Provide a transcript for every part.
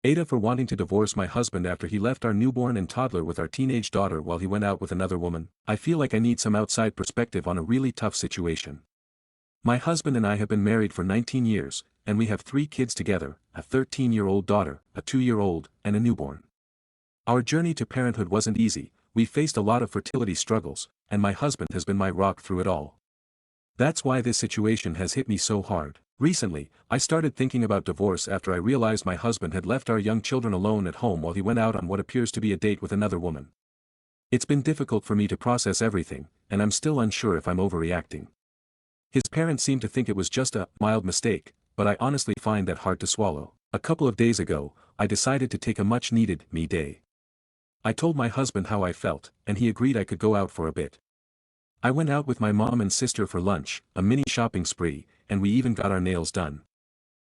Ada for wanting to divorce my husband after he left our newborn and toddler with our teenage daughter while he went out with another woman. I feel like I need some outside perspective on a really tough situation. My husband and I have been married for 19 years, and we have 3 kids together, a 13-year-old daughter, a 2-year-old, and a newborn. Our journey to parenthood wasn't easy, we faced a lot of fertility struggles, and my husband has been my rock through it all. That's why this situation has hit me so hard. Recently, I started thinking about divorce after I realized my husband had left our young children alone at home while he went out on what appears to be a date with another woman. It's been difficult for me to process everything, and I'm still unsure if I'm overreacting. His parents seem to think it was just a mild mistake, but I honestly find that hard to swallow. A couple of days ago, I decided to take a much-needed me day. I told my husband how I felt, and he agreed I could go out for a bit. I went out with my mom and sister for lunch, a mini shopping spree, and we even got our nails done.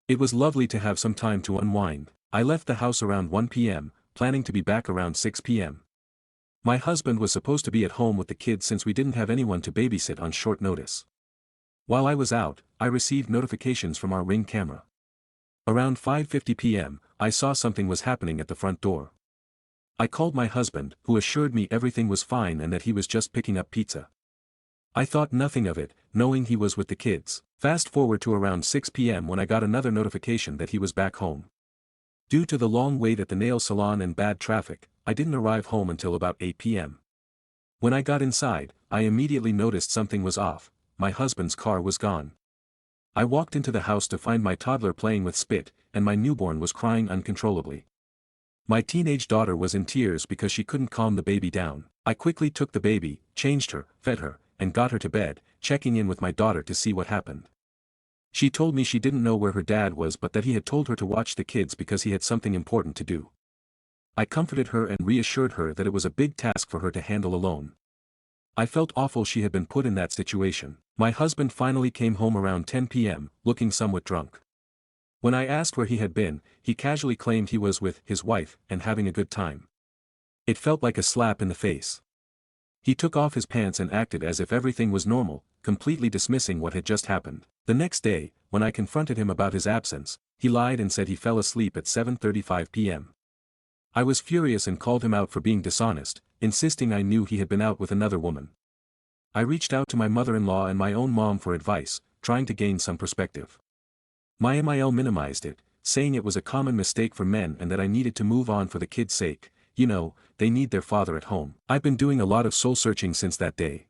It was lovely to have some time to unwind. I left the house around 1 p.m., planning to be back around 6 p.m. My husband was supposed to be at home with the kids since we didn't have anyone to babysit on short notice. While I was out, I received notifications from our Ring camera. Around 5:50 p.m., I saw something was happening at the front door. I called my husband, who assured me everything was fine and that he was just picking up pizza. I thought nothing of it, knowing he was with the kids. Fast forward to around 6 p.m. when I got another notification that he was back home. Due to the long wait at the nail salon and bad traffic, I didn't arrive home until about 8 p.m. When I got inside, I immediately noticed something was off. My husband's car was gone. I walked into the house to find my toddler playing with spit, and my newborn was crying uncontrollably. My teenage daughter was in tears because she couldn't calm the baby down. I quickly took the baby, changed her, fed her, and got her to bed, checking in with my daughter to see what happened. She told me she didn't know where her dad was but that he had told her to watch the kids because he had something important to do. I comforted her and reassured her that it was a big task for her to handle alone. I felt awful she had been put in that situation. My husband finally came home around 10 p.m., looking somewhat drunk. When I asked where he had been, he casually claimed he was with his wife and having a good time. It felt like a slap in the face. He took off his pants and acted as if everything was normal, completely dismissing what had just happened. The next day, when I confronted him about his absence, he lied and said he fell asleep at 7:35 p.m. I was furious and called him out for being dishonest, insisting I knew he had been out with another woman. I reached out to my mother-in-law and my own mom for advice, trying to gain some perspective. My MIL minimized it, saying it was a common mistake for men and that I needed to move on for the kids' sake. You know, they need their father at home. I've been doing a lot of soul-searching since that day.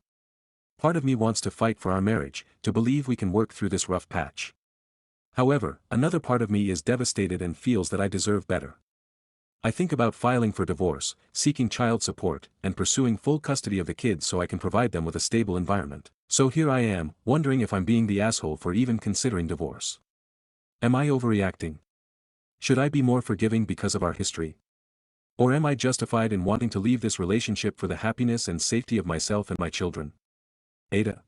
Part of me wants to fight for our marriage, to believe we can work through this rough patch. However, another part of me is devastated and feels that I deserve better. I think about filing for divorce, seeking child support, and pursuing full custody of the kids so I can provide them with a stable environment. So here I am, wondering if I'm being the asshole for even considering divorce. Am I overreacting? Should I be more forgiving because of our history? Or am I justified in wanting to leave this relationship for the happiness and safety of myself and my children? Ada.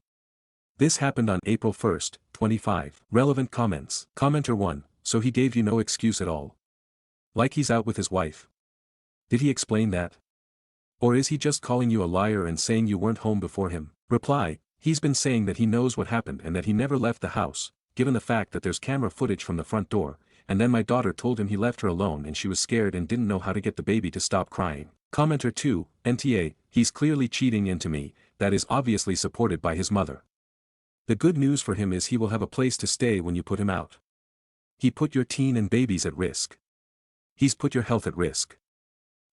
This happened on April 1st, 25. Relevant comments. Commenter 1, so he gave you no excuse at all. Like he's out with his wife. Did he explain that? Or is he just calling you a liar and saying you weren't home before him? Reply, he's been saying that he knows what happened and that he never left the house, given the fact that there's camera footage from the front door, and then my daughter told him he left her alone and she was scared and didn't know how to get the baby to stop crying. Commenter 2, NTA, he's clearly cheating into me, that is obviously supported by his mother. The good news for him is he will have a place to stay when you put him out. He put your teen and babies at risk. He's put your health at risk.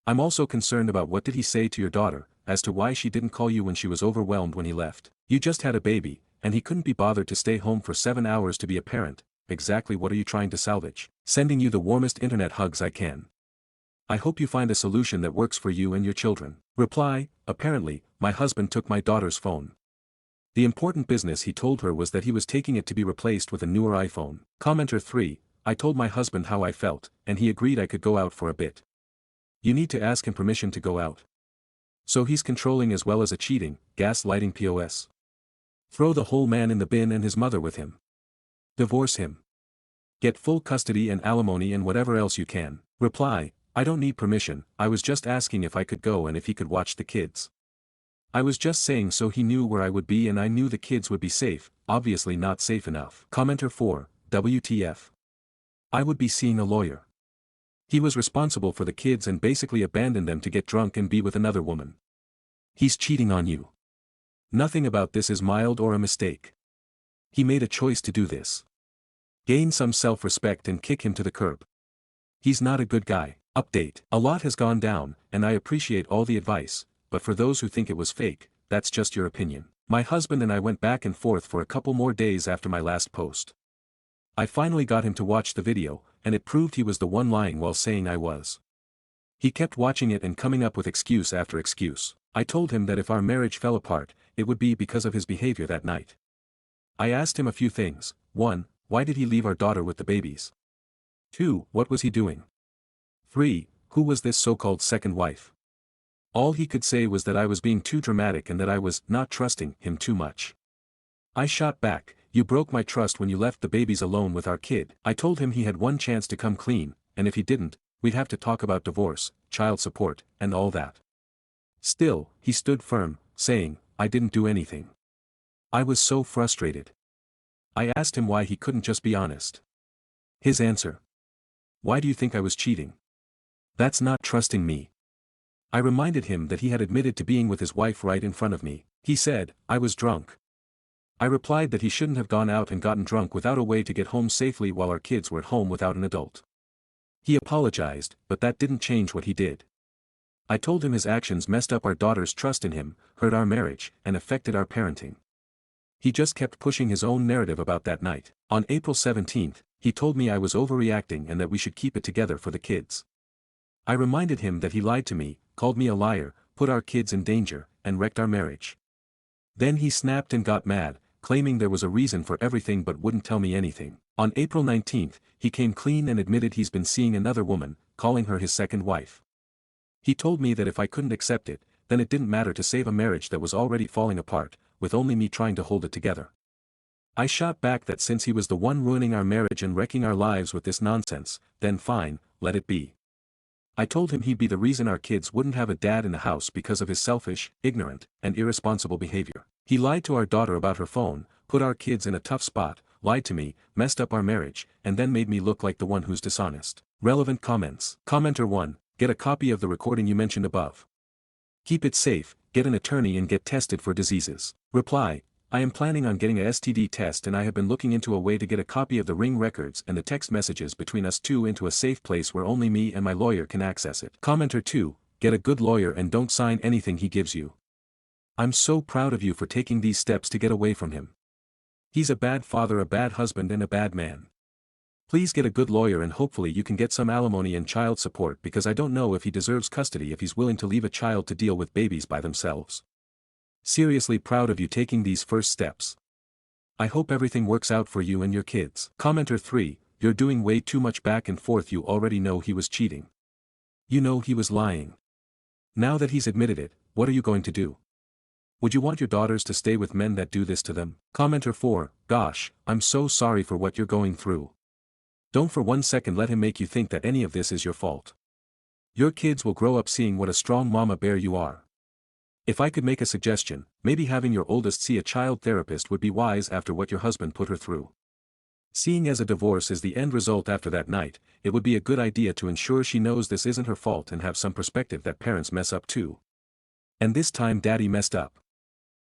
I'm also concerned about what did he say to your daughter, as to why she didn't call you when she was overwhelmed when he left. You just had a baby, and he couldn't be bothered to stay home for 7 hours to be a parent. Exactly what are you trying to salvage? Sending you the warmest internet hugs I can. I hope you find a solution that works for you and your children. Reply, apparently, my husband took my daughter's phone. The important business he told her was that he was taking it to be replaced with a newer iPhone. Commenter 3, I told my husband how I felt, and he agreed I could go out for a bit. You need to ask him permission to go out. So he's controlling as well as a cheating, gaslighting POS. Throw the whole man in the bin and his mother with him. Divorce him. Get full custody and alimony and whatever else you can. Reply, I don't need permission, I was just asking if I could go and if he could watch the kids. I was just saying so he knew where I would be and I knew the kids would be safe, obviously not safe enough. Commenter 4, WTF. I would be seeing a lawyer. He was responsible for the kids and basically abandoned them to get drunk and be with another woman. He's cheating on you. Nothing about this is mild or a mistake. He made a choice to do this. Gain some self-respect and kick him to the curb. He's not a good guy. Update. A lot has gone down, and I appreciate all the advice, but for those who think it was fake, that's just your opinion. My husband and I went back and forth for a couple more days after my last post. I finally got him to watch the video, and it proved he was the one lying while saying I was. He kept watching it and coming up with excuse after excuse. I told him that if our marriage fell apart, it would be because of his behavior that night. I asked him a few things. 1. Why did he leave our daughter with the babies? 2. What was he doing? 3. Who was this so-called second wife? All he could say was that I was being too dramatic and that I was not trusting him too much. I shot back, you broke my trust when you left the babies alone with our kid. I told him he had one chance to come clean, and if he didn't, we'd have to talk about divorce, child support, and all that. Still, he stood firm, saying, I didn't do anything. I was so frustrated. I asked him why he couldn't just be honest. His answer. Why do you think I was cheating? That's not trusting me. I reminded him that he had admitted to being with his wife right in front of me. He said, I was drunk. I replied that he shouldn't have gone out and gotten drunk without a way to get home safely while our kids were at home without an adult. He apologized, but that didn't change what he did. I told him his actions messed up our daughter's trust in him, hurt our marriage, and affected our parenting. He just kept pushing his own narrative about that night. On April 17th, he told me I was overreacting and that we should keep it together for the kids. I reminded him that he lied to me, called me a liar, put our kids in danger, and wrecked our marriage. Then he snapped and got mad, claiming there was a reason for everything but wouldn't tell me anything. On April 19th, he came clean and admitted he's been seeing another woman, calling her his second wife. He told me that if I couldn't accept it, then it didn't matter to save a marriage that was already falling apart, with only me trying to hold it together. I shot back that since he was the one ruining our marriage and wrecking our lives with this nonsense, then fine, let it be. I told him he'd be the reason our kids wouldn't have a dad in the house because of his selfish, ignorant, and irresponsible behavior. He lied to our daughter about her phone, put our kids in a tough spot, lied to me, messed up our marriage, and then made me look like the one who's dishonest. Relevant comments. Commenter 1, get a copy of the recording you mentioned above. Keep it safe, get an attorney and get tested for diseases. Reply, I am planning on getting a STD test and I have been looking into a way to get a copy of the ring records and the text messages between us two into a safe place where only me and my lawyer can access it. Commenter 2, get a good lawyer and don't sign anything he gives you. I'm so proud of you for taking these steps to get away from him. He's a bad father, a bad husband and a bad man. Please get a good lawyer and hopefully you can get some alimony and child support because I don't know if he deserves custody if he's willing to leave a child to deal with babies by themselves. Seriously proud of you taking these first steps. I hope everything works out for you and your kids. Commenter 3, you're doing way too much back and forth. You already know he was cheating. You know he was lying. Now that he's admitted it, what are you going to do? Would you want your daughters to stay with men that do this to them? Commenter 4, gosh, I'm so sorry for what you're going through. Don't for 1 second let him make you think that any of this is your fault. Your kids will grow up seeing what a strong mama bear you are. If I could make a suggestion, maybe having your oldest see a child therapist would be wise after what your husband put her through. Seeing as a divorce is the end result after that night, it would be a good idea to ensure she knows this isn't her fault and have some perspective that parents mess up too. And this time daddy messed up.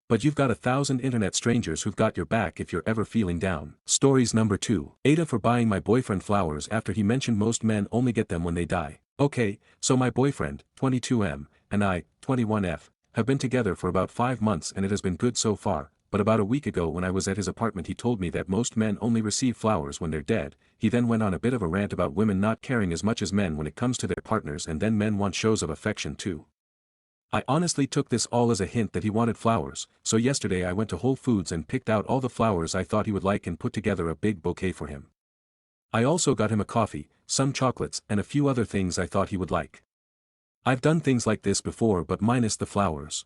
But you've got 1,000 internet strangers who've got your back if you're ever feeling down. Stories number 2. Aita for buying my boyfriend flowers after he mentioned most men only get them when they die. Okay, so my boyfriend, 22M, and I, 21F, have been together for about 5 months and it has been good so far, but about a week ago when I was at his apartment he told me that most men only receive flowers when they're dead. He then went on a bit of a rant about women not caring as much as men when it comes to their partners and then men want shows of affection too. I honestly took this all as a hint that he wanted flowers, so yesterday I went to Whole Foods and picked out all the flowers I thought he would like and put together a big bouquet for him. I also got him a coffee, some chocolates and a few other things I thought he would like. I've done things like this before but minus the flowers.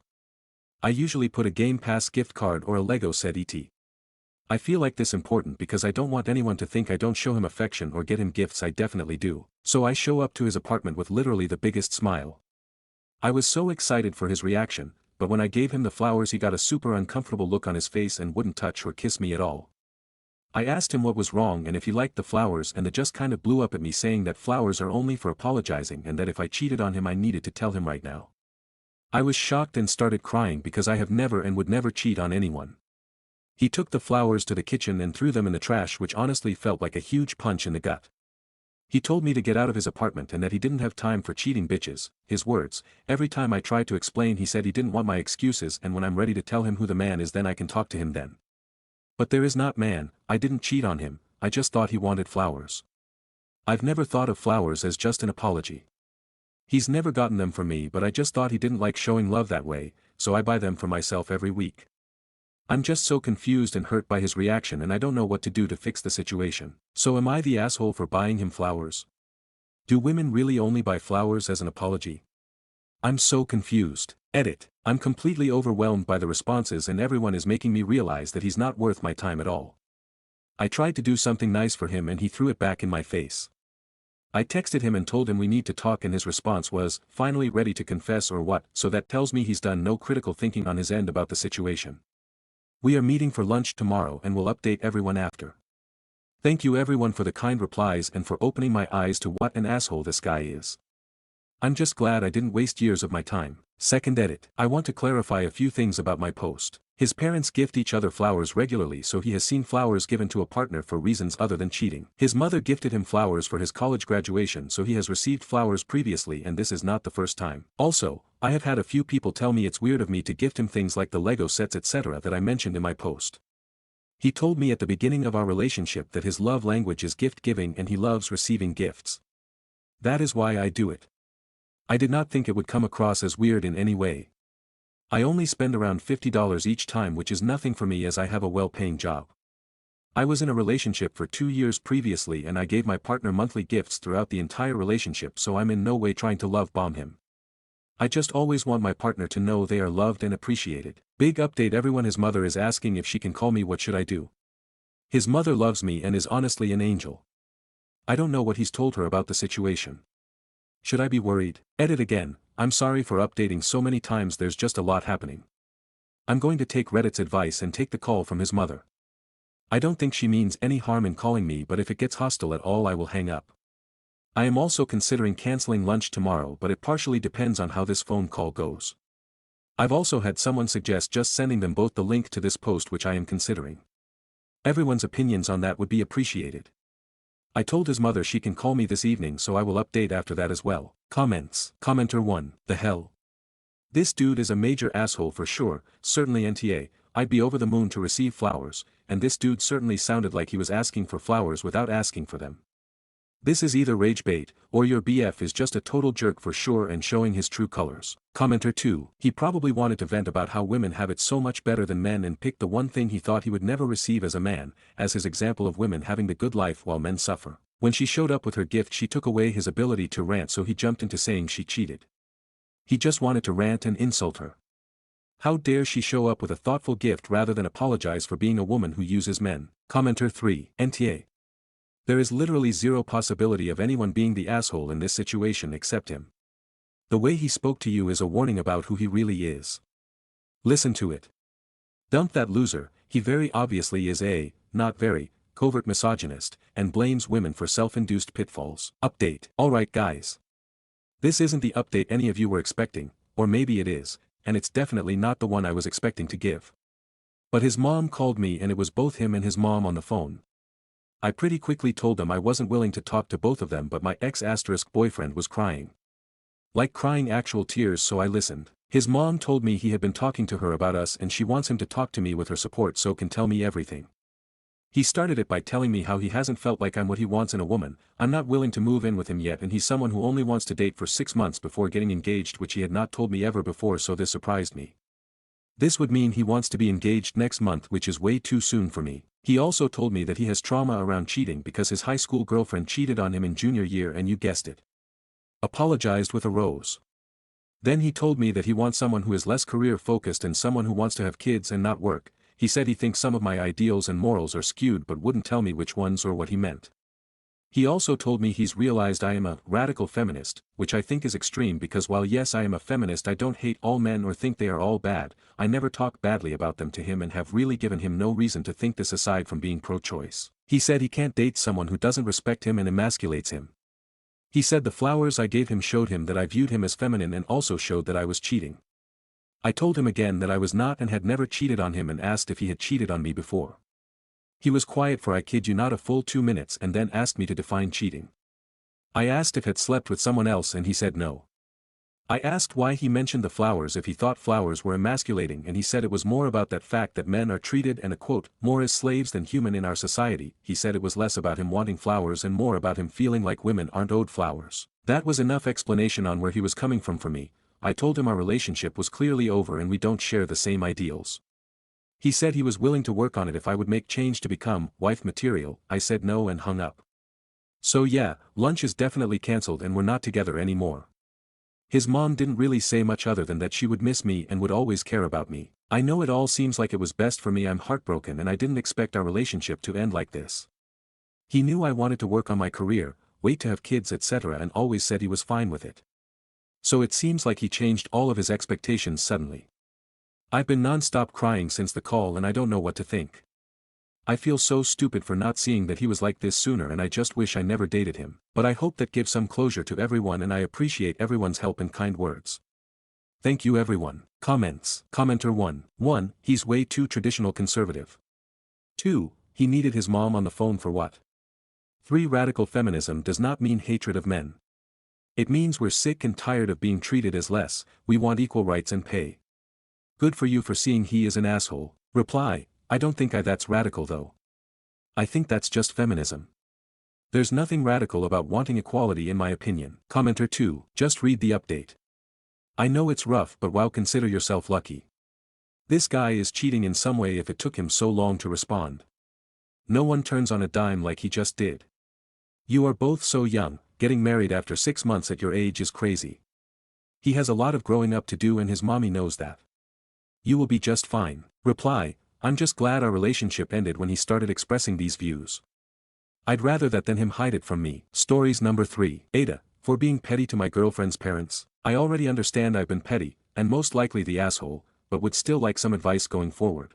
I usually put a Game Pass gift card or a Lego set etc. I feel like this important because I don't want anyone to think I don't show him affection or get him gifts. I definitely do. So I show up to his apartment with literally the biggest smile. I was so excited for his reaction, but when I gave him the flowers he got a super uncomfortable look on his face and wouldn't touch or kiss me at all. I asked him what was wrong and if he liked the flowers, and it just kind of blew up at me saying that flowers are only for apologizing and that if I cheated on him I needed to tell him right now. I was shocked and started crying because I have never and would never cheat on anyone. He took the flowers to the kitchen and threw them in the trash, which honestly felt like a huge punch in the gut. He told me to get out of his apartment and that he didn't have time for cheating bitches, his words. Every time I tried to explain he said he didn't want my excuses, and when I'm ready to tell him who the man is then I can talk to him then. But there is not man, I didn't cheat on him, I just thought he wanted flowers. I've never thought of flowers as just an apology. He's never gotten them from me, but I just thought he didn't like showing love that way, so I buy them for myself every week. I'm just so confused and hurt by his reaction and I don't know what to do to fix the situation. So am I the asshole for buying him flowers? Do women really only buy flowers as an apology? I'm so confused. Edit. I'm completely overwhelmed by the responses and everyone is making me realize that he's not worth my time at all. I tried to do something nice for him and he threw it back in my face. I texted him and told him we need to talk and his response was, finally ready to confess or what, so that tells me he's done no critical thinking on his end about the situation. We are meeting for lunch tomorrow and will update everyone after. Thank you everyone for the kind replies and for opening my eyes to what an asshole this guy is. I'm just glad I didn't waste years of my time. Second edit. I want to clarify a few things about my post. His parents gift each other flowers regularly, so he has seen flowers given to a partner for reasons other than cheating. His mother gifted him flowers for his college graduation, so he has received flowers previously and this is not the first time. Also, I have had a few people tell me it's weird of me to gift him things like the Lego sets etc. that I mentioned in my post. He told me at the beginning of our relationship that his love language is gift giving and he loves receiving gifts. That is why I do it. I did not think it would come across as weird in any way. I only spend around $50 each time, which is nothing for me as I have a well-paying job. I was in a relationship for 2 years previously and I gave my partner monthly gifts throughout the entire relationship, so I'm in no way trying to love bomb him. I just always want my partner to know they are loved and appreciated. Big update everyone, his mother is asking if she can call me. What should I do? His mother loves me and is honestly an angel. I don't know what he's told her about the situation. Should I be worried? Edit again. I'm sorry for updating so many times, there's just a lot happening. I'm going to take Reddit's advice and take the call from his mother. I don't think she means any harm in calling me, but if it gets hostile at all I will hang up. I am also considering canceling lunch tomorrow, but it partially depends on how this phone call goes. I've also had someone suggest just sending them both the link to this post, which I am considering. Everyone's opinions on that would be appreciated. I told his mother she can call me this evening, so I will update after that as well. Comments. Commenter 1. The hell? This dude is a major asshole for sure, certainly NTA, I'd be over the moon to receive flowers, and this dude certainly sounded like he was asking for flowers without asking for them. This is either rage bait, or your BF is just a total jerk for sure and showing his true colors. Commenter 2. He probably wanted to vent about how women have it so much better than men and picked the one thing he thought he would never receive as a man, as his example of women having the good life while men suffer. When she showed up with her gift she took away his ability to rant, so he jumped into saying she cheated. He just wanted to rant and insult her. How dare she show up with a thoughtful gift rather than apologize for being a woman who uses men. Commenter 3. NTA. There is literally zero possibility of anyone being the asshole in this situation except him. The way he spoke to you is a warning about who he really is. Listen to it. Dump that loser, he very obviously is a, not very, covert misogynist, and blames women for self-induced pitfalls. Update. Alright guys. This isn't the update any of you were expecting, or maybe it is, and it's definitely not the one I was expecting to give. But his mom called me and it was both him and his mom on the phone. I pretty quickly told them I wasn't willing to talk to both of them, but my ex-boyfriend was crying. Like crying actual tears, so I listened. His mom told me he had been talking to her about us and she wants him to talk to me with her support so can tell me everything. He started it by telling me how he hasn't felt like I'm what he wants in a woman, I'm not willing to move in with him yet, and he's someone who only wants to date for 6 months before getting engaged, which he had not told me ever before, so this surprised me. This would mean he wants to be engaged next month, which is way too soon for me. He also told me that he has trauma around cheating because his high school girlfriend cheated on him in junior year and you guessed it. Apologized with a rose. Then he told me that he wants someone who is less career focused and someone who wants to have kids and not work. He said he thinks some of my ideals and morals are skewed but wouldn't tell me which ones or what he meant. He also told me he's realized I am a radical feminist, which I think is extreme because while yes I am a feminist I don't hate all men or think they are all bad, I never talk badly about them to him and have really given him no reason to think this aside from being pro-choice. He said he can't date someone who doesn't respect him and emasculates him. He said the flowers I gave him showed him that I viewed him as feminine and also showed that I was cheating. I told him again that I was not and had never cheated on him and asked if he had cheated on me before. He was quiet for I kid you not a full 2 minutes and then asked me to define cheating. I asked if he had slept with someone else and he said no. I asked why he mentioned the flowers if he thought flowers were emasculating and he said it was more about that fact that men are treated and more as slaves than human in our society. He said it was less about him wanting flowers and more about him feeling like women aren't owed flowers. That was enough explanation on where he was coming from for me. I told him our relationship was clearly over and we don't share the same ideals. He said he was willing to work on it if I would make change to become wife material. I said no and hung up. So yeah, lunch is definitely cancelled and we're not together anymore. His mom didn't really say much other than that she would miss me and would always care about me. I know it all seems like it was best for me. I'm heartbroken and I didn't expect our relationship to end like this. He knew I wanted to work on my career, wait to have kids etc. and always said he was fine with it. So it seems like he changed all of his expectations suddenly. I've been non-stop crying since the call and I don't know what to think. I feel so stupid for not seeing that he was like this sooner and I just wish I never dated him. But I hope that gives some closure to everyone and I appreciate everyone's help and kind words. Thank you everyone. Comments. Commenter 1. 1. He's way too traditional conservative. 2. He needed his mom on the phone for what? 3. Radical feminism does not mean hatred of men. It means we're sick and tired of being treated as less, we want equal rights and pay. Good for you for seeing he is an asshole. Reply, I don't think that's radical though. I think that's just feminism. There's nothing radical about wanting equality in my opinion. Commenter 2, just read the update. I know it's rough but wow, consider yourself lucky. This guy is cheating in some way if it took him so long to respond. No one turns on a dime like he just did. You are both so young, getting married after 6 months at your age is crazy. He has a lot of growing up to do and his mommy knows that. You will be just fine. Reply, I'm just glad our relationship ended when he started expressing these views. I'd rather that than him hide it from me. Stories number 3. Aita, for being petty to my girlfriend's parents. I already understand I've been petty, and most likely the asshole, but would still like some advice going forward.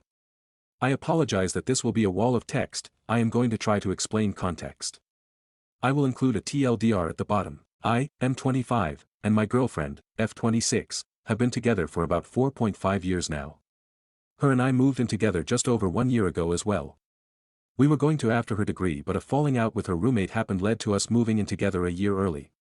I apologize that this will be a wall of text, I am going to try to explain context. I will include a TLDR at the bottom. I, am 25, and my girlfriend, F26, have been together for about 4.5 years now. Her and I moved in together just over 1 year ago as well. We were going to after her degree but a falling out with her roommate happened led to us moving in together a year early.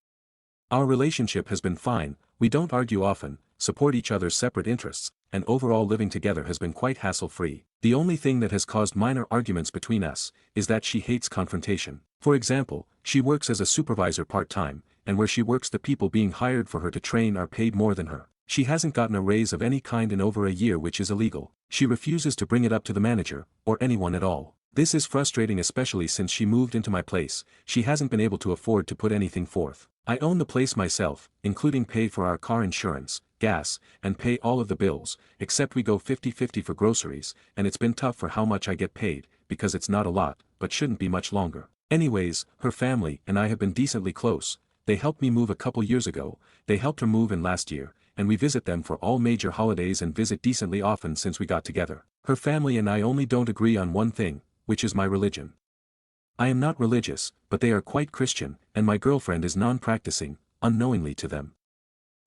Our relationship has been fine, we don't argue often, support each other's separate interests, and overall living together has been quite hassle-free. The only thing that has caused minor arguments between us, is that she hates confrontation. For example, she works as a supervisor part-time, and where she works the people being hired for her to train are paid more than her. She hasn't gotten a raise of any kind in over a year which is illegal. She refuses to bring it up to the manager, or anyone at all. This is frustrating especially since she moved into my place, she hasn't been able to afford to put anything forth. I own the place myself, including pay for our car insurance, gas, and pay all of the bills, except we go 50-50 for groceries, and it's been tough for how much I get paid, because it's not a lot, but shouldn't be much longer. Anyways, her family and I have been decently close, they helped me move a couple years ago, they helped her move in last year, and we visit them for all major holidays and visit decently often since we got together. Her family and I only don't agree on one thing, which is my religion. I am not religious, but they are quite Christian, and my girlfriend is non-practicing, unknowingly to them.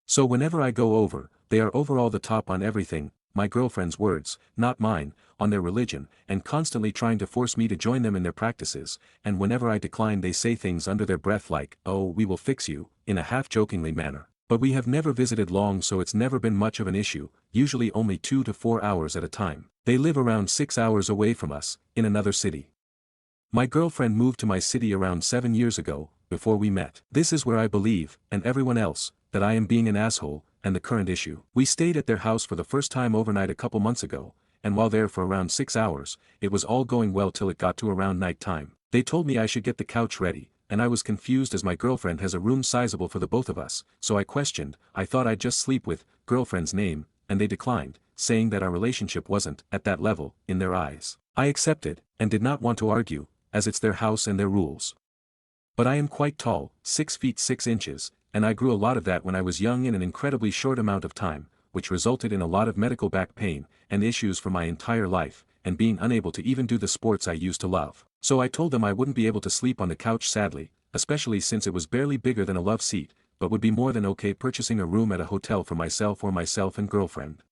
So whenever I go over, they are overall the top on everything, my girlfriend's words, not mine, on their religion, and constantly trying to force me to join them in their practices, and whenever I decline they say things under their breath like, oh we will fix you, in a half-jokingly manner. But we have never visited long so it's never been much of an issue, usually only 2 to 4 hours at a time. They live around 6 hours away from us, in another city. My girlfriend moved to my city around 7 years ago, before we met. This is where I believe, and everyone else, that I am being an asshole, and the current issue. We stayed at their house for the first time overnight a couple months ago, and while there for around 6 hours, it was all going well till it got to around night time. They told me I should get the couch ready, and I was confused as my girlfriend has a room sizable for the both of us, so I questioned, I thought I'd just sleep with, girlfriend's name, and they declined, saying that our relationship wasn't, at that level, in their eyes. I accepted, and did not want to argue, as it's their house and their rules. But I am quite tall, 6 feet 6 inches, and I grew a lot of that when I was young in an incredibly short amount of time, which resulted in a lot of medical back pain, and issues for my entire life, and being unable to even do the sports I used to love. So I told them I wouldn't be able to sleep on the couch sadly, especially since it was barely bigger than a love seat, but would be more than okay purchasing a room at a hotel for myself and girlfriend.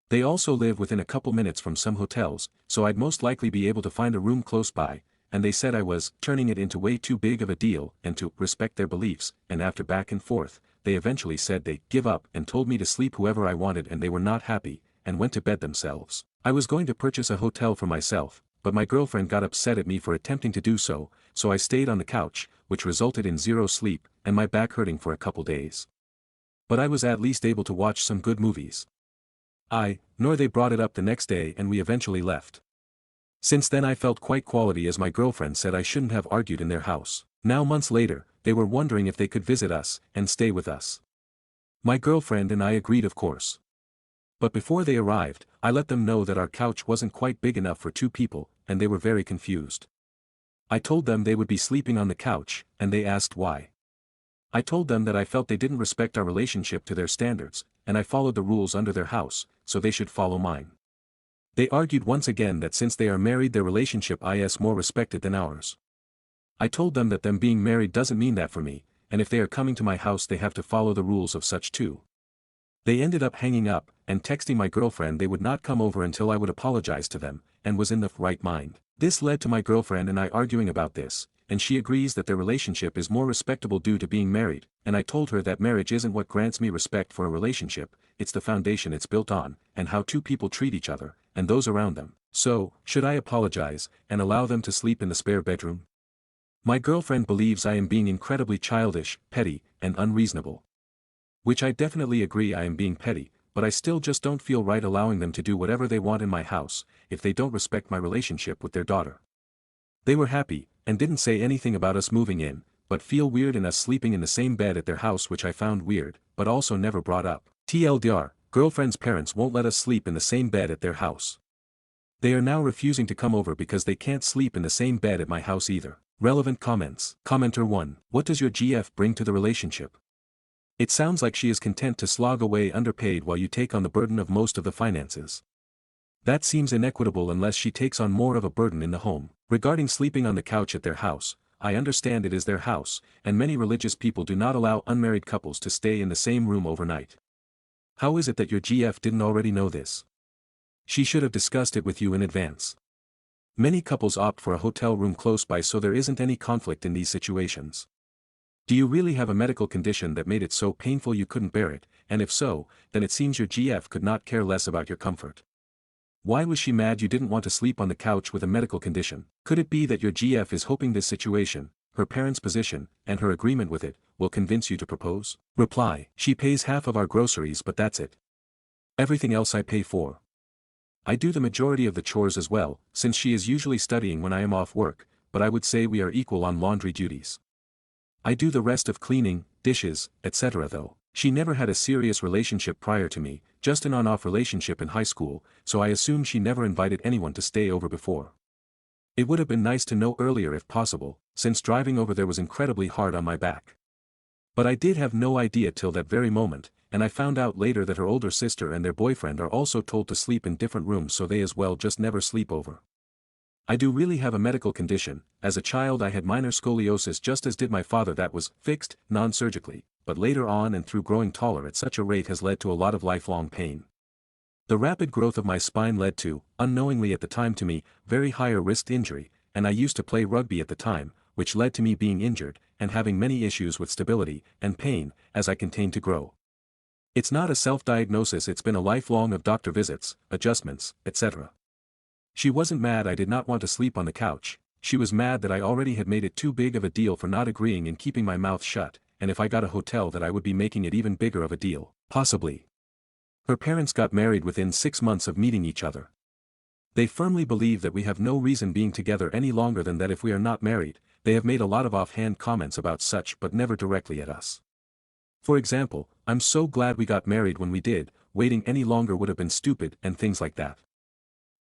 They also live within a couple minutes from some hotels, so I'd most likely be able to find a room close by, and they said I was turning it into way too big of a deal and to respect their beliefs, and after back and forth, they eventually said they'd give up and told me to sleep whoever I wanted and they were not happy, and went to bed themselves. I was going to purchase a hotel for myself, but my girlfriend got upset at me for attempting to do so, so I stayed on the couch, which resulted in zero sleep, and my back hurting for a couple days. But I was at least able to watch some good movies. Nor they brought it up the next day and we eventually left. Since then I felt quite quality as my girlfriend said I shouldn't have argued in their house. Now months later, they were wondering if they could visit us, and stay with us. My girlfriend and I agreed of course. But before they arrived, I let them know that our couch wasn't quite big enough for 2 people, and they were very confused. I told them they would be sleeping on the couch, and they asked why. I told them that I felt they didn't respect our relationship to their standards, and I followed the rules under their house, so they should follow mine. They argued once again that since they are married their relationship is more respected than ours. I told them that them being married doesn't mean that for me, and if they are coming to my house they have to follow the rules of such too. They ended up hanging up, and texting my girlfriend they would not come over until I would apologize to them, and was in the right mind. This led to my girlfriend and I arguing about this, and she agrees that their relationship is more respectable due to being married, and I told her that marriage isn't what grants me respect for a relationship, it's the foundation it's built on, and how 2 people treat each other, and those around them. So, should I apologize, and allow them to sleep in the spare bedroom? My girlfriend believes I am being incredibly childish, petty, and unreasonable. Which I definitely agree I am being petty, but I still just don't feel right allowing them to do whatever they want in my house, if they don't respect my relationship with their daughter. They were happy, and didn't say anything about us moving in, but feel weird in us sleeping in the same bed at their house which I found weird, but also never brought up. TLDR, girlfriend's parents won't let us sleep in the same bed at their house. They are now refusing to come over because they can't sleep in the same bed at my house either. Relevant comments. Commenter 1. What does your GF bring to the relationship? It sounds like she is content to slog away underpaid while you take on the burden of most of the finances. That seems inequitable unless she takes on more of a burden in the home. Regarding sleeping on the couch at their house, I understand it is their house, and many religious people do not allow unmarried couples to stay in the same room overnight. How is it that your GF didn't already know this? She should have discussed it with you in advance. Many couples opt for a hotel room close by so there isn't any conflict in these situations. Do you really have a medical condition that made it so painful you couldn't bear it, and if so, then it seems your GF could not care less about your comfort. Why was she mad you didn't want to sleep on the couch with a medical condition? Could it be that your GF is hoping this situation, her parents' position, and her agreement with it, will convince you to propose? Reply. She pays half of our groceries but that's it. Everything else I pay for. I do the majority of the chores as well, since she is usually studying when I am off work, but I would say we are equal on laundry duties. I do the rest of cleaning, dishes, etc. though. She never had a serious relationship prior to me, just an on-off relationship in high school, so I assume she never invited anyone to stay over before. It would have been nice to know earlier if possible, since driving over there was incredibly hard on my back. But I did have no idea till that very moment, and I found out later that her older sister and their boyfriend are also told to sleep in different rooms so they as well just never sleep over. I do really have a medical condition. As a child I had minor scoliosis just as did my father that was fixed, non-surgically, but later on and through growing taller at such a rate has led to a lot of lifelong pain. The rapid growth of my spine led to, unknowingly at the time to me, very higher risk injury, and I used to play rugby at the time, which led to me being injured, and having many issues with stability, and pain, as I continued to grow. It's not a self-diagnosis, it's been a lifelong of doctor visits, adjustments, etc. She wasn't mad I did not want to sleep on the couch, she was mad that I already had made it too big of a deal for not agreeing and keeping my mouth shut, and if I got a hotel that I would be making it even bigger of a deal, possibly. Her parents got married within 6 months of meeting each other. They firmly believe that we have no reason being together any longer than that if we are not married. They have made a lot of offhand comments about such but never directly at us. For example, I'm so glad we got married when we did, waiting any longer would have been stupid and things like that.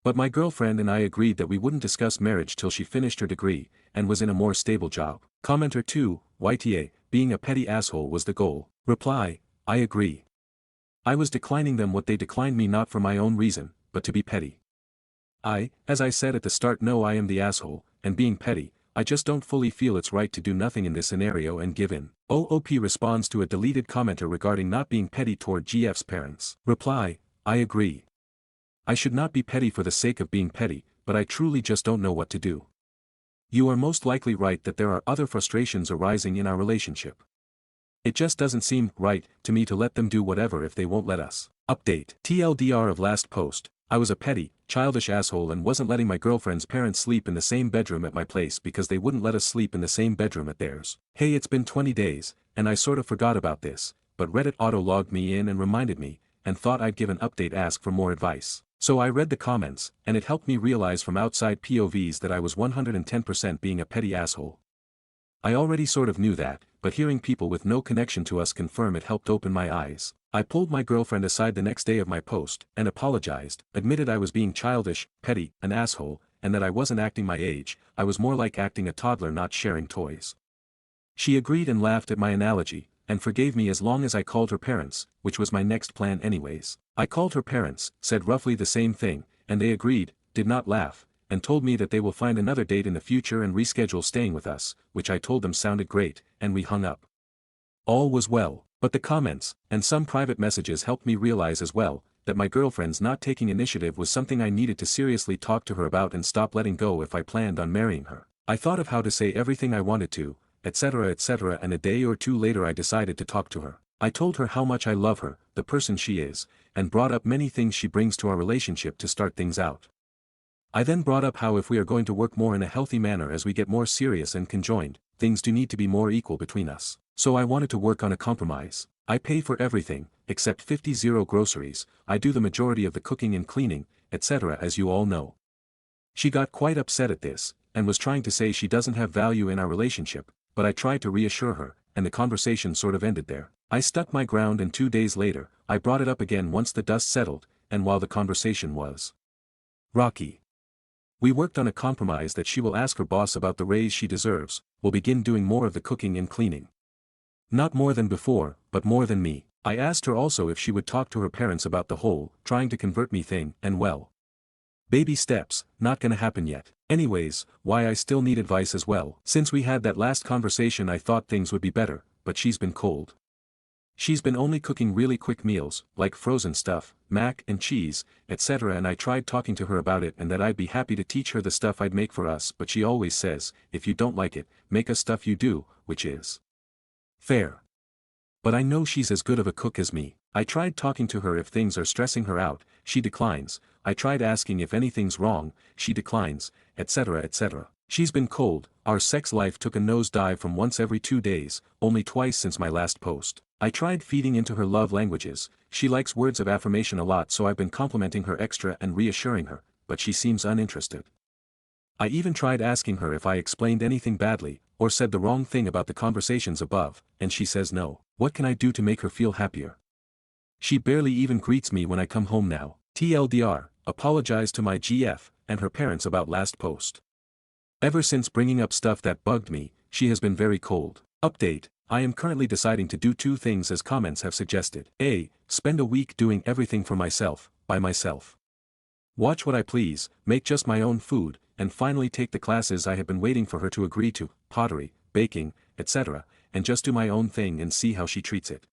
But my girlfriend and I agreed that we wouldn't discuss marriage till she finished her degree, and was in a more stable job. Commenter 2, YTA, being a petty asshole was the goal. Reply, I agree. I was declining them what they declined me not for my own reason, but to be petty. As I said at the start, know I am the asshole, and being petty, I just don't fully feel it's right to do nothing in this scenario and give in. OOP responds to a deleted commenter regarding not being petty toward GF's parents. Reply, I agree. I should not be petty for the sake of being petty, but I truly just don't know what to do. You are most likely right that there are other frustrations arising in our relationship. It just doesn't seem right to me to let them do whatever if they won't let us. Update. TLDR of last post, I was a petty, childish asshole and wasn't letting my girlfriend's parents sleep in the same bedroom at my place because they wouldn't let us sleep in the same bedroom at theirs. Hey, it's been 20 days, and I sort of forgot about this, but Reddit auto-logged me in and reminded me, and thought I'd give an update, ask for more advice. So I read the comments, and it helped me realize from outside POVs that I was 110% being a petty asshole. I already sort of knew that, but hearing people with no connection to us confirm it helped open my eyes. I pulled my girlfriend aside the next day of my post, and apologized, admitted I was being childish, petty, an asshole, and that I wasn't acting my age, I was more like acting a toddler not sharing toys. She agreed and laughed at my analogy, and forgave me as long as I called her parents, which was my next plan anyways. I called her parents, said roughly the same thing, and they agreed, did not laugh, and told me that they will find another date in the future and reschedule staying with us, which I told them sounded great, and we hung up. All was well, but the comments, and some private messages helped me realize as well, that my girlfriend's not taking initiative was something I needed to seriously talk to her about and stop letting go if I planned on marrying her. I thought of how to say everything I wanted to, etc., and a day or two later I decided to talk to her. I told her how much I love her, the person she is, and brought up many things she brings to our relationship to start things out. I then brought up how if we are going to work more in a healthy manner as we get more serious and conjoined, things do need to be more equal between us. So I wanted to work on a compromise. I pay for everything, except 50 groceries, I do the majority of the cooking and cleaning, etc., as you all know. She got quite upset at this, and was trying to say she doesn't have value in our relationship, but I tried to reassure her, and the conversation sort of ended there. I stuck my ground and 2 days later, I brought it up again once the dust settled, and while the conversation was rocky. We worked on a compromise that she will ask her boss about the raise she deserves, will begin doing more of the cooking and cleaning. Not more than before, but more than me. I asked her also if she would talk to her parents about the whole, trying to convert me thing, and well. Baby steps, not gonna happen yet. Anyways, why I still need advice as well. Since we had that last conversation I thought things would be better, but she's been cold. She's been only cooking really quick meals, like frozen stuff, mac and cheese, etc., and I tried talking to her about it and that I'd be happy to teach her the stuff I'd make for us, but she always says, if you don't like it, make us stuff you do, which is fair. But I know she's as good of a cook as me. I tried talking to her if things are stressing her out, she declines. I tried asking if anything's wrong, she declines, etc. She's been cold. Our sex life took a nosedive from once every 2 days, only twice since my last post. I tried feeding into her love languages. She likes words of affirmation a lot, so I've been complimenting her extra and reassuring her, but she seems uninterested. I even tried asking her if I explained anything badly, or said the wrong thing about the conversations above, and she says no. What can I do to make her feel happier? She barely even greets me when I come home now. TLDR, apologize to my GF and her parents about last post. Ever since bringing up stuff that bugged me, she has been very cold. Update, I am currently deciding to do 2 things as comments have suggested. A. Spend a week doing everything for myself, by myself. Watch what I please, make just my own food, and finally take the classes I have been waiting for her to agree to, pottery, baking, etc., and just do my own thing and see how she treats it.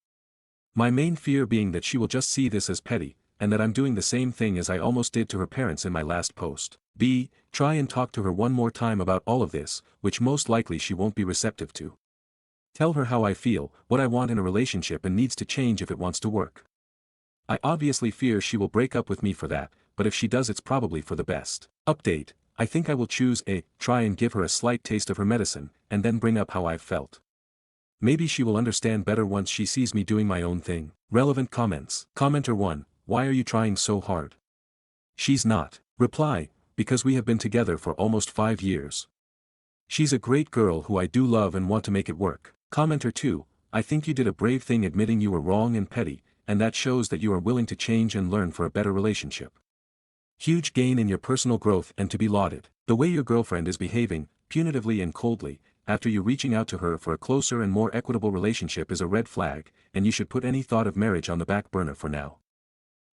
My main fear being that she will just see this as petty, and that I'm doing the same thing as I almost did to her parents in my last post. B. Try and talk to her one more time about all of this, which most likely she won't be receptive to. Tell her how I feel, what I want in a relationship and needs to change if it wants to work. I obviously fear she will break up with me for that, but if she does it's probably for the best. Update, I think I will choose A. Try and give her a slight taste of her medicine, and then bring up how I've felt. Maybe she will understand better once she sees me doing my own thing. Relevant comments. Commenter 1, why are you trying so hard? She's not. Reply, because we have been together for almost 5 years. She's a great girl who I do love and want to make it work. Commenter 2, I think you did a brave thing admitting you were wrong and petty, and that shows that you are willing to change and learn for a better relationship. Huge gain in your personal growth and to be lauded. The way your girlfriend is behaving, punitively and coldly, after you reaching out to her for a closer and more equitable relationship is a red flag, and you should put any thought of marriage on the back burner for now.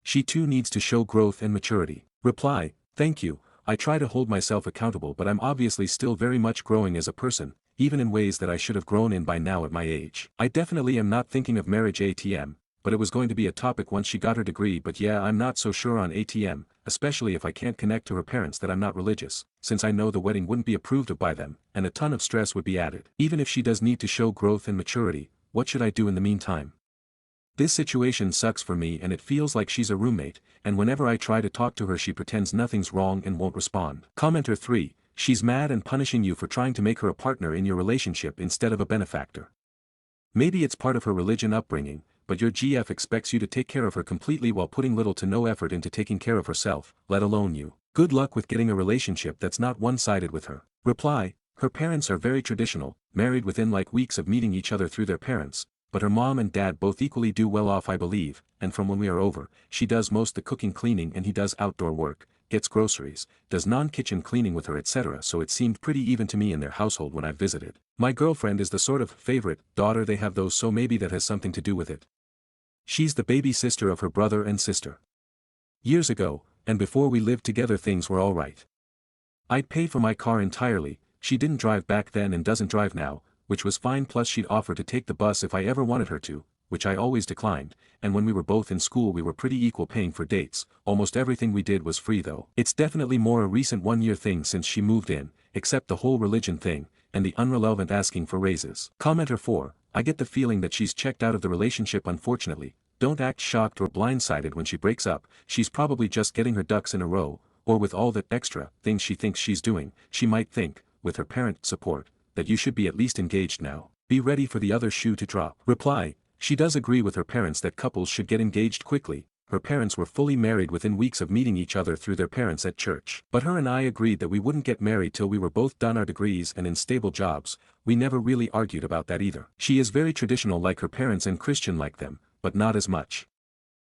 She too needs to show growth and maturity. Reply, thank you, I try to hold myself accountable but I'm obviously still very much growing as a person, even in ways that I should have grown in by now at my age. I definitely am not thinking of marriage ATM, but it was going to be a topic once she got her degree, but yeah, I'm not so sure on ATM, especially if I can't connect to her parents that I'm not religious, since I know the wedding wouldn't be approved of by them, and a ton of stress would be added. Even if she does need to show growth and maturity, what should I do in the meantime? This situation sucks for me and it feels like she's a roommate, and whenever I try to talk to her she pretends nothing's wrong and won't respond. Commenter 3, she's mad and punishing you for trying to make her a partner in your relationship instead of a benefactor. Maybe it's part of her religion upbringing, but your GF expects you to take care of her completely while putting little to no effort into taking care of herself, let alone you. Good luck with getting a relationship that's not one-sided with her. Reply, her parents are very traditional, married within like weeks of meeting each other through their parents, but her mom and dad both equally do well off I believe, and from when we are over, she does most the cooking cleaning and he does outdoor work, gets groceries, does non-kitchen cleaning with her etc. So it seemed pretty even to me in their household when I visited. My girlfriend is the sort of favorite daughter they have those, so maybe that has something to do with it. She's the baby sister of her brother and sister. Years ago, and before we lived together things were alright. I'd pay for my car entirely, she didn't drive back then and doesn't drive now, which was fine, plus she'd offer to take the bus if I ever wanted her to, which I always declined, and when we were both in school we were pretty equal paying for dates, almost everything we did was free though. It's definitely more a recent one-year thing since she moved in, except the whole religion thing, and the unrelevant asking for raises. Commenter 4, I get the feeling that she's checked out of the relationship unfortunately, don't act shocked or blindsided when she breaks up, she's probably just getting her ducks in a row, or with all that extra things she thinks she's doing, she might think, with her parent support, that you should be at least engaged now. Be ready for the other shoe to drop. Reply, she does agree with her parents that couples should get engaged quickly, her parents were fully married within weeks of meeting each other through their parents at church. But her and I agreed that we wouldn't get married till we were both done our degrees and in stable jobs, we never really argued about that either. She is very traditional like her parents and Christian like them, but not as much.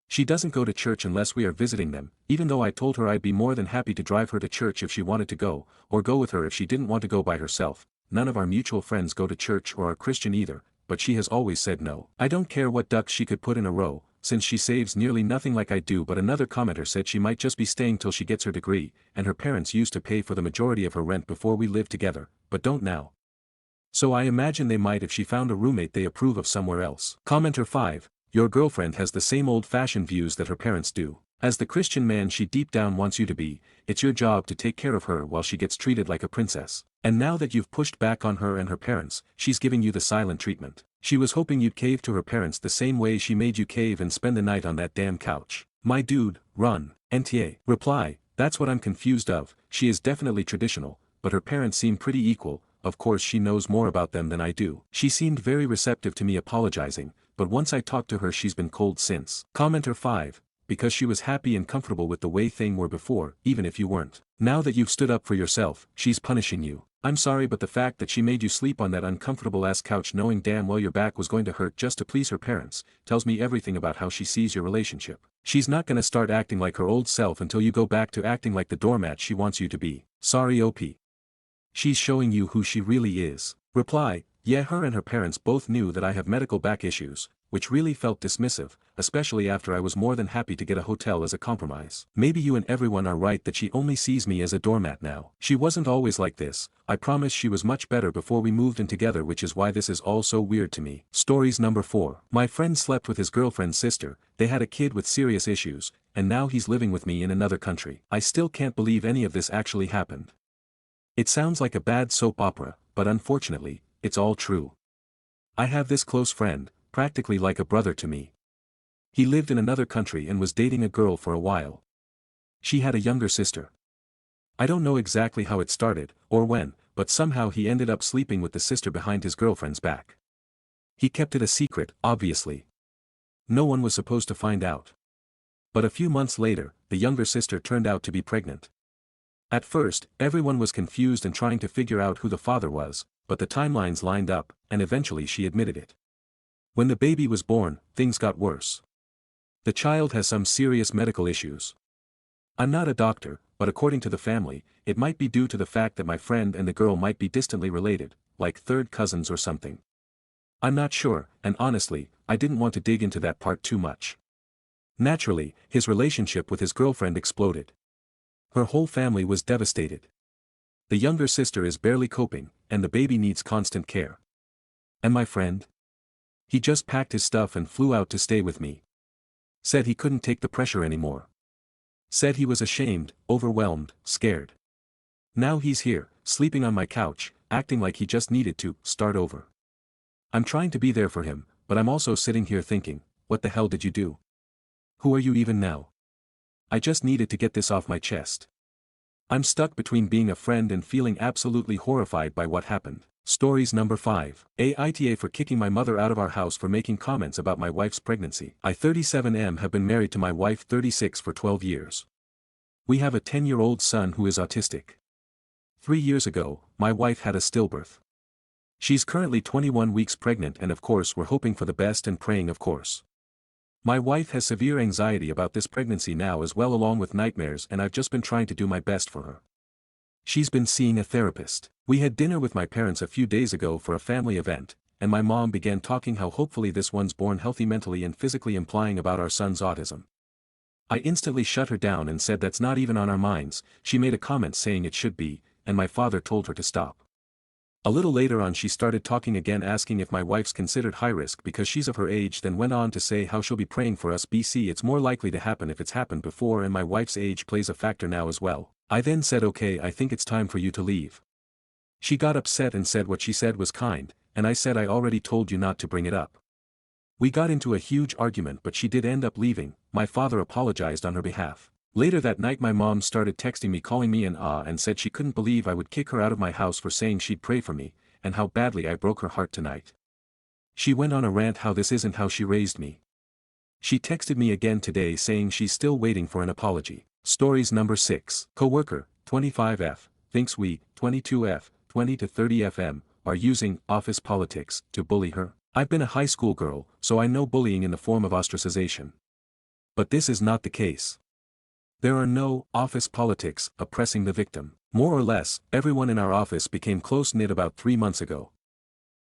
She doesn't go to church unless we are visiting them, even though I told her I'd be more than happy to drive her to church if she wanted to go, or go with her if she didn't want to go by herself. None of our mutual friends go to church or are Christian either, but she has always said no. I don't care what ducks she could put in a row, since she saves nearly nothing like I do. But another commenter said she might just be staying till she gets her degree, and her parents used to pay for the majority of her rent before we lived together, but don't now. So I imagine they might if she found a roommate they approve of somewhere else. Commenter 5, your girlfriend has the same old-fashioned views that her parents do. As the Christian man she deep down wants you to be, it's your job to take care of her while she gets treated like a princess. And now that you've pushed back on her and her parents, she's giving you the silent treatment. She was hoping you'd cave to her parents the same way she made you cave and spend the night on that damn couch. My dude, run. NTA. Reply, that's what I'm confused of, she is definitely traditional, but her parents seem pretty equal, of course she knows more about them than I do. She seemed very receptive to me apologizing, but once I talked to her she's been cold since. Commenter 5, because she was happy and comfortable with the way things were before, even if you weren't. Now that you've stood up for yourself, she's punishing you. I'm sorry, but the fact that she made you sleep on that uncomfortable ass couch knowing damn well your back was going to hurt just to please her parents, tells me everything about how she sees your relationship. She's not gonna start acting like her old self until you go back to acting like the doormat she wants you to be. Sorry OP. She's showing you who she really is. Reply, yeah, her and her parents both knew that I have medical back issues, which really felt dismissive, especially after I was more than happy to get a hotel as a compromise. Maybe you and everyone are right that she only sees me as a doormat now. She wasn't always like this, I promise she was much better before we moved in together, which is why this is all so weird to me. Stories number 4. My friend slept with his girlfriend's sister, they had a kid with serious issues, and now he's living with me in another country. I still can't believe any of this actually happened. It sounds like a bad soap opera, but unfortunately, it's all true. I have this close friend, practically like a brother to me. He lived in another country and was dating a girl for a while. She had a younger sister. I don't know exactly how it started, or when, but somehow he ended up sleeping with the sister behind his girlfriend's back. He kept it a secret, obviously. No one was supposed to find out. But a few months later, the younger sister turned out to be pregnant. At first, everyone was confused and trying to figure out who the father was, but the timelines lined up, and eventually she admitted it. When the baby was born, things got worse. The child has some serious medical issues. I'm not a doctor, but according to the family, it might be due to the fact that my friend and the girl might be distantly related, like third cousins or something. I'm not sure, and honestly, I didn't want to dig into that part too much. Naturally, his relationship with his girlfriend exploded. Her whole family was devastated. The younger sister is barely coping, and the baby needs constant care. And my friend? He just packed his stuff and flew out to stay with me. Said he couldn't take the pressure anymore. Said he was ashamed, overwhelmed, scared. Now he's here, sleeping on my couch, acting like he just needed to start over. I'm trying to be there for him, but I'm also sitting here thinking, what the hell did you do? Who are you even now? I just needed to get this off my chest. I'm stuck between being a friend and feeling absolutely horrified by what happened. Stories number 5. Aita for kicking my mother out of our house for making comments about my wife's pregnancy. I 37 have been married to my wife 36 for 12 years. We have a 10-year-old son who is autistic. 3 years ago, my wife had a stillbirth. She's currently 21 weeks pregnant and of course we're hoping for the best and praying of course. My wife has severe anxiety about this pregnancy now as well along with nightmares and I've just been trying to do my best for her. She's been seeing a therapist. We had dinner with my parents a few days ago for a family event, and my mom began talking how hopefully this one's born healthy mentally and physically implying about our son's autism. I instantly shut her down and said that's not even on our minds. She made a comment saying it should be, and my father told her to stop. A little later on she started talking again asking if my wife's considered high risk because she's of her age, then went on to say how she'll be praying for us. It's more likely to happen if it's happened before and my wife's age plays a factor now as well. I then said okay, I think it's time for you to leave. She got upset and said what she said was kind, and I said I already told you not to bring it up. We got into a huge argument but she did end up leaving. My father apologized on her behalf. Later that night my mom started texting me calling me an and said she couldn't believe I would kick her out of my house for saying she'd pray for me, and how badly I broke her heart tonight. She went on a rant how this isn't how she raised me. She texted me again today saying she's still waiting for an apology. Stories number 6. Coworker, 25F, thinks we, 22F, 20 to 30FM, are using office politics to bully her. I've been a high school girl, so I know bullying in the form of ostracization. But this is not the case. There are no office politics oppressing the victim. More or less, everyone in our office became close-knit about 3 months ago.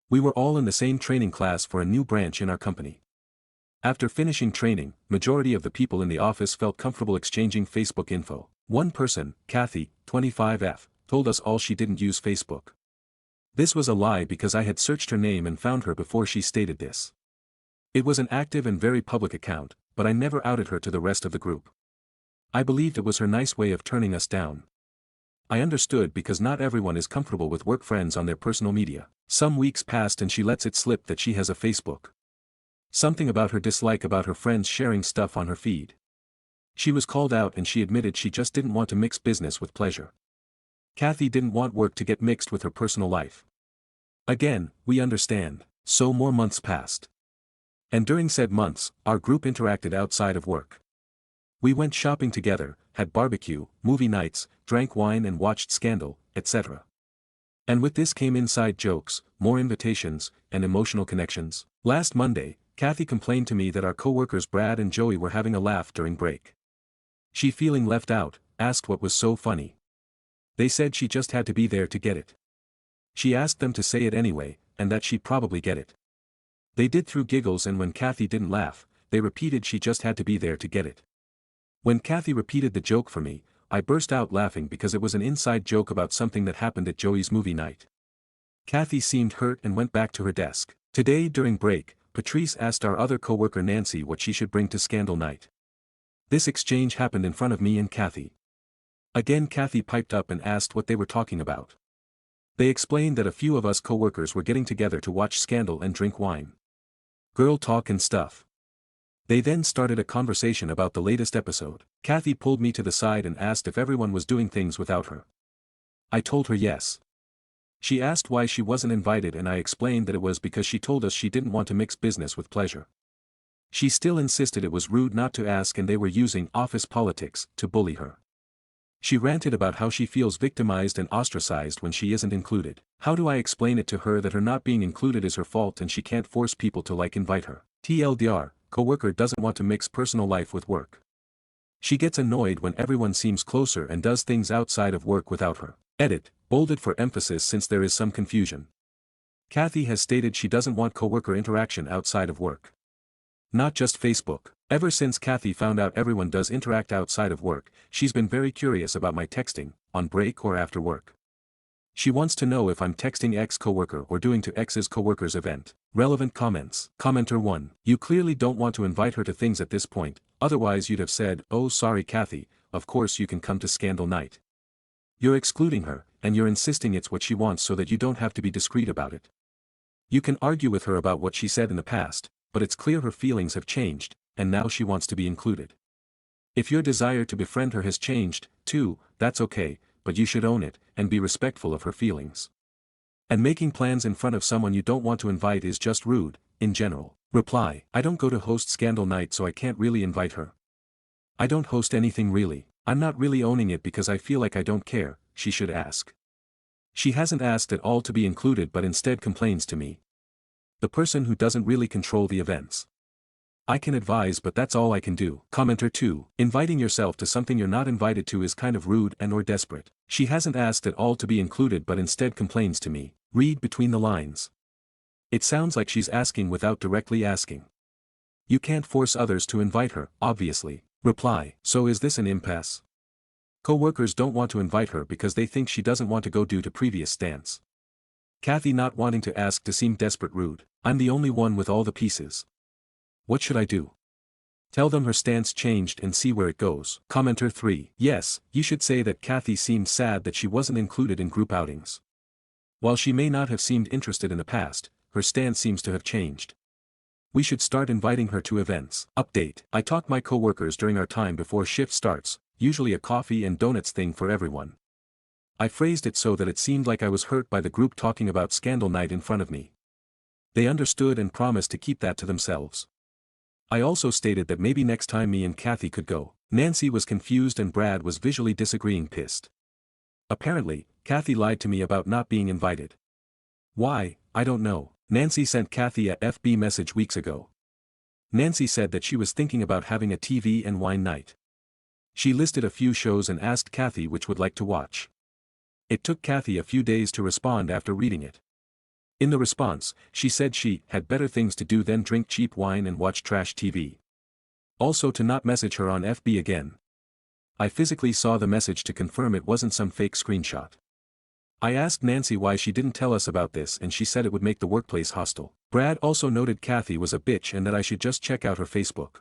We were all in the same training class for a new branch in our company. After finishing training, majority of the people in the office felt comfortable exchanging Facebook info. One person, Kathy, 25F, told us all she didn't use Facebook. This was a lie because I had searched her name and found her before she stated this. It was an active and very public account, but I never outed her to the rest of the group. I believed it was her nice way of turning us down. I understood because not everyone is comfortable with work friends on their personal media. Some weeks passed and she lets it slip that she has a Facebook. Something about her dislike about her friends sharing stuff on her feed. She was called out and she admitted she just didn't want to mix business with pleasure. Kathy didn't want work to get mixed with her personal life. Again, we understand. So more months passed. And during said months, our group interacted outside of work. We went shopping together, had barbecue, movie nights, drank wine and watched Scandal, etc. And with this came inside jokes, more invitations, and emotional connections. Last Monday, Kathy complained to me that our co-workers Brad and Joey were having a laugh during break. She feeling left out, asked what was so funny. They said she just had to be there to get it. She asked them to say it anyway, and that she'd probably get it. They did through giggles and when Kathy didn't laugh, they repeated she just had to be there to get it. When Kathy repeated the joke for me, I burst out laughing because it was an inside joke about something that happened at Joey's movie night. Kathy seemed hurt and went back to her desk. Today during break, Patrice asked our other coworker Nancy what she should bring to Scandal night. This exchange happened in front of me and Kathy. Again Kathy piped up and asked what they were talking about. They explained that a few of us coworkers were getting together to watch Scandal and drink wine. Girl talk and stuff. They then started a conversation about the latest episode. Kathy pulled me to the side and asked if everyone was doing things without her. I told her yes. She asked why she wasn't invited and I explained that it was because she told us she didn't want to mix business with pleasure. She still insisted it was rude not to ask and they were using office politics to bully her. She ranted about how she feels victimized and ostracized when she isn't included. How do I explain it to her that her not being included is her fault and she can't force people to invite her? TLDR, coworker doesn't want to mix personal life with work. She gets annoyed when everyone seems closer and does things outside of work without her. Edit, bolded for emphasis since there is some confusion. Kathy has stated she doesn't want coworker interaction outside of work. Not just Facebook. Ever since Kathy found out everyone does interact outside of work, she's been very curious about my texting, on break or after work. She wants to know if I'm texting ex-coworker or doing to ex's coworker's event. Relevant comments. Commenter 1. You clearly don't want to invite her to things at this point, otherwise you'd have said, "Oh sorry Kathy, of course you can come to scandal night." You're excluding her, and you're insisting it's what she wants so that you don't have to be discreet about it. You can argue with her about what she said in the past, but it's clear her feelings have changed, and now she wants to be included. If your desire to befriend her has changed, too, that's okay, but you should own it, and be respectful of her feelings. And making plans in front of someone you don't want to invite is just rude, in general. Reply. I don't go to host scandal night so I can't really invite her. I don't host anything really. I'm not really owning it because I feel like I don't care, she should ask. She hasn't asked at all to be included but instead complains to me. The person who doesn't really control the events. I can advise but that's all I can do. Commenter 2. Inviting yourself to something you're not invited to is kind of rude and or desperate. She hasn't asked at all to be included but instead complains to me. Read between the lines. It sounds like she's asking without directly asking. You can't force others to invite her, obviously. Reply. So is this an impasse? Co-workers don't want to invite her because they think she doesn't want to go due to previous stance. Kathy not wanting to ask to seem desperate rude. I'm the only one with all the pieces. What should I do? Tell them her stance changed and see where it goes. Commenter 3. Yes, you should say that Kathy seemed sad that she wasn't included in group outings. While she may not have seemed interested in the past, her stance seems to have changed. We should start inviting her to events. Update. I talk my coworkers during our time before shift starts, usually a coffee and donuts thing for everyone. I phrased it so that it seemed like I was hurt by the group talking about scandal night in front of me. They understood and promised to keep that to themselves. I also stated that maybe next time me and Kathy could go. Nancy was confused and Brad was visually disagreeing pissed. Apparently, Kathy lied to me about not being invited. Why, I don't know. Nancy sent Kathy a FB message weeks ago. Nancy said that she was thinking about having a TV and wine night. She listed a few shows and asked Kathy which would like to watch. It took Kathy a few days to respond after reading it. In the response, she said she had better things to do than drink cheap wine and watch trash TV. Also to not message her on FB again. I physically saw the message to confirm it wasn't some fake screenshot. I asked Nancy why she didn't tell us about this and she said it would make the workplace hostile. Brad also noted Kathy was a bitch and that I should just check out her Facebook.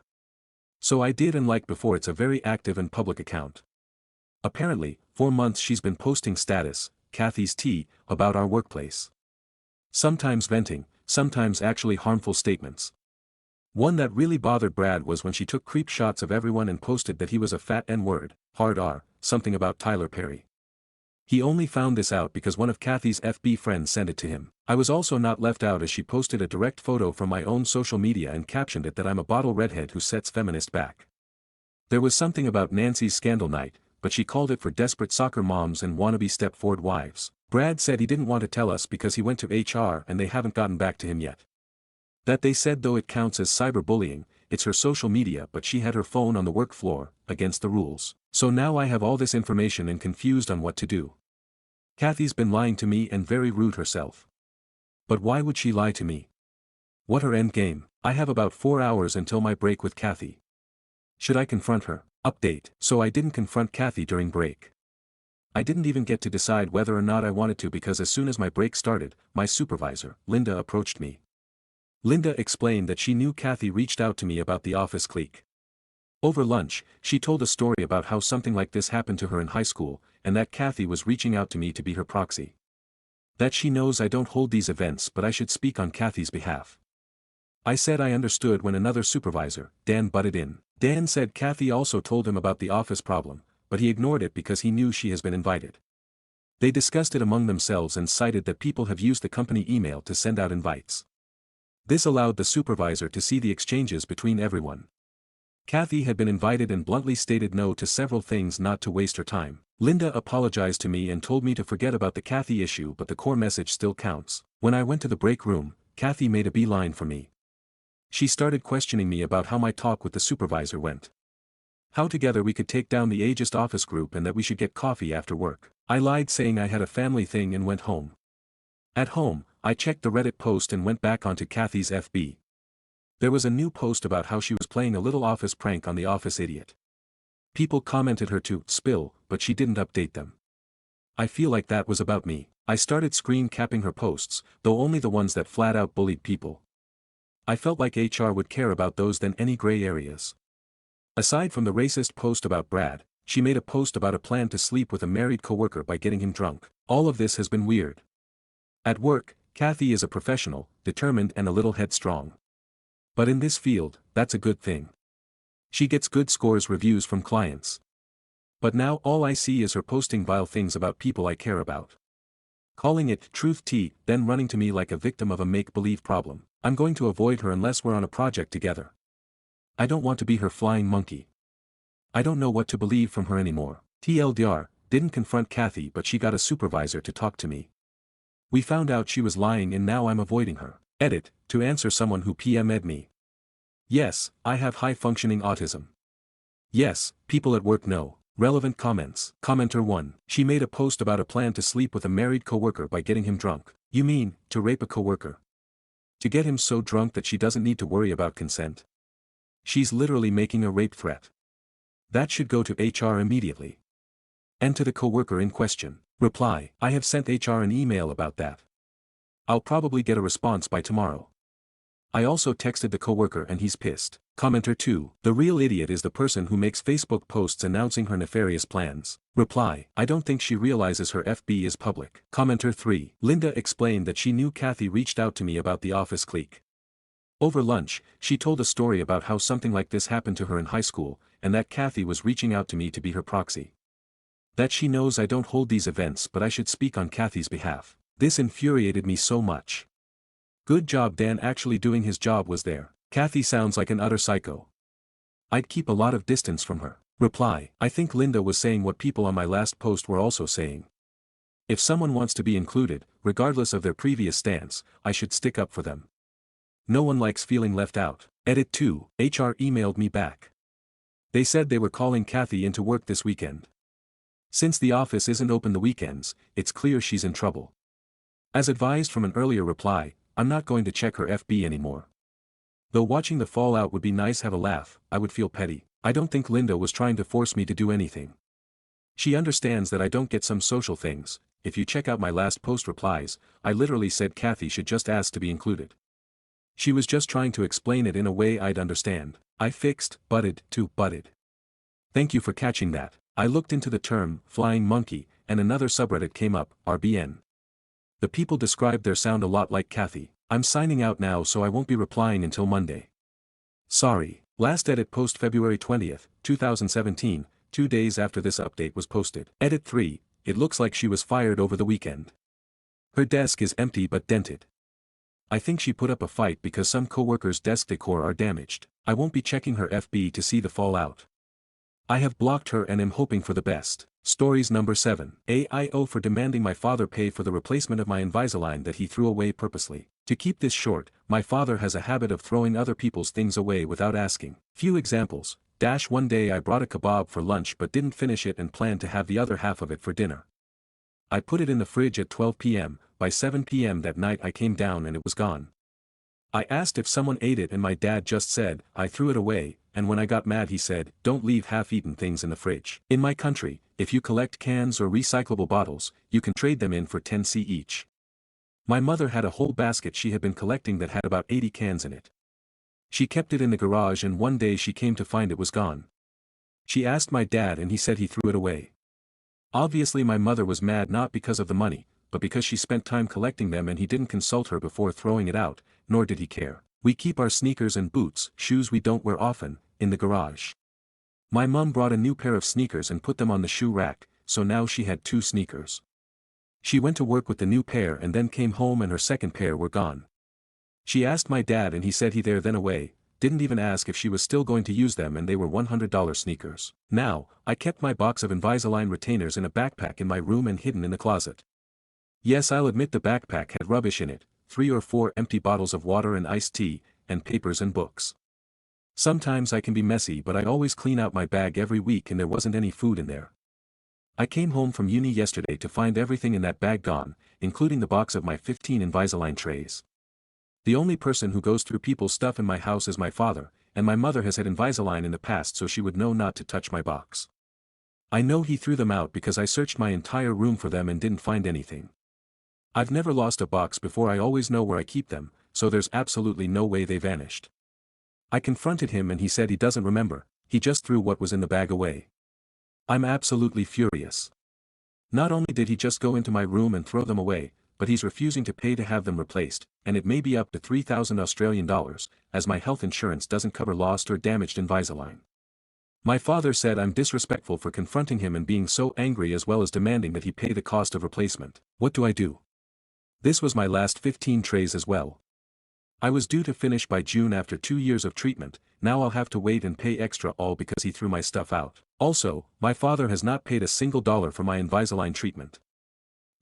So I did, and like before, it's a very active and public account. Apparently, for months she's been posting status, Kathy's tea, about our workplace. Sometimes venting, sometimes actually harmful statements. One that really bothered Brad was when she took creep shots of everyone and posted that he was a fat N-word, hard R, something about Tyler Perry. He only found this out because one of Kathy's FB friends sent it to him. I was also not left out as she posted a direct photo from my own social media and captioned it that I'm a bottle redhead who sets feminist back. There was something about Nancy's scandal night, but she called it for desperate soccer moms and wannabe Stepford wives. Brad said he didn't want to tell us because he went to HR and they haven't gotten back to him yet. That they said though it counts as cyberbullying, it's her social media but she had her phone on the work floor, against the rules. So now I have all this information and confused on what to do. Kathy's been lying to me and very rude herself. But why would she lie to me? What her end game? I have about 4 hours until my break with Kathy. Should I confront her? Update. So I didn't confront Kathy during break. I didn't even get to decide whether or not I wanted to because as soon as my break started, my supervisor, Linda, approached me. Linda explained that she knew Kathy reached out to me about the office clique. Over lunch, she told a story about how something like this happened to her in high school, and that Kathy was reaching out to me to be her proxy. That she knows I don't hold these events but I should speak on Kathy's behalf. I said I understood when another supervisor, Dan, butted in. Dan said Kathy also told him about the office problem, but he ignored it because he knew she has been invited. They discussed it among themselves and cited that people have used the company email to send out invites. This allowed the supervisor to see the exchanges between everyone. Kathy had been invited and bluntly stated no to several things not to waste her time. Linda apologized to me and told me to forget about the Kathy issue but the core message still counts. When I went to the break room, Kathy made a beeline for me. She started questioning me about how my talk with the supervisor went. How together we could take down the ageist office group and that we should get coffee after work. I lied saying I had a family thing and went home. At home, I checked the Reddit post and went back onto Kathy's FB. There was a new post about how she was playing a little office prank on the office idiot. People commented her to spill, but she didn't update them. I feel like that was about me. I started screen capping her posts, though only the ones that flat out bullied people. I felt like HR would care about those than any gray areas. Aside from the racist post about Brad, she made a post about a plan to sleep with a married coworker by getting him drunk. All of this has been weird. At work, Kathy is a professional, determined and a little headstrong. But in this field, that's a good thing. She gets good scores reviews from clients. But now all I see is her posting vile things about people I care about. Calling it truth tea, then running to me like a victim of a make-believe problem. I'm going to avoid her unless we're on a project together. I don't want to be her flying monkey. I don't know what to believe from her anymore. TLDR, didn't confront Kathy but she got a supervisor to talk to me. We found out she was lying and now I'm avoiding her. Edit, to answer someone who PM'd me. Yes, I have high-functioning autism. Yes, people at work know. Relevant comments. Commenter 1. She made a post about a plan to sleep with a married coworker by getting him drunk. You mean, to rape a coworker? To get him so drunk that she doesn't need to worry about consent? She's literally making a rape threat. That should go to HR immediately. And to the coworker in question. Reply, I have sent HR an email about that. I'll probably get a response by tomorrow. I also texted the coworker and he's pissed. Commenter 2. The real idiot is the person who makes Facebook posts announcing her nefarious plans. Reply, I don't think she realizes her FB is public. Commenter 3. Linda explained that she knew Kathy reached out to me about the office clique. Over lunch, she told a story about how something like this happened to her in high school, and that Kathy was reaching out to me to be her proxy. That she knows I don't hold these events but I should speak on Kathy's behalf. This infuriated me so much. Good job Dan actually doing his job was there. Kathy sounds like an utter psycho. I'd keep a lot of distance from her. Reply, I think Linda was saying what people on my last post were also saying. If someone wants to be included, regardless of their previous stance, I should stick up for them. No one likes feeling left out. Edit 2, HR emailed me back. They said they were calling Kathy into work this weekend. Since the office isn't open the weekends, it's clear she's in trouble. As advised from an earlier reply, I'm not going to check her FB anymore. Though watching the fallout would be nice, have a laugh, I would feel petty. I don't think Linda was trying to force me to do anything. She understands that I don't get some social things. If you check out my last post replies, I literally said Kathy should just ask to be included. She was just trying to explain it in a way I'd understand. I fixed, butted, to butted. Thank you for catching that. I looked into the term, flying monkey, and another subreddit came up, RBN. The people described their sound a lot like Kathy. I'm signing out now so I won't be replying until Monday. Sorry. Last edit post February 20th, 2017, 2 days after this update was posted. Edit 3, it looks like she was fired over the weekend. Her desk is empty but dented. I think she put up a fight because some coworkers' desk decor are damaged. I won't be checking her FB to see the fallout. I have blocked her and am hoping for the best. Stories number 7. AIO for demanding my father pay for the replacement of my Invisalign that he threw away purposely. To keep this short, my father has a habit of throwing other people's things away without asking. Few examples. One day I brought a kebab for lunch but didn't finish it and planned to have the other half of it for dinner. I put it in the fridge at 12 p.m., by 7 p.m. that night I came down and it was gone. I asked if someone ate it and my dad just said, I threw it away, and when I got mad he said, don't leave half-eaten things in the fridge. In my country, if you collect cans or recyclable bottles, you can trade them in for 10c each. My mother had a whole basket she had been collecting that had about 80 cans in it. She kept it in the garage and one day she came to find it was gone. She asked my dad and he said he threw it away. Obviously my mother was mad not because of the money, but because she spent time collecting them and he didn't consult her before throwing it out, nor did he care. We keep our sneakers and boots, shoes we don't wear often, in the garage. My mum brought a new pair of sneakers and put them on the shoe rack, so now she had 2 sneakers. She went to work with the new pair and then came home and her second pair were gone. She asked my dad and he said he threw them away, didn't even ask if she was still going to use them and they were $100 sneakers. Now, I kept my box of Invisalign retainers in a backpack in my room and hidden in the closet. Yes, I'll admit the backpack had rubbish in it, 3 or 4 empty bottles of water and iced tea, and papers and books. Sometimes I can be messy, but I always clean out my bag every week and there wasn't any food in there. I came home from uni yesterday to find everything in that bag gone, including the box of my 15 Invisalign trays. The only person who goes through people's stuff in my house is my father, and my mother has had Invisalign in the past so she would know not to touch my box. I know he threw them out because I searched my entire room for them and didn't find anything. I've never lost a box before. I always know where I keep them, so there's absolutely no way they vanished. I confronted him and he said he doesn't remember, he just threw what was in the bag away. I'm absolutely furious. Not only did he just go into my room and throw them away, but he's refusing to pay to have them replaced, and it may be up to 3,000 Australian dollars, as my health insurance doesn't cover lost or damaged Invisalign. My father said I'm disrespectful for confronting him and being so angry, as well as demanding that he pay the cost of replacement. What do I do? This was my last 15 trays as well. I was due to finish by June after 2 years of treatment. Now I'll have to wait and pay extra, all because he threw my stuff out. Also, my father has not paid a single dollar for my Invisalign treatment.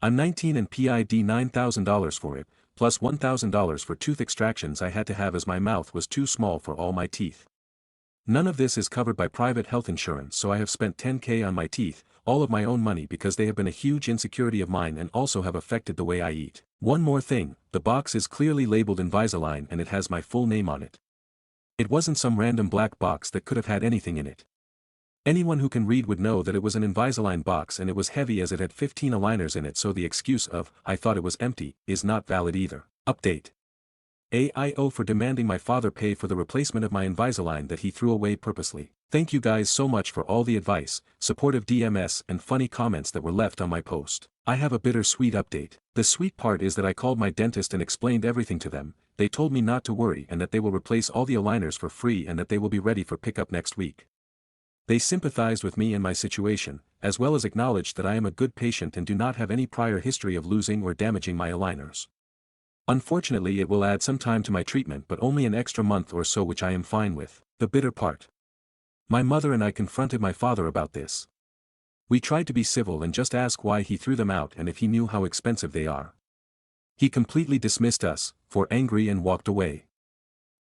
I'm 19 and paid $9,000 for it, plus $1,000 for tooth extractions I had to have as my mouth was too small for all my teeth. None of this is covered by private health insurance, so I have spent $10,000 on my teeth, all of my own money, because they have been a huge insecurity of mine and also have affected the way I eat. One more thing, the box is clearly labeled Invisalign and it has my full name on it. It wasn't some random black box that could have had anything in it. Anyone who can read would know that it was an Invisalign box, and it was heavy as it had 15 aligners in it, so the excuse of, "I thought it was empty," is not valid either. Update. AIO for demanding my father pay for the replacement of my Invisalign that he threw away purposely. Thank you guys so much for all the advice, supportive DMs and funny comments that were left on my post. I have a bittersweet update. The sweet part is that I called my dentist and explained everything to them. They told me not to worry and that they will replace all the aligners for free and that they will be ready for pickup next week. They sympathized with me and my situation, as well as acknowledged that I am a good patient and do not have any prior history of losing or damaging my aligners. Unfortunately, it will add some time to my treatment, but only an extra month or so, which I am fine with. The bitter part. My mother and I confronted my father about this. We tried to be civil and just ask why he threw them out and if he knew how expensive they are. He completely dismissed us, for angry, and walked away.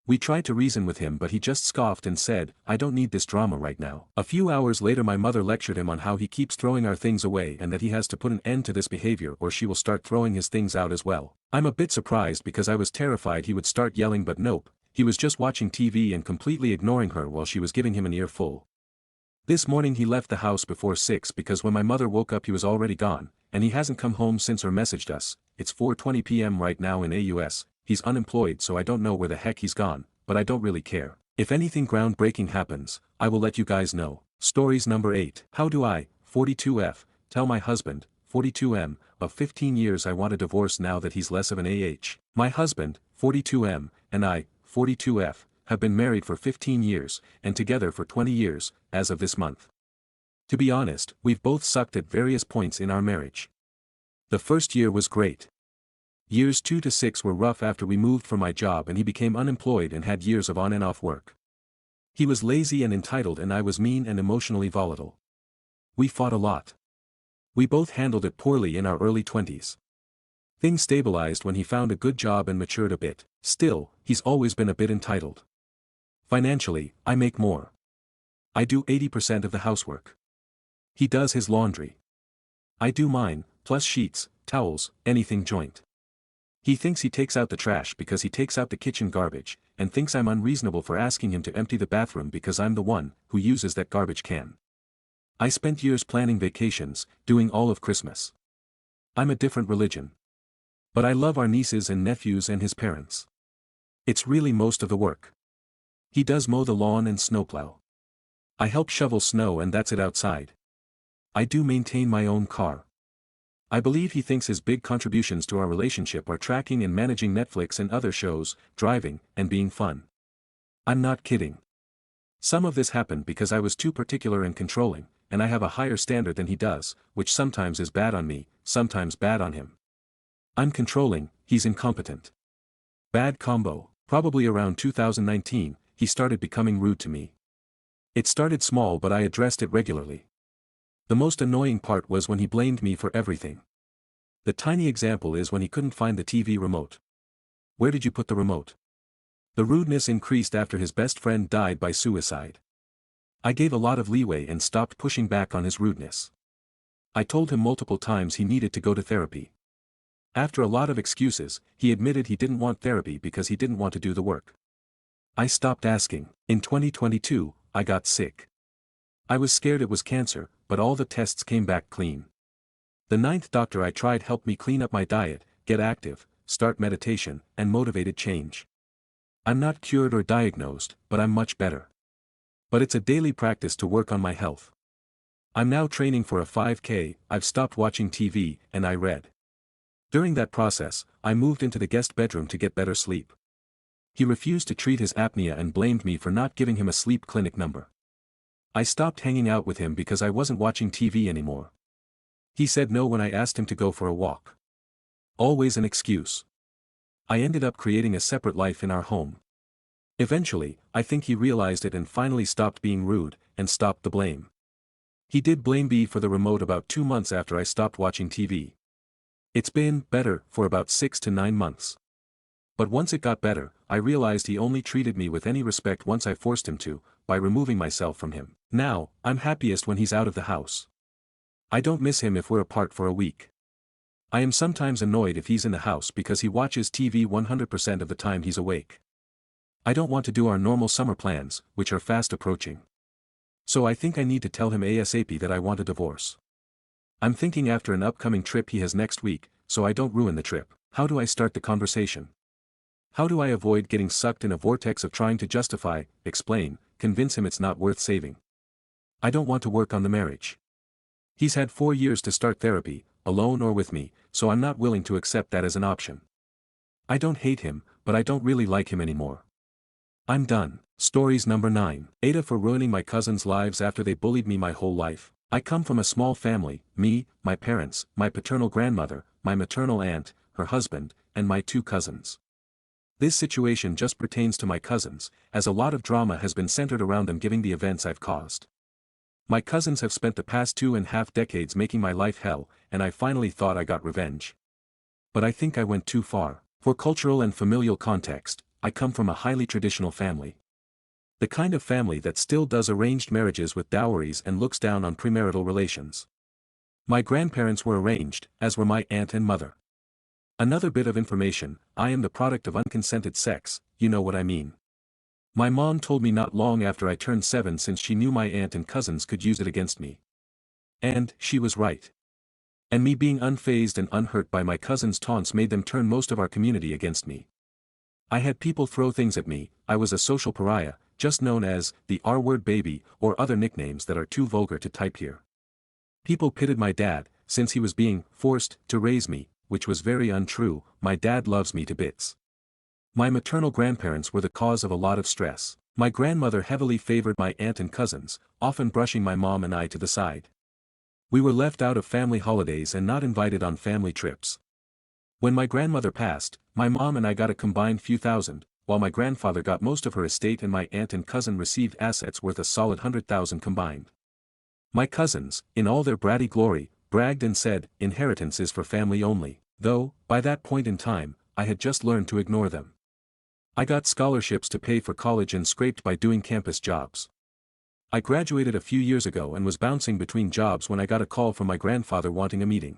We tried to reason with him, but he just scoffed and said, "I don't need this drama right now." A few hours later, my mother lectured him on how he keeps throwing our things away and that he has to put an end to this behavior or she will start throwing his things out as well. I'm a bit surprised because I was terrified he would start yelling, but nope, he was just watching TV and completely ignoring her while she was giving him an earful. This morning he left the house before 6 because when my mother woke up he was already gone, and he hasn't come home since or messaged us. It's 4:20 p.m. right now in AUS. He's unemployed, so I don't know where the heck he's gone, but I don't really care. If anything groundbreaking happens, I will let you guys know. Stories number 8. How do I, 42F, tell my husband, 42M, of 15 years I want a divorce now that he's less of an AH? My husband, 42M, and I, 42F, have been married for 15 years, and together for 20 years, as of this month. To be honest, we've both sucked at various points in our marriage. The first year was great. Years 2 to 6 were rough after we moved from my job and he became unemployed and had years of on and off work. He was lazy and entitled and I was mean and emotionally volatile. We fought a lot. We both handled it poorly in our early 20s. Things stabilized when he found a good job and matured a bit. Still, he's always been a bit entitled. Financially, I make more. I do 80% of the housework. He does his laundry. I do mine, plus sheets, towels, anything joint. He thinks he takes out the trash because he takes out the kitchen garbage, and thinks I'm unreasonable for asking him to empty the bathroom because I'm the one who uses that garbage can. I spent years planning vacations, doing all of Christmas. I'm a different religion. But I love our nieces and nephews and his parents. It's really most of the work. He does mow the lawn and snowplow. I help shovel snow and that's it outside. I do maintain my own car. I believe he thinks his big contributions to our relationship are tracking and managing Netflix and other shows, driving, and being fun. I'm not kidding. Some of this happened because I was too particular and controlling, and I have a higher standard than he does, which sometimes is bad on me, sometimes bad on him. I'm controlling, he's incompetent. Bad combo. Probably around 2019, he started becoming rude to me. It started small, but I addressed it regularly. The most annoying part was when he blamed me for everything. The tiny example is when he couldn't find the TV remote. Where did you put the remote? The rudeness increased after his best friend died by suicide. I gave a lot of leeway and stopped pushing back on his rudeness. I told him multiple times he needed to go to therapy. After a lot of excuses, he admitted he didn't want therapy because he didn't want to do the work. I stopped asking. In 2022, I got sick. I was scared it was cancer, but all the tests came back clean. The ninth doctor I tried helped me clean up my diet, get active, start meditation, and motivated change. I'm not cured or diagnosed, but I'm much better. But it's a daily practice to work on my health. I'm now training for a 5K, I've stopped watching TV, and I read. During that process, I moved into the guest bedroom to get better sleep. He refused to treat his apnea and blamed me for not giving him a sleep clinic number. I stopped hanging out with him because I wasn't watching TV anymore. He said no when I asked him to go for a walk. Always an excuse. I ended up creating a separate life in our home. Eventually, I think he realized it and finally stopped being rude, and stopped the blame. He did blame me for the remote about 2 months after I stopped watching TV. It's been better for about 6 to 9 months. But once it got better, I realized he only treated me with any respect once I forced him to, by removing myself from him. Now, I'm happiest when he's out of the house. I don't miss him if we're apart for a week. I am sometimes annoyed if he's in the house because he watches TV 100% of the time he's awake. I don't want to do our normal summer plans, which are fast approaching. So I think I need to tell him ASAP that I want a divorce. I'm thinking after an upcoming trip he has next week, so I don't ruin the trip. How do I start the conversation? How do I avoid getting sucked in a vortex of trying to justify, explain, convince him it's not worth saving? I don't want to work on the marriage. He's had 4 years to start therapy, alone or with me, so I'm not willing to accept that as an option. I don't hate him, but I don't really like him anymore. I'm done. Stories number 9. Aita for ruining my cousins' lives after they bullied me my whole life. I come from a small family, me, my parents, my paternal grandmother, my maternal aunt, her husband, and my 2 cousins. This situation just pertains to my cousins, as a lot of drama has been centered around them given the events I've caused. My cousins have spent the past 2.5 decades making my life hell, and I finally thought I got revenge. But I think I went too far. For cultural and familial context, I come from a highly traditional family. The kind of family that still does arranged marriages with dowries and looks down on premarital relations. My grandparents were arranged, as were my aunt and mother. Another bit of information, I am the product of unconsented sex, you know what I mean. My mom told me not long after I turned 7 since she knew my aunt and cousins could use it against me. And she was right. And me being unfazed and unhurt by my cousins' taunts made them turn most of our community against me. I had people throw things at me, I was a social pariah, just known as the R-word baby or other nicknames that are too vulgar to type here. People pitted my dad, since he was being forced to raise me, which was very untrue. My dad loves me to bits. My maternal grandparents were the cause of a lot of stress. My grandmother heavily favored my aunt and cousins, often brushing my mom and I to the side. We were left out of family holidays and not invited on family trips. When my grandmother passed, my mom and I got a combined few thousand, while my grandfather got most of her estate and my aunt and cousin received assets worth a solid 100,000 combined. My cousins, in all their bratty glory, bragged and said, inheritance is for family only, though, by that point in time, I had just learned to ignore them. I got scholarships to pay for college and scraped by doing campus jobs. I graduated a few years ago and was bouncing between jobs when I got a call from my grandfather wanting a meeting.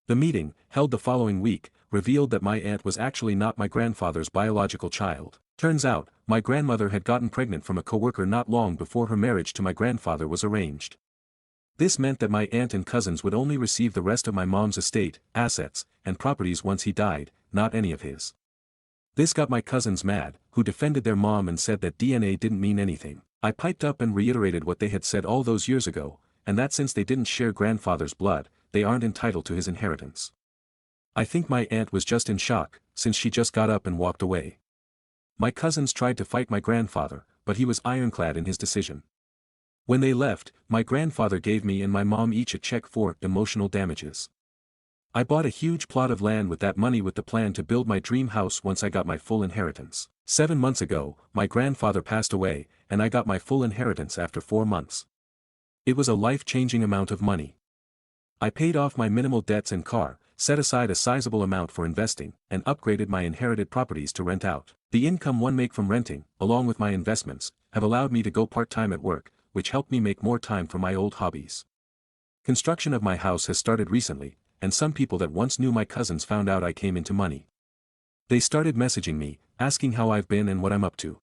The meeting, held the following week, revealed that my aunt was actually not my grandfather's biological child. Turns out, my grandmother had gotten pregnant from a coworker not long before her marriage to my grandfather was arranged. This meant that my aunt and cousins would only receive the rest of my mom's estate, assets, and properties once he died, not any of his. This got my cousins mad, who defended their mom and said that DNA didn't mean anything. I piped up and reiterated what they had said all those years ago, and that since they didn't share grandfather's blood, they aren't entitled to his inheritance. I think my aunt was just in shock, since she just got up and walked away. My cousins tried to fight my grandfather, but he was ironclad in his decision. When they left, my grandfather gave me and my mom each a check for emotional damages. I bought a huge plot of land with that money with the plan to build my dream house once I got my full inheritance. 7 months ago, my grandfather passed away, and I got my full inheritance after 4 months. It was a life-changing amount of money. I paid off my minimal debts and car, set aside a sizable amount for investing, and upgraded my inherited properties to rent out. The income one make from renting, along with my investments, have allowed me to go part-time at work, which helped me make more time for my old hobbies. Construction of my house has started recently, and some people that once knew my cousins found out I came into money. They started messaging me, asking how I've been and what I'm up to.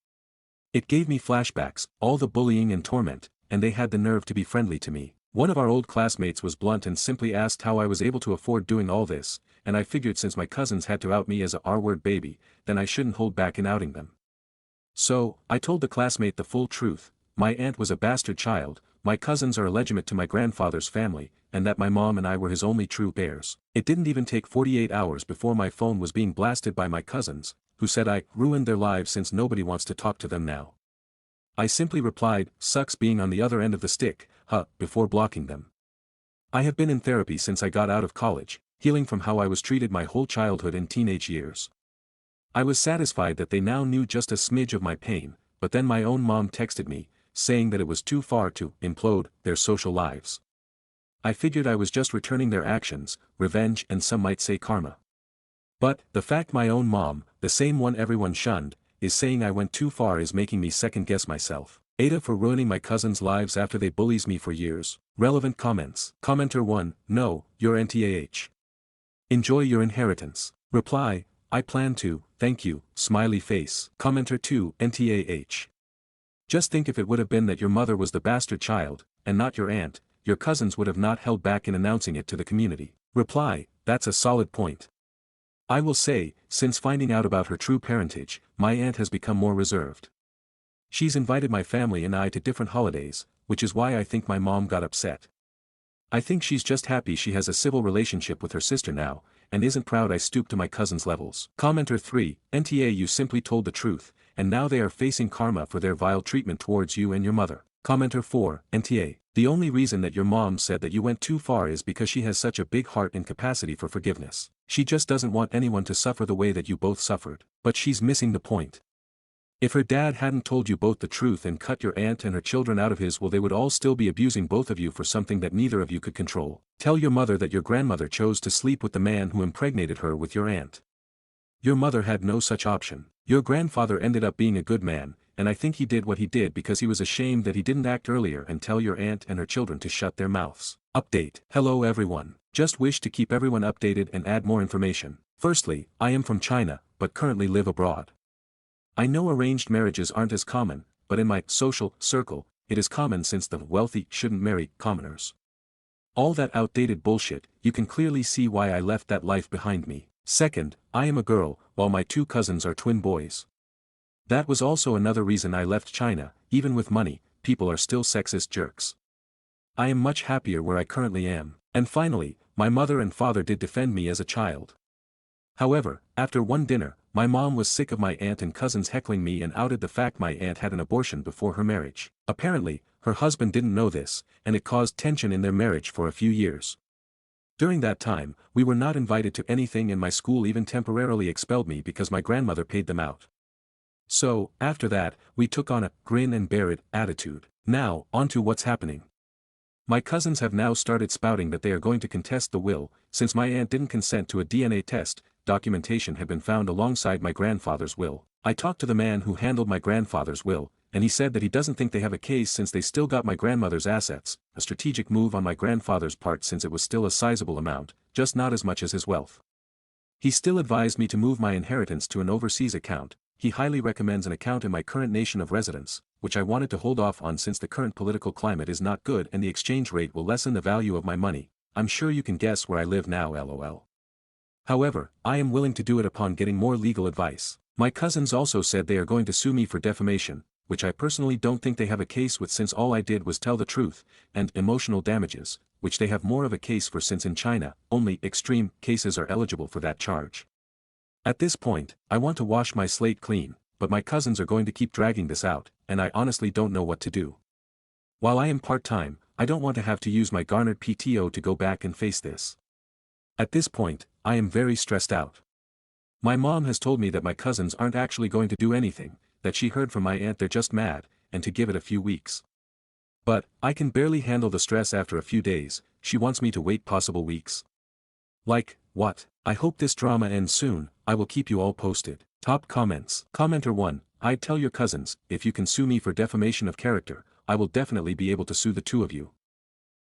It gave me flashbacks, all the bullying and torment, and they had the nerve to be friendly to me. One of our old classmates was blunt and simply asked how I was able to afford doing all this, and I figured since my cousins had to out me as a R-word baby, then I shouldn't hold back in outing them. So, I told the classmate the full truth. My aunt was a bastard child, my cousins are illegitimate to my grandfather's family, and that my mom and I were his only true heirs. It didn't even take 48 hours before my phone was being blasted by my cousins, who said I ruined their lives since nobody wants to talk to them now. I simply replied, sucks being on the other end of the stick, before blocking them. I have been in therapy since I got out of college, healing from how I was treated my whole childhood and teenage years. I was satisfied that they now knew just a smidge of my pain, but then my own mom texted me, saying that it was too far to implode their social lives. I figured I was just returning their actions, revenge and some might say karma. But, the fact my own mom, the same one everyone shunned, is saying I went too far is making me second-guess myself. Aita for ruining my cousins' lives after they bullies me for years. Relevant comments. Commenter 1, no, you're NTAH. Enjoy your inheritance. Reply, I plan to, thank you, smiley face. Commenter 2, NTAH. Just think if it would have been that your mother was the bastard child, and not your aunt, your cousins would have not held back in announcing it to the community. Reply, that's a solid point. I will say, since finding out about her true parentage, my aunt has become more reserved. She's invited my family and I to different holidays, which is why I think my mom got upset. I think she's just happy she has a civil relationship with her sister now, and isn't proud I stooped to my cousin's levels. Commenter 3, NTA you simply told the truth, and now they are facing karma for their vile treatment towards you and your mother. Commenter 4, NTA, the only reason that your mom said that you went too far is because she has such a big heart and capacity for forgiveness. She just doesn't want anyone to suffer the way that you both suffered. But she's missing the point. If her dad hadn't told you both the truth and cut your aunt and her children out of his will they would all still be abusing both of you for something that neither of you could control. Tell your mother that your grandmother chose to sleep with the man who impregnated her with your aunt. Your mother had no such option. Your grandfather ended up being a good man, and I think he did what he did because he was ashamed that he didn't act earlier and tell your aunt and her children to shut their mouths. Update. Hello everyone. Just wish to keep everyone updated and add more information. Firstly, I am from China, but currently live abroad. I know arranged marriages aren't as common, but in my social circle, it is common since the wealthy shouldn't marry commoners. All that outdated bullshit, you can clearly see why I left that life behind me. Second, I am a girl, while my two cousins are twin boys. That was also another reason I left China. Even with money, people are still sexist jerks. I am much happier where I currently am. And finally, my mother and father did defend me as a child. However, after one dinner, my mom was sick of my aunt and cousins heckling me and outed the fact my aunt had an abortion before her marriage. Apparently, her husband didn't know this, and it caused tension in their marriage for a few years. During that time, we were not invited to anything and my school even temporarily expelled me because my grandmother paid them out. So, after that, we took on a grin and bear it attitude. Now, on to what's happening. My cousins have now started spouting that they are going to contest the will. Since my aunt didn't consent to a DNA test, documentation had been found alongside my grandfather's will. I talked to the man who handled my grandfather's will, and he said that he doesn't think they have a case since they still got my grandmother's assets, a strategic move on my grandfather's part since it was still a sizable amount, just not as much as his wealth. He still advised me to move my inheritance to an overseas account. He highly recommends an account in my current nation of residence, which I wanted to hold off on since the current political climate is not good and the exchange rate will lessen the value of my money. I'm sure you can guess where I live now, lol. However, I am willing to do it upon getting more legal advice. My cousins also said they are going to sue me for defamation, which I personally don't think they have a case with since all I did was tell the truth, and emotional damages, which they have more of a case for since in China, only extreme cases are eligible for that charge. At this point, I want to wash my slate clean, but my cousins are going to keep dragging this out, and I honestly don't know what to do. While I am part-time, I don't want to have to use my garnered PTO to go back and face this. At this point, I am very stressed out. My mom has told me that my cousins aren't actually going to do anything, that she heard from my aunt they're just mad, and to give it a few weeks. But, I can barely handle the stress after a few days. She wants me to wait possible weeks. Like, what? I hope this drama ends soon, I will keep you all posted. Top comments. Commenter 1, I'd tell your cousins, if you can sue me for defamation of character, I will definitely be able to sue the two of you.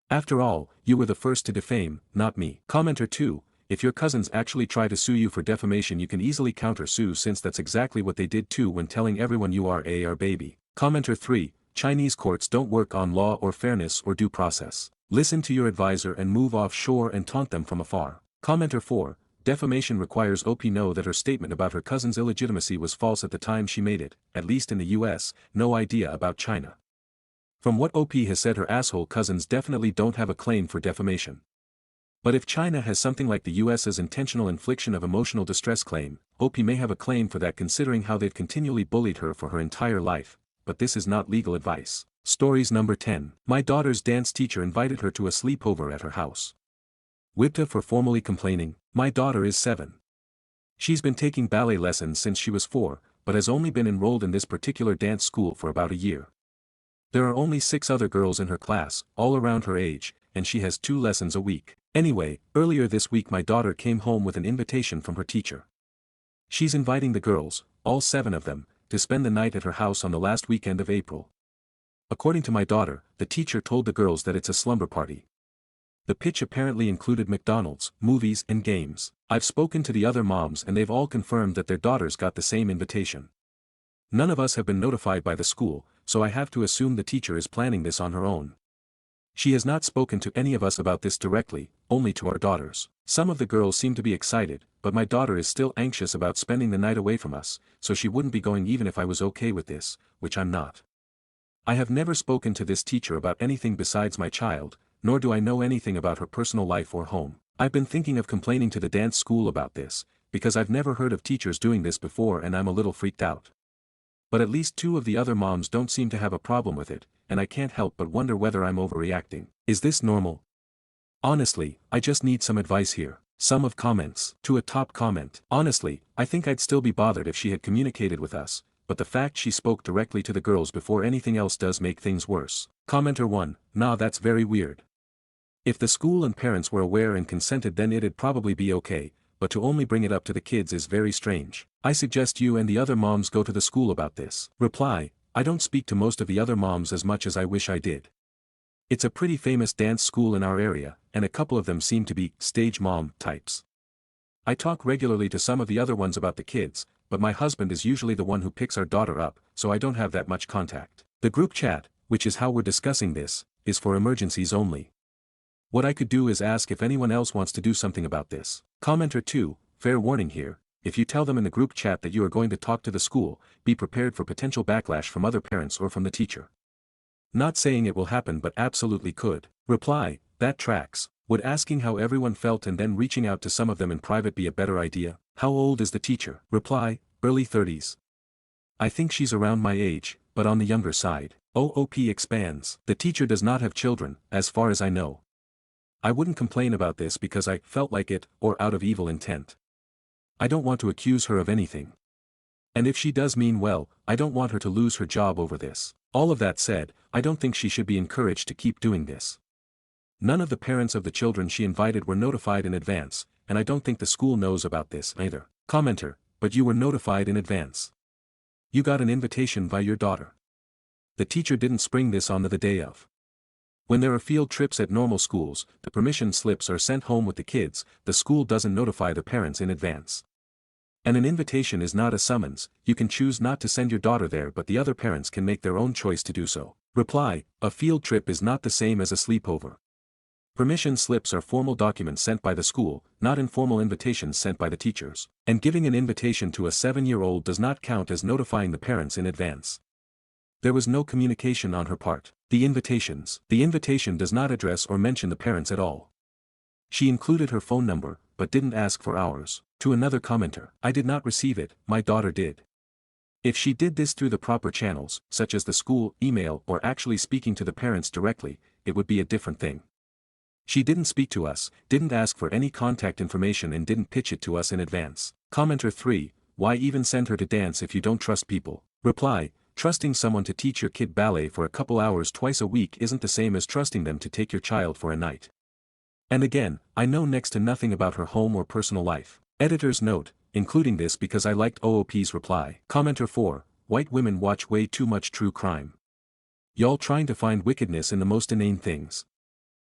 After all, you were the first to defame, not me. Commenter 2, if your cousins actually try to sue you for defamation you can easily counter-sue since that's exactly what they did too when telling everyone you are a baby. Commenter 3, Chinese courts don't work on law or fairness or due process. Listen to your advisor and move offshore and taunt them from afar. Commenter 4, defamation requires OP know that her statement about her cousin's illegitimacy was false at the time she made it, at least in the US, no idea about China. From what OP has said her asshole cousins definitely don't have a claim for defamation. But if China has something like the US's intentional infliction of emotional distress claim, OP may have a claim for that considering how they've continually bullied her for her entire life, but this is not legal advice. Stories number 10. My daughter's dance teacher invited her to a sleepover at her house. Whipped her for formally complaining. My daughter is 7. She's been taking ballet lessons since she was 4, but has only been enrolled in this particular dance school for about a year. There are only 6 other girls in her class, all around her age, and she has 2 lessons a week. Anyway, earlier this week my daughter came home with an invitation from her teacher. She's inviting the girls, all 7 of them, to spend the night at her house on the last weekend of April. According to my daughter, the teacher told the girls that it's a slumber party. The pitch apparently included McDonald's, movies and games. I've spoken to the other moms and they've all confirmed that their daughters got the same invitation. None of us have been notified by the school, so I have to assume the teacher is planning this on her own. She has not spoken to any of us about this directly, only to our daughters. Some of the girls seem to be excited, but my daughter is still anxious about spending the night away from us, so she wouldn't be going even if I was okay with this, which I'm not. I have never spoken to this teacher about anything besides my child, nor do I know anything about her personal life or home. I've been thinking of complaining to the dance school about this, because I've never heard of teachers doing this before and I'm a little freaked out. But at least 2 of the other moms don't seem to have a problem with it, and I can't help but wonder whether I'm overreacting. Is this normal? Honestly, I just need some advice here. Sum of comments. To a top comment. Honestly, I think I'd still be bothered if she had communicated with us, but the fact she spoke directly to the girls before anything else does make things worse. Commenter 1, nah, that's very weird. If the school and parents were aware and consented then it'd probably be okay, but to only bring it up to the kids is very strange. I suggest you and the other moms go to the school about this. Reply, I don't speak to most of the other moms as much as I wish I did. It's a pretty famous dance school in our area, and a couple of them seem to be stage mom types. I talk regularly to some of the other ones about the kids, but my husband is usually the one who picks our daughter up, so I don't have that much contact. The group chat, which is how we're discussing this, is for emergencies only. What I could do is ask if anyone else wants to do something about this. Commenter 2, fair warning here, if you tell them in the group chat that you are going to talk to the school, be prepared for potential backlash from other parents or from the teacher. Not saying it will happen but absolutely could. Reply, that tracks. Would asking how everyone felt and then reaching out to some of them in private be a better idea? How old is the teacher? Reply, early 30s. I think she's around my age, but on the younger side. OOP expands. The teacher does not have children, as far as I know. I wouldn't complain about this because I felt like it, or out of evil intent. I don't want to accuse her of anything. And if she does mean well, I don't want her to lose her job over this. All of that said, I don't think she should be encouraged to keep doing this. None of the parents of the children she invited were notified in advance, and I don't think the school knows about this either. Commenter, but you were notified in advance. You got an invitation by your daughter. The teacher didn't spring this on the day of. When there are field trips at normal schools, the permission slips are sent home with the kids, the school doesn't notify the parents in advance. And an invitation is not a summons, you can choose not to send your daughter there but the other parents can make their own choice to do so. Reply, a field trip is not the same as a sleepover. Permission slips are formal documents sent by the school, not informal invitations sent by the teachers. And giving an invitation to a 7-year-old does not count as notifying the parents in advance. There was no communication on her part. The invitation does not address or mention the parents at all. She included her phone number, but didn't ask for ours. To another commenter, I did not receive it, my daughter did. If she did this through the proper channels, such as the school, email or actually speaking to the parents directly, it would be a different thing. She didn't speak to us, didn't ask for any contact information and didn't pitch it to us in advance. Commenter 3, why even send her to dance if you don't trust people? Reply, trusting someone to teach your kid ballet for a couple hours twice a week isn't the same as trusting them to take your child for a night. And again, I know next to nothing about her home or personal life. Editor's note, including this because I liked OOP's reply. Commenter 4, white women watch way too much true crime. Y'all trying to find wickedness in the most inane things.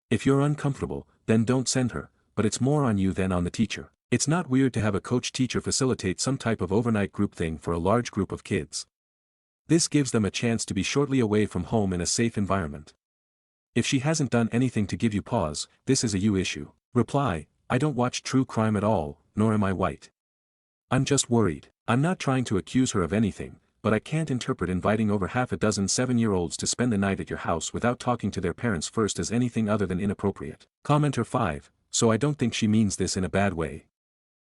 If you're uncomfortable, then don't send her, but it's more on you than on the teacher. It's not weird to have a coach-teacher facilitate some type of overnight group thing for a large group of kids. This gives them a chance to be shortly away from home in a safe environment. If she hasn't done anything to give you pause, this is a you issue. Reply, I don't watch true crime at all, nor am I white. I'm just worried. I'm not trying to accuse her of anything, but I can't interpret inviting over half a dozen 7-year-olds to spend the night at your house without talking to their parents first as anything other than inappropriate. Commenter 5, so I don't think she means this in a bad way.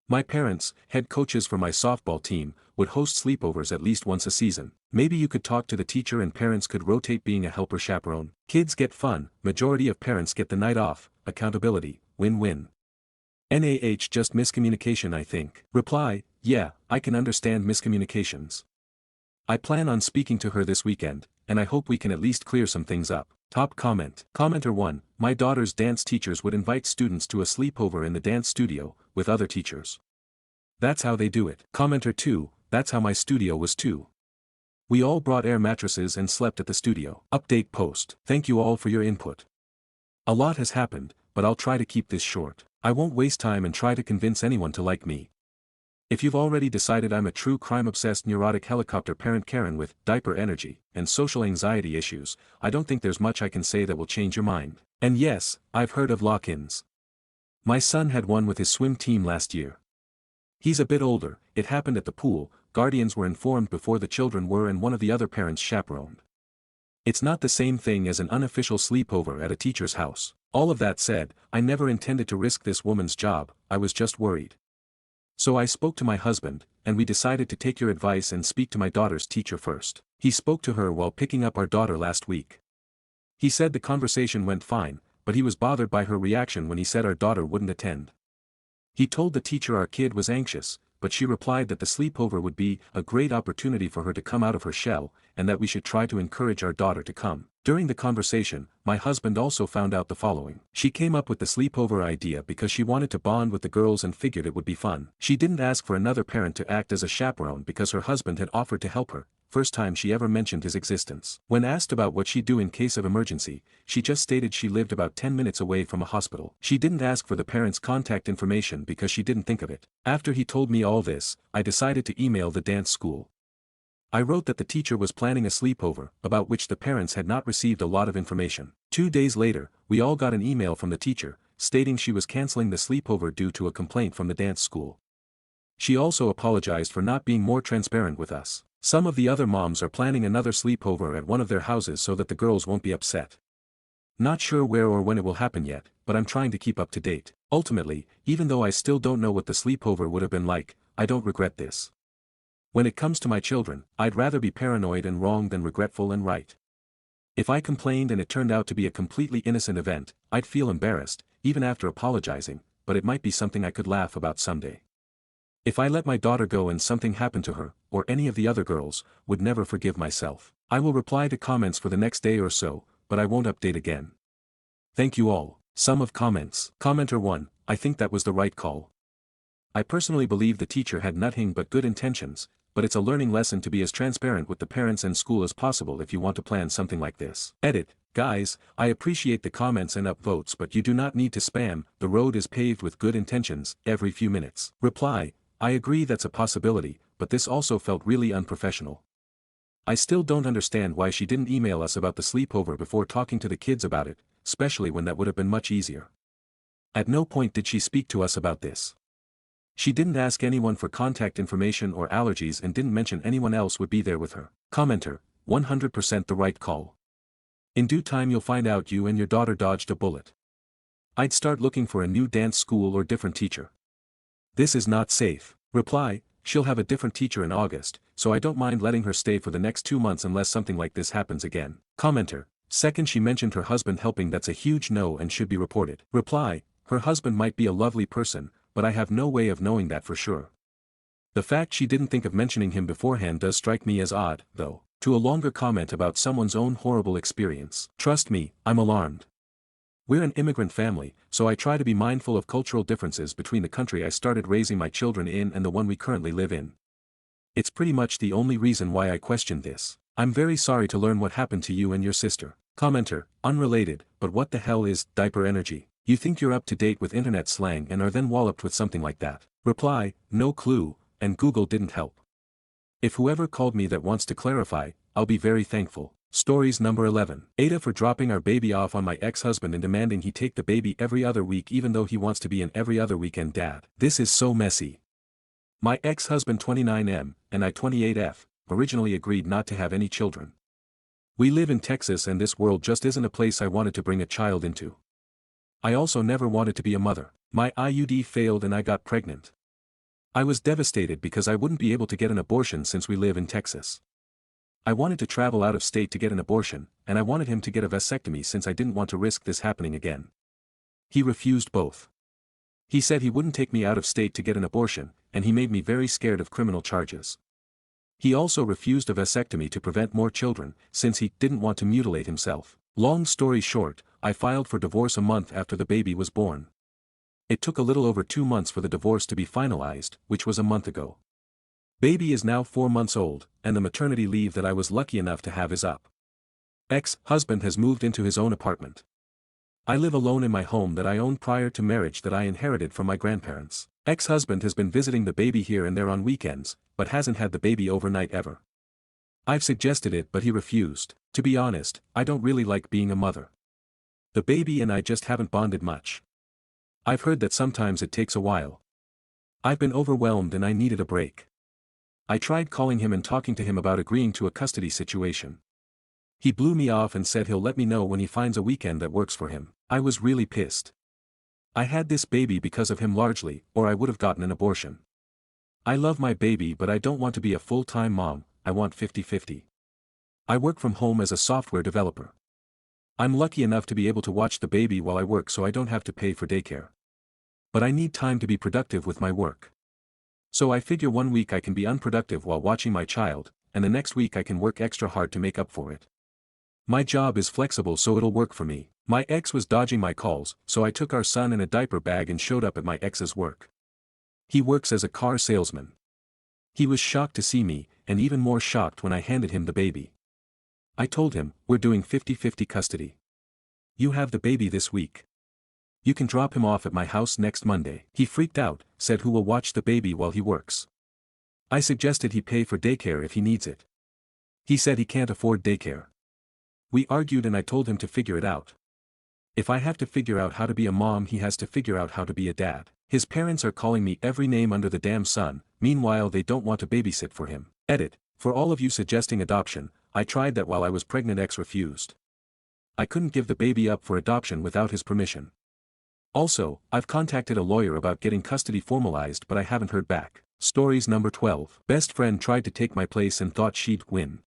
My parents, head coaches for my softball team, would host sleepovers at least once a season. Maybe you could talk to the teacher and parents could rotate being a helper chaperone. Kids get fun, majority of parents get the night off, accountability, win-win. NaH just miscommunication I think. Reply, yeah, I can understand miscommunications. I plan on speaking to her this weekend, and I hope we can at least clear some things up. Top comment. Commenter 1, my daughter's dance teachers would invite students to a sleepover in the dance studio, with other teachers. That's how they do it. Commenter 2, that's how my studio was too. We all brought air mattresses and slept at the studio. Update post. Thank you all for your input. A lot has happened, but I'll try to keep this short. I won't waste time and try to convince anyone to like me. If you've already decided I'm a true crime-obsessed neurotic helicopter parent Karen with diaper energy and social anxiety issues, I don't think there's much I can say that will change your mind. And yes, I've heard of lock-ins. My son had one with his swim team last year. He's a bit older, it happened at the pool, guardians were informed before the children were and one of the other parents chaperoned. It's not the same thing as an unofficial sleepover at a teacher's house. All of that said, I never intended to risk this woman's job, I was just worried. So I spoke to my husband, and we decided to take your advice and speak to my daughter's teacher first. He spoke to her while picking up our daughter last week. He said the conversation went fine, but he was bothered by her reaction when he said our daughter wouldn't attend. He told the teacher our kid was anxious, but she replied that the sleepover would be a great opportunity for her to come out of her shell, and that we should try to encourage our daughter to come. During the conversation, my husband also found out the following. She came up with the sleepover idea because she wanted to bond with the girls and figured it would be fun. She didn't ask for another parent to act as a chaperone because her husband had offered to help her, first time she ever mentioned his existence. When asked about what she'd do in case of emergency, she just stated she lived about 10 minutes away from a hospital. She didn't ask for the parents' contact information because she didn't think of it. After he told me all this, I decided to email the dance school. I wrote that the teacher was planning a sleepover, about which the parents had not received a lot of information. 2 days later, we all got an email from the teacher, stating she was canceling the sleepover due to a complaint from the dance school. She also apologized for not being more transparent with us. Some of the other moms are planning another sleepover at one of their houses so that the girls won't be upset. Not sure where or when it will happen yet, but I'm trying to keep up to date. Ultimately, even though I still don't know what the sleepover would have been like, I don't regret this. When it comes to my children, I'd rather be paranoid and wrong than regretful and right. If I complained and it turned out to be a completely innocent event, I'd feel embarrassed, even after apologizing, but it might be something I could laugh about someday. If I let my daughter go and something happened to her, or any of the other girls, would never forgive myself. I will reply to comments for the next day or so, but I won't update again. Thank you all. Sum of comments. Commenter 1, I think that was the right call. I personally believe the teacher had nothing but good intentions, but it's a learning lesson to be as transparent with the parents and school as possible if you want to plan something like this. Edit, guys, I appreciate the comments and upvotes but you do not need to spam, the road is paved with good intentions, every few minutes. Reply, I agree that's a possibility, but this also felt really unprofessional. I still don't understand why she didn't email us about the sleepover before talking to the kids about it, especially when that would have been much easier. At no point did she speak to us about this. She didn't ask anyone for contact information or allergies and didn't mention anyone else would be there with her. Commenter, 100% the right call. In due time you'll find out you and your daughter dodged a bullet. I'd start looking for a new dance school or different teacher. This is not safe. Reply, she'll have a different teacher in August, so I don't mind letting her stay for the next 2 months unless something like this happens again. Commenter, second she mentioned her husband helping, that's a huge no and should be reported. Reply, her husband might be a lovely person, but I have no way of knowing that for sure. The fact she didn't think of mentioning him beforehand does strike me as odd, though. To a longer comment about someone's own horrible experience. Trust me, I'm alarmed. We're an immigrant family, so I try to be mindful of cultural differences between the country I started raising my children in and the one we currently live in. It's pretty much the only reason why I questioned this. I'm very sorry to learn what happened to you and your sister. Commenter, unrelated, but what the hell is diaper energy? You think you're up to date with internet slang and are then walloped with something like that. Reply, no clue, and Google didn't help. If whoever called me that wants to clarify, I'll be very thankful. Stories number 11. Aita for dropping our baby off on my ex-husband and demanding he take the baby every other week even though he wants to be an every other weekend dad. This is so messy. My ex-husband 29M, and I 28F, originally agreed not to have any children. We live in Texas and this world just isn't a place I wanted to bring a child into. I also never wanted to be a mother. My IUD failed and I got pregnant. I was devastated because I wouldn't be able to get an abortion since we live in Texas. I wanted to travel out of state to get an abortion, and I wanted him to get a vasectomy since I didn't want to risk this happening again. He refused both. He said he wouldn't take me out of state to get an abortion, and he made me very scared of criminal charges. He also refused a vasectomy to prevent more children, since he didn't want to mutilate himself. Long story short, I filed for divorce a month after the baby was born. It took a little over 2 months for the divorce to be finalized, which was a month ago. Baby is now 4 months old, and the maternity leave that I was lucky enough to have is up. Ex-husband has moved into his own apartment. I live alone in my home that I owned prior to marriage that I inherited from my grandparents. Ex-husband has been visiting the baby here and there on weekends, but hasn't had the baby overnight ever. I've suggested it but he refused. To be honest, I don't really like being a mother. The baby and I just haven't bonded much. I've heard that sometimes it takes a while. I've been overwhelmed and I needed a break. I tried calling him and talking to him about agreeing to a custody situation. He blew me off and said he'll let me know when he finds a weekend that works for him. I was really pissed. I had this baby because of him largely, or I would have gotten an abortion. I love my baby but I don't want to be a full-time mom, I want 50-50. I work from home as a software developer. I'm lucky enough to be able to watch the baby while I work so I don't have to pay for daycare. But I need time to be productive with my work. So I figure 1 week I can be unproductive while watching my child, and the next week I can work extra hard to make up for it. My job is flexible so it'll work for me. My ex was dodging my calls, so I took our son in a diaper bag and showed up at my ex's work. He works as a car salesman. He was shocked to see me, and even more shocked when I handed him the baby. I told him, we're doing 50-50 custody. You have the baby this week. You can drop him off at my house next Monday. He freaked out, said who will watch the baby while he works. I suggested he pay for daycare if he needs it. He said he can't afford daycare. We argued and I told him to figure it out. If I have to figure out how to be a mom he has to figure out how to be a dad. His parents are calling me every name under the damn sun, meanwhile they don't want to babysit for him. Edit. For all of you suggesting adoption, I tried that while I was pregnant. Ex refused. I couldn't give the baby up for adoption without his permission. Also, I've contacted a lawyer about getting custody formalized but I haven't heard back. Stories number 12. Best friend tried to take my place and thought she'd win.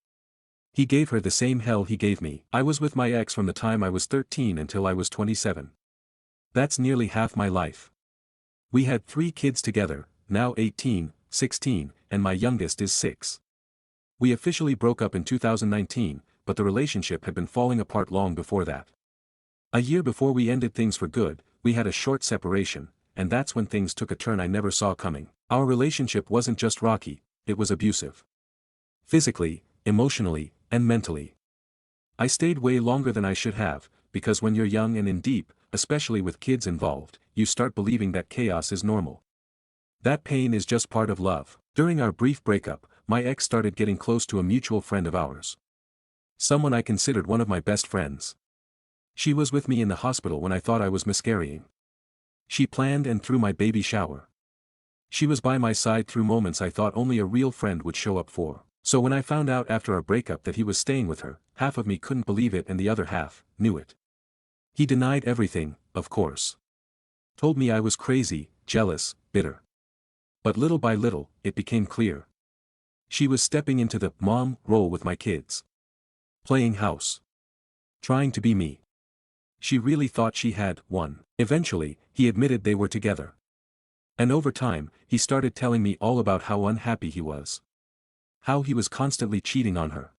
He gave her the same hell he gave me. I was with my ex from the time I was 13 until I was 27. That's nearly half my life. We had 3 kids together, now 18, 16, and my youngest is 6. We officially broke up in 2019, but the relationship had been falling apart long before that. A year before we ended things for good, we had a short separation, and that's when things took a turn I never saw coming. Our relationship wasn't just rocky, it was abusive. Physically, emotionally, and mentally. I stayed way longer than I should have, because when you're young and in deep, especially with kids involved, you start believing that chaos is normal. That pain is just part of love. During our brief breakup, my ex started getting close to a mutual friend of ours. Someone I considered one of my best friends. She was with me in the hospital when I thought I was miscarrying. She planned and threw my baby shower. She was by my side through moments I thought only a real friend would show up for. So when I found out after our breakup that he was staying with her, half of me couldn't believe it and the other half knew it. He denied everything, of course. Told me I was crazy, jealous, bitter. But little by little, it became clear. She was stepping into the mom role with my kids. Playing house. Trying to be me. She really thought she had won. Eventually, he admitted they were together. And over time, he started telling me all about how unhappy he was. How he was constantly cheating on her.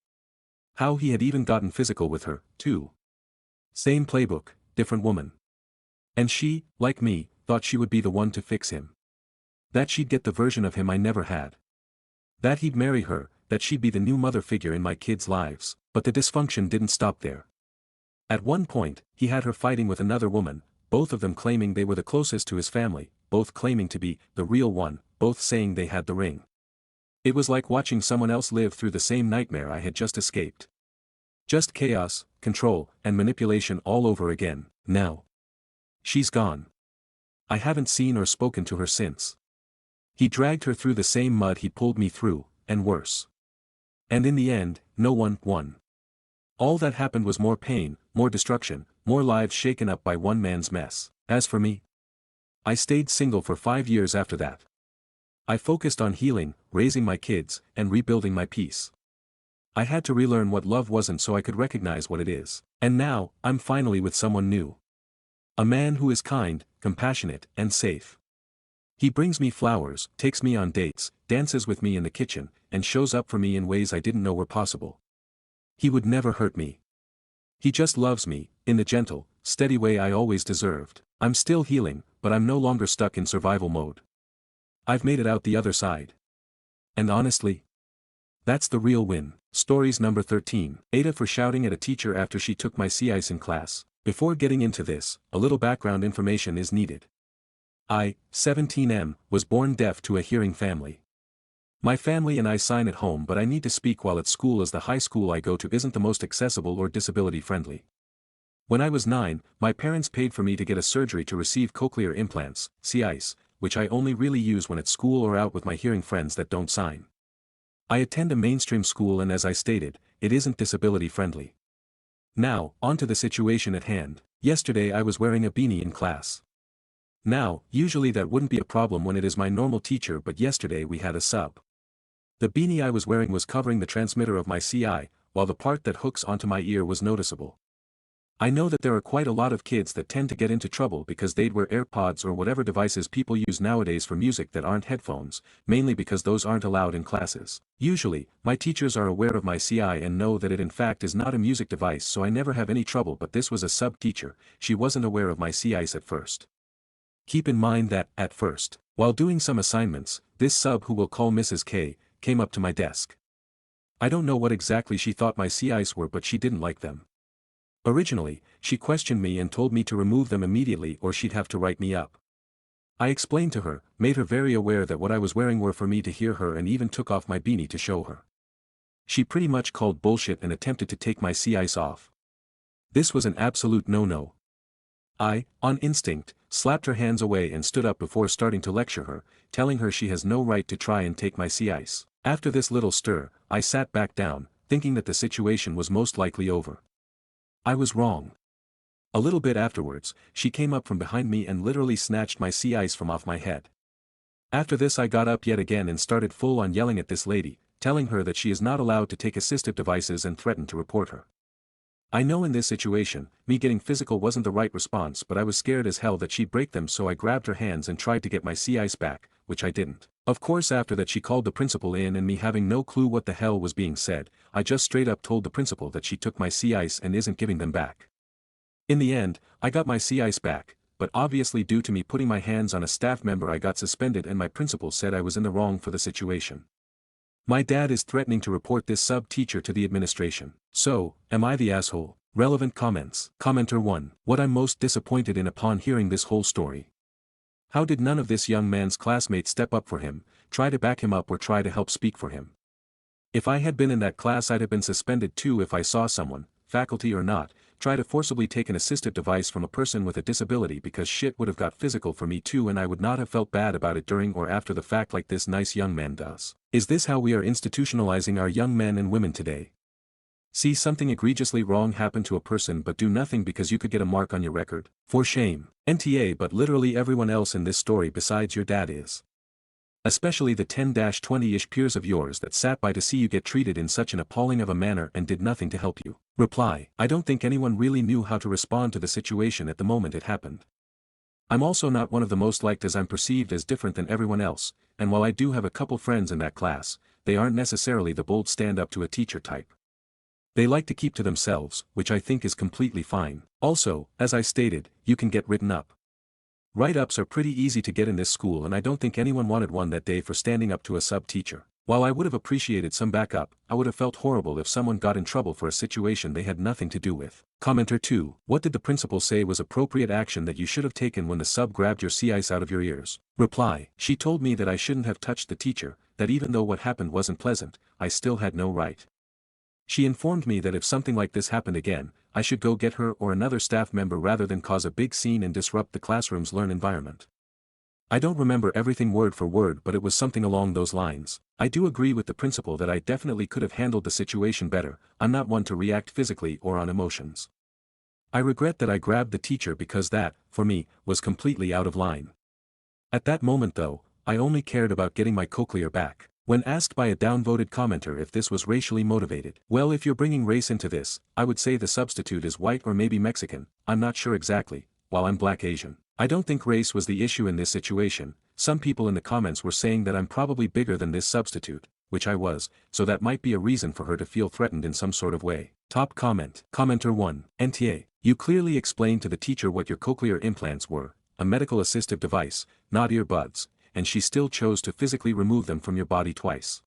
How he had even gotten physical with her, too. Same playbook, different woman. And she, like me, thought she would be the one to fix him. That she'd get the version of him I never had. That he'd marry her, that she'd be the new mother figure in my kids' lives, but the dysfunction didn't stop there. At one point, he had her fighting with another woman, both of them claiming they were the closest to his family, both claiming to be the real one, both saying they had the ring. It was like watching someone else live through the same nightmare I had just escaped. Just chaos, control, and manipulation all over again. Now she's gone. I haven't seen or spoken to her since. He dragged her through the same mud he pulled me through, and worse. And in the end, no one won. All that happened was more pain, more destruction, more lives shaken up by one man's mess. As for me, I stayed single for 5 years after that. I focused on healing, raising my kids, and rebuilding my peace. I had to relearn what love wasn't so I could recognize what it is. And now, I'm finally with someone new. A man who is kind, compassionate, and safe. He brings me flowers, takes me on dates, dances with me in the kitchen, and shows up for me in ways I didn't know were possible. He would never hurt me. He just loves me, in the gentle, steady way I always deserved. I'm still healing, but I'm no longer stuck in survival mode. I've made it out the other side. And honestly, that's the real win. Stories number 13. Aita for shouting at a teacher after she took my CICE in class. Before getting into this, a little background information is needed. I, 17M, was born deaf to a hearing family. My family and I sign at home, but I need to speak while at school as the high school I go to isn't the most accessible or disability friendly. When I was 9, my parents paid for me to get a surgery to receive cochlear implants, CICE, which I only really use when at school or out with my hearing friends that don't sign. I attend a mainstream school and as I stated, it isn't disability friendly. Now, on to the situation at hand. Yesterday I was wearing a beanie in class. Now, usually that wouldn't be a problem when it is my normal teacher, but yesterday we had a sub. The beanie I was wearing was covering the transmitter of my CI, while the part that hooks onto my ear was noticeable. I know that there are quite a lot of kids that tend to get into trouble because they'd wear AirPods or whatever devices people use nowadays for music that aren't headphones, mainly because those aren't allowed in classes. Usually, my teachers are aware of my CI and know that it in fact is not a music device, so I never have any trouble, but this was a sub teacher. She wasn't aware of my CIs at first. Keep in mind that, at first, while doing some assignments, this sub, who we'll call Mrs. K, came up to my desk. I don't know what exactly she thought my CIs were, but she didn't like them. Originally, she questioned me and told me to remove them immediately or she'd have to write me up. I explained to her, made her very aware that what I was wearing were for me to hear her, and even took off my beanie to show her. She pretty much called bullshit and attempted to take my CIs off. This was an absolute no-no. I, on instinct, slapped her hands away and stood up before starting to lecture her, telling her she has no right to try and take my CIs. After this little stir, I sat back down, thinking that the situation was most likely over. I was wrong. A little bit afterwards, she came up from behind me and literally snatched my CIs from off my head. After this I got up yet again and started full on yelling at this lady, telling her that she is not allowed to take assistive devices and threatened to report her. I know in this situation, me getting physical wasn't the right response, but I was scared as hell that she'd break them, so I grabbed her hands and tried to get my CIs back, which I didn't. Of course, after that she called the principal in, and me having no clue what the hell was being said, I just straight up told the principal that she took my CIs and isn't giving them back. In the end, I got my CIs back, but obviously due to me putting my hands on a staff member I got suspended, and my principal said I was in the wrong for the situation. My dad is threatening to report this sub-teacher to the administration. So, am I the asshole? Relevant comments. Commenter 1. What I'm most disappointed in upon hearing this whole story. How did none of this young man's classmates step up for him, try to back him up, or try to help speak for him? If I had been in that class, I'd have been suspended too if I saw someone, faculty or not, try to forcibly take an assistive device from a person with a disability, because shit would have got physical for me too, and I would not have felt bad about it during or after the fact like this nice young man does. Is this how we are institutionalizing our young men and women today? See something egregiously wrong happen to a person but do nothing because you could get a mark on your record? For shame. NTA, but literally everyone else in this story besides your dad is. Especially the 10-20-ish peers of yours that sat by to see you get treated in such an appalling of a manner and did nothing to help you. Reply. I don't think anyone really knew how to respond to the situation at the moment it happened. I'm also not one of the most liked, as I'm perceived as different than everyone else, and while I do have a couple friends in that class, they aren't necessarily the bold stand-up to a teacher type. They like to keep to themselves, which I think is completely fine. Also, as I stated, you can get written up. Write-ups are pretty easy to get in this school, and I don't think anyone wanted one that day for standing up to a sub-teacher. While I would have appreciated some backup, I would have felt horrible if someone got in trouble for a situation they had nothing to do with. Commenter 2. What did the principal say was appropriate action that you should have taken when the sub grabbed your sea ice out of your ears? Reply. She told me that I shouldn't have touched the teacher, that even though what happened wasn't pleasant, I still had no right. She informed me that if something like this happened again, I should go get her or another staff member rather than cause a big scene and disrupt the classroom's learn environment. I don't remember everything word for word, but it was something along those lines. I do agree with the principal that I definitely could have handled the situation better. I'm not one to react physically or on emotions. I regret that I grabbed the teacher because that, for me, was completely out of line. At that moment though, I only cared about getting my cochlear back. When asked by a downvoted commenter if this was racially motivated, well, if you're bringing race into this, I would say the substitute is white or maybe Mexican, I'm not sure exactly, while I'm Black Asian. I don't think race was the issue in this situation. Some people in the comments were saying that I'm probably bigger than this substitute, which I was, so that might be a reason for her to feel threatened in some sort of way. Top comment. Commenter 1. NTA. You clearly explained to the teacher what your cochlear implants were, a medical assistive device, not earbuds, and she still chose to physically remove them from your body twice.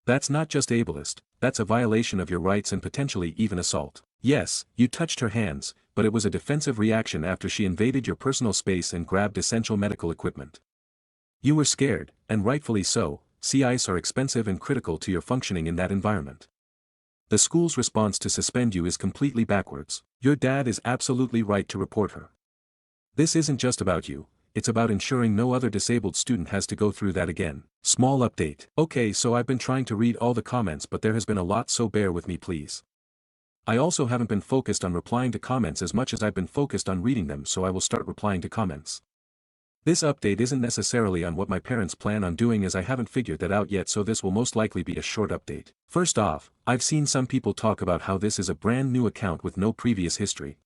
That's not just ableist, that's a violation of your rights and potentially even assault. Yes, you touched her hands, but it was a defensive reaction after she invaded your personal space and grabbed essential medical equipment. You were scared, and rightfully so. Sea ice are expensive and critical to your functioning in that environment. The school's response to suspend you is completely backwards. Your dad is absolutely right to report her. This isn't just about you, it's about ensuring no other disabled student has to go through that again. Small update. Okay, so I've been trying to read all the comments, but there has been a lot, so bear with me please. I also haven't been focused on replying to comments as much as I've been focused on reading them, so I will start replying to comments. This update isn't necessarily on what my parents plan on doing, as I haven't figured that out yet, so this will most likely be a short update. First off, I've seen some people talk about how this is a brand new account with no previous history.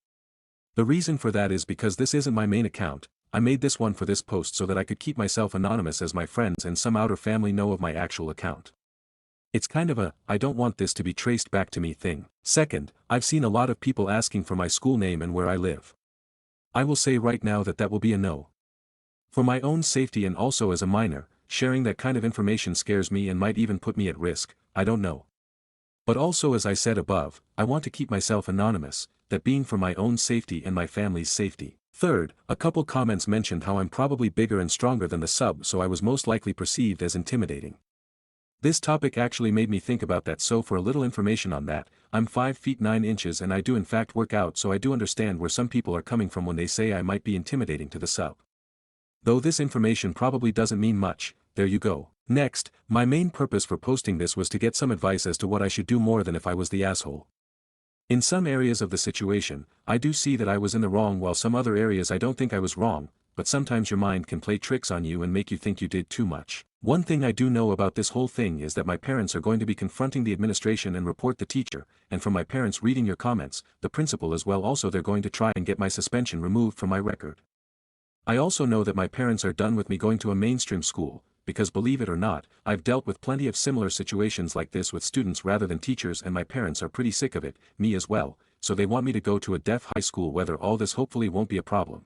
The reason for that is because this isn't my main account. I made this one for this post so that I could keep myself anonymous as my friends and some outer family know of my actual account. It's kind of a, I don't want this to be traced back to me thing. Second, I've seen a lot of people asking for my school name and where I live. I will say right now that that will be a no. For my own safety and also as a minor, sharing that kind of information scares me and might even put me at risk, I don't know. But also, as I said above, I want to keep myself anonymous, that being for my own safety and my family's safety. Third, a couple comments mentioned how I'm probably bigger and stronger than the sub, so I was most likely perceived as intimidating. This topic actually made me think about that, so for a little information on that, I'm 5 feet 9 inches and I do in fact work out, so I do understand where some people are coming from when they say I might be intimidating to the sub. Though this information probably doesn't mean much, there you go. Next, my main purpose for posting this was to get some advice as to what I should do more than if I was the asshole. In some areas of the situation, I do see that I was in the wrong, while some other areas I don't think I was wrong, but sometimes your mind can play tricks on you and make you think you did too much. One thing I do know about this whole thing is that my parents are going to be confronting the administration and report the teacher, and from my parents reading your comments, the principal as well, also they're going to try and get my suspension removed from my record. I also know that my parents are done with me going to a mainstream school, because believe it or not, I've dealt with plenty of similar situations like this with students rather than teachers, and my parents are pretty sick of it, me as well, so they want me to go to a deaf high school, whether all this hopefully won't be a problem.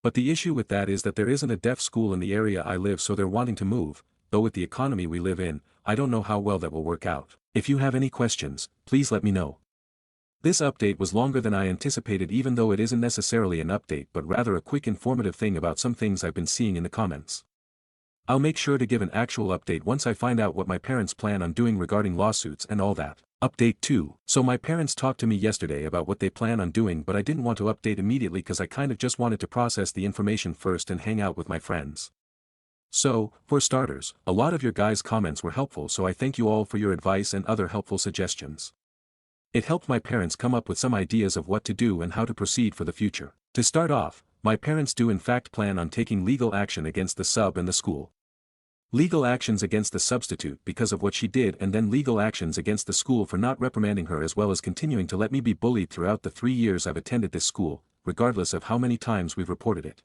But the issue with that is that there isn't a deaf school in the area I live, so they're wanting to move, though with the economy we live in, I don't know how well that will work out. If you have any questions, please let me know. This update was longer than I anticipated, even though it isn't necessarily an update but rather a quick informative thing about some things I've been seeing in the comments. I'll make sure to give an actual update once I find out what my parents plan on doing regarding lawsuits and all that. Update 2. So my parents talked to me yesterday about what they plan on doing, but I didn't want to update immediately because I kind of just wanted to process the information first and hang out with my friends. So, for starters, a lot of your guys' comments were helpful, so I thank you all for your advice and other helpful suggestions. It helped my parents come up with some ideas of what to do and how to proceed for the future. To start off, my parents do in fact plan on taking legal action against the sub and the school. Legal actions against the substitute because of what she did, and then legal actions against the school for not reprimanding her, as well as continuing to let me be bullied throughout the 3 years I've attended this school, regardless of how many times we've reported it.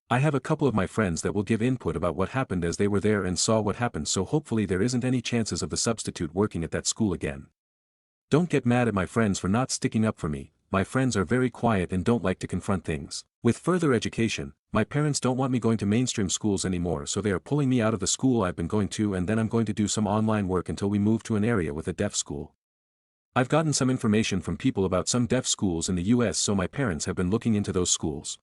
I have a couple of my friends that will give input about what happened as they were there and saw what happened, so hopefully there isn't any chances of the substitute working at that school again. Don't get mad at my friends for not sticking up for me. My friends are very quiet and don't like to confront things. With further education, my parents don't want me going to mainstream schools anymore, so they are pulling me out of the school I've been going to, and then I'm going to do some online work until we move to an area with a deaf school. I've gotten some information from people about some deaf schools in the US, so my parents have been looking into those schools.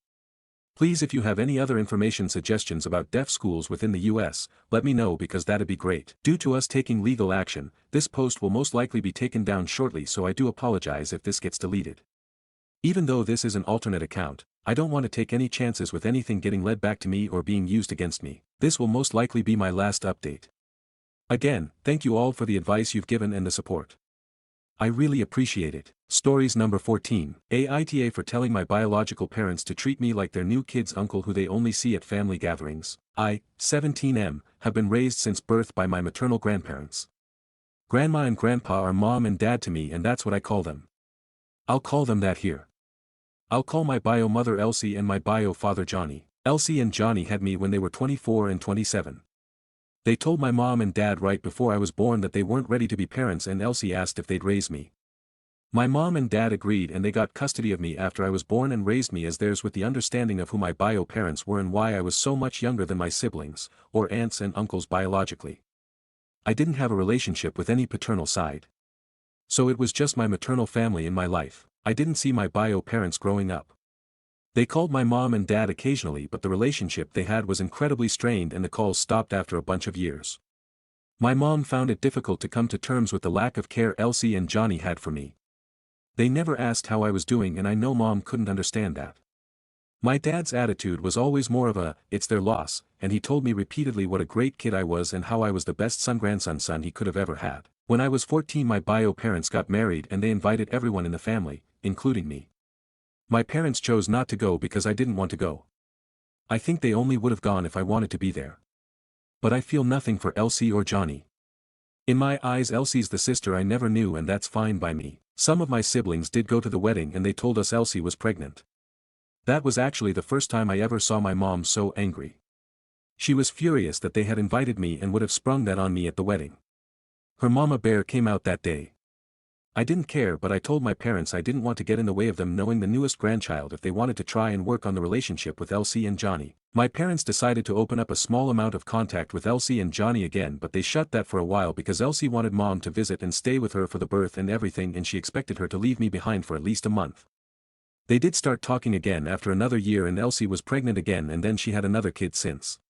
Please, if you have any other information suggestions about deaf schools within the US, let me know because that'd be great. Due to us taking legal action, this post will most likely be taken down shortly, so I do apologize if this gets deleted. Even though this is an alternate account, I don't want to take any chances with anything getting led back to me or being used against me. This will most likely be my last update. Again, thank you all for the advice you've given and the support. I really appreciate it. Stories number 14. Aita for telling my biological parents to treat me like their new kid's uncle who they only see at family gatherings. I, 17M, have been raised since birth by my maternal grandparents. Grandma and grandpa are mom and dad to me, and that's what I call them. I'll call them that here. I'll call my bio mother Elsie and my bio father Johnny. Elsie and Johnny had me when they were 24 and 27. They told my mom and dad right before I was born that they weren't ready to be parents, and Elsie asked if they'd raise me. My mom and dad agreed, and they got custody of me after I was born and raised me as theirs with the understanding of who my bio parents were and why I was so much younger than my siblings, or aunts and uncles biologically. I didn't have a relationship with any paternal side. So it was just my maternal family in my life. I didn't see my bio parents growing up. They called my mom and dad occasionally, but the relationship they had was incredibly strained and the calls stopped after a bunch of years. My mom found it difficult to come to terms with the lack of care Elsie and Johnny had for me. They never asked how I was doing, and I know mom couldn't understand that. My dad's attitude was always more of a, it's their loss, and he told me repeatedly what a great kid I was and how I was the best son he could have ever had. When I was 14, my bio parents got married and they invited everyone in the family, including me. My parents chose not to go because I didn't want to go. I think they only would have gone if I wanted to be there. But I feel nothing for Elsie or Johnny. In my eyes, Elsie's the sister I never knew, and that's fine by me. Some of my siblings did go to the wedding and they told us Elsie was pregnant. That was actually the first time I ever saw my mom so angry. She was furious that they had invited me and would have sprung that on me at the wedding. Her mama bear came out that day. I didn't care, but I told my parents I didn't want to get in the way of them knowing the newest grandchild if they wanted to try and work on the relationship with Elsie and Johnny. My parents decided to open up a small amount of contact with Elsie and Johnny again, but they shut that for a while because Elsie wanted mom to visit and stay with her for the birth and everything, and she expected her to leave me behind for at least a month. They did start talking again after another year, and Elsie was pregnant again, and then she had another kid since.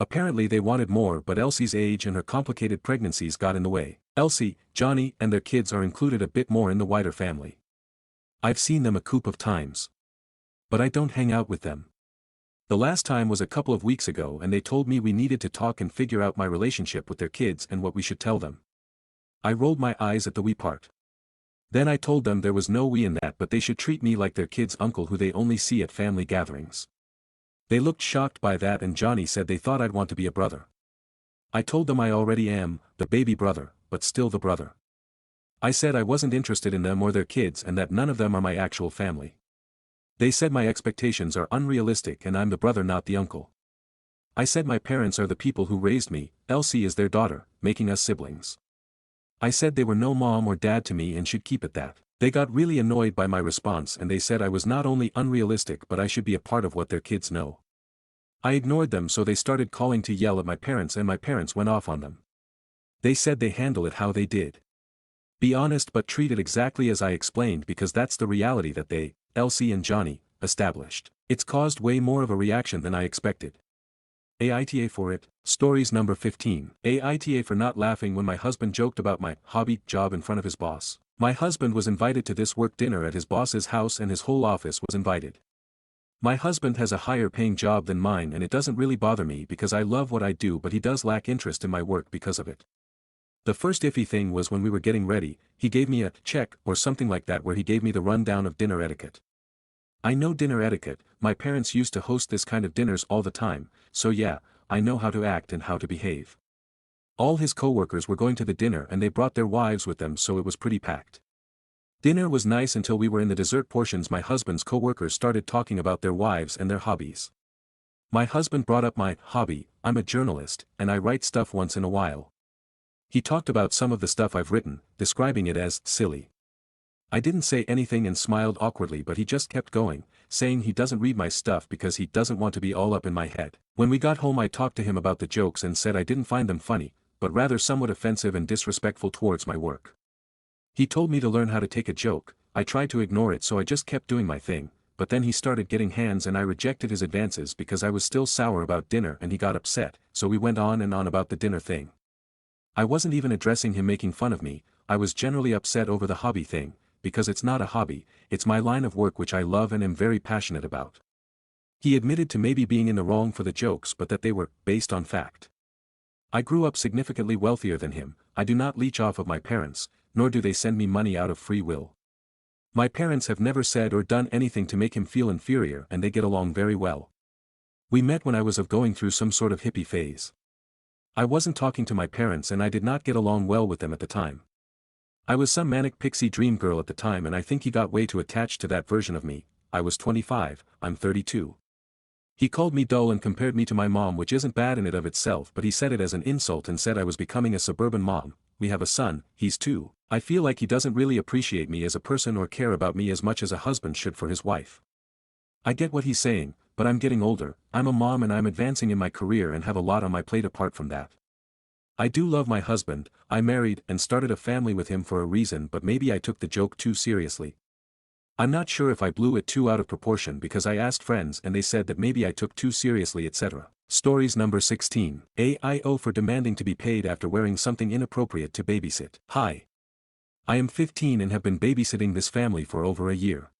Apparently they wanted more, but Elsie's age and her complicated pregnancies got in the way. Elsie, Johnny, and their kids are included a bit more in the wider family. I've seen them a coup of times. But I don't hang out with them. The last time was a couple of weeks ago, and they told me we needed to talk and figure out my relationship with their kids and what we should tell them. I rolled my eyes at the we part. Then I told them there was no we in that, but they should treat me like their kid's uncle who they only see at family gatherings. They looked shocked by that, and Johnny said they thought I'd want to be a brother. I told them I already am, the baby brother, but still the brother. I said I wasn't interested in them or their kids and that none of them are my actual family. They said my expectations are unrealistic and I'm the brother, not the uncle. I said my parents are the people who raised me, Elsie is their daughter, making us siblings. I said they were no mom or dad to me and should keep it that. They got really annoyed by my response and they said I was not only unrealistic but I should be a part of what their kids know. I ignored them, so they started calling to yell at my parents, and my parents went off on them. They said they handle it how they did. Be honest, but treat it exactly as I explained, because that's the reality that they, Elsie and Johnny, established. It's caused way more of a reaction than I expected. Aita for it. Stories number 15. Aita for not laughing when my husband joked about my hobby job in front of his boss. My husband was invited to this work dinner at his boss's house and his whole office was invited. My husband has a higher paying job than mine and it doesn't really bother me because I love what I do, but he does lack interest in my work because of it. The first iffy thing was when we were getting ready, he gave me a check or something like that where he gave me the rundown of dinner etiquette. I know dinner etiquette, my parents used to host this kind of dinners all the time, so yeah, I know how to act and how to behave. All his coworkers were going to the dinner and they brought their wives with them, so it was pretty packed. Dinner was nice until we were in the dessert portions. My husband's coworkers started talking about their wives and their hobbies. My husband brought up my hobby. I'm a journalist, and I write stuff once in a while. He talked about some of the stuff I've written, describing it as silly. I didn't say anything and smiled awkwardly, but he just kept going, saying he doesn't read my stuff because he doesn't want to be all up in my head. When we got home I talked to him about the jokes and said I didn't find them funny, but rather somewhat offensive and disrespectful towards my work. He told me to learn how to take a joke. I tried to ignore it, so I just kept doing my thing, but then he started getting hands and I rejected his advances because I was still sour about dinner and he got upset, so we went on and on about the dinner thing. I wasn't even addressing him making fun of me, I was generally upset over the hobby thing, because it's not a hobby, it's my line of work which I love and am very passionate about. He admitted to maybe being in the wrong for the jokes, but that they were based on fact. I grew up significantly wealthier than him. I do not leech off of my parents, nor do they send me money out of free will. My parents have never said or done anything to make him feel inferior, and they get along very well. We met when I was going through some sort of hippie phase. I wasn't talking to my parents and I did not get along well with them at the time. I was some manic pixie dream girl at the time, and I think he got way too attached to that version of me. I was 25, I'm 32. He called me dull and compared me to my mom, which isn't bad in and of itself, but he said it as an insult and said I was becoming a suburban mom. We have a son, he's 2. I feel like he doesn't really appreciate me as a person or care about me as much as a husband should for his wife. I get what he's saying, but I'm getting older, I'm a mom and I'm advancing in my career and have a lot on my plate apart from that. I do love my husband, I married and started a family with him for a reason, but maybe I took the joke too seriously. I'm not sure if I blew it too out of proportion because I asked friends and they said that maybe I took too seriously, etc. Stories number 16. AIO for demanding to be paid after wearing something inappropriate to babysit. Hi. I am 15 and have been babysitting this family for over a year.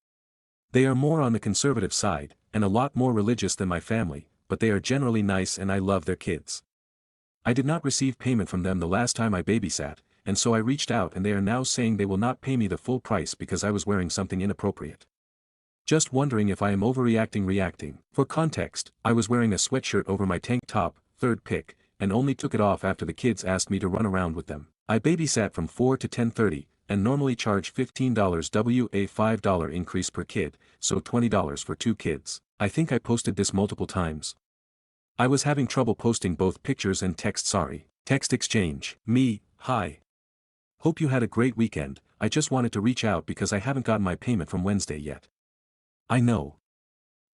They are more on the conservative side, and a lot more religious than my family, but they are generally nice and I love their kids. I did not receive payment from them the last time I babysat, and so I reached out and they are now saying they will not pay me the full price because I was wearing something inappropriate. Just wondering if I am overreacting. For context, I was wearing a sweatshirt over my tank top, third pick, and only took it off after the kids asked me to run around with them. I babysat from 4 to 10:30, and normally charge $15 a $5 increase per kid, so $20 for 2 kids. I think I posted this multiple times. I was having trouble posting both pictures and text. Sorry. Text exchange. Me, hi. Hope you had a great weekend. I just wanted to reach out because I haven't gotten my payment from Wednesday yet. I know.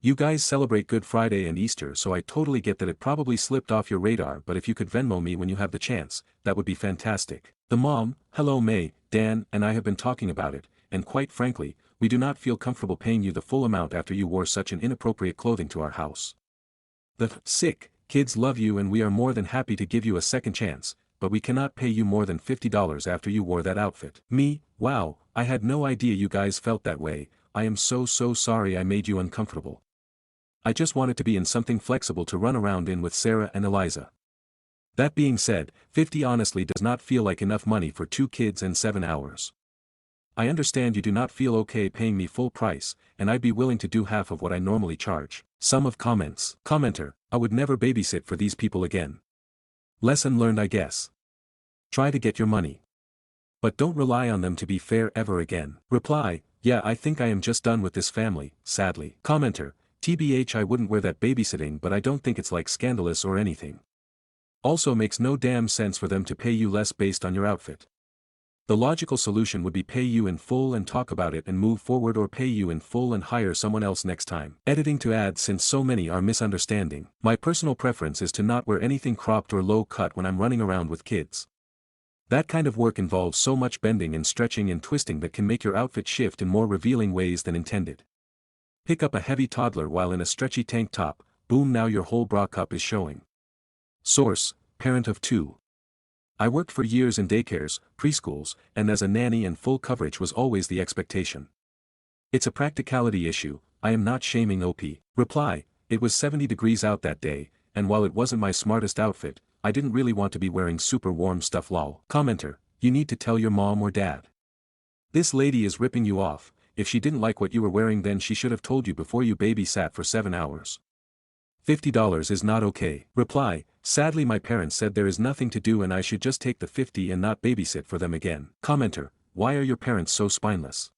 You guys celebrate Good Friday and Easter, so I totally get that it probably slipped off your radar, but if you could Venmo me when you have the chance, that would be fantastic. The mom, hello May, Dan, and I have been talking about it, and quite frankly, we do not feel comfortable paying you the full amount after you wore such an inappropriate clothing to our house. The sick kids love you and we are more than happy to give you a second chance, but we cannot pay you more than $50 after you wore that outfit. Me, wow, I had no idea you guys felt that way. I am so sorry I made you uncomfortable. I just wanted to be in something flexible to run around in with Sarah and Eliza. That being said, $50 honestly does not feel like enough money for 2 kids and 7 hours. I understand you do not feel okay paying me full price, and I'd be willing to do half of what I normally charge. Sum of comments. Commenter, I would never babysit for these people again. Lesson learned, I guess. Try to get your money. But don't rely on them to be fair ever again. Reply, yeah, I think I am just done with this family, sadly. Commenter, TBH, I wouldn't wear that babysitting, but I don't think it's like scandalous or anything. Also makes no damn sense for them to pay you less based on your outfit. The logical solution would be pay you in full and talk about it and move forward, or pay you in full and hire someone else next time. Editing to add, since so many are misunderstanding. My personal preference is to not wear anything cropped or low cut when I'm running around with kids. That kind of work involves so much bending and stretching and twisting that can make your outfit shift in more revealing ways than intended. Pick up a heavy toddler while in a stretchy tank top, boom, now your whole bra cup is showing. Source, parent of 2. I worked for years in daycares, preschools, and as a nanny, and full coverage was always the expectation. It's a practicality issue, I am not shaming OP. Reply, it was 70 degrees out that day, and while it wasn't my smartest outfit, I didn't really want to be wearing super warm stuff. Lol. Commenter, you need to tell your mom or dad. This lady is ripping you off. If she didn't like what you were wearing, then she should have told you before you babysat for 7 hours. $50 is not okay. Reply, sadly my parents said there is nothing to do and I should just take the 50 and not babysit for them again. Commenter, why are your parents so spineless?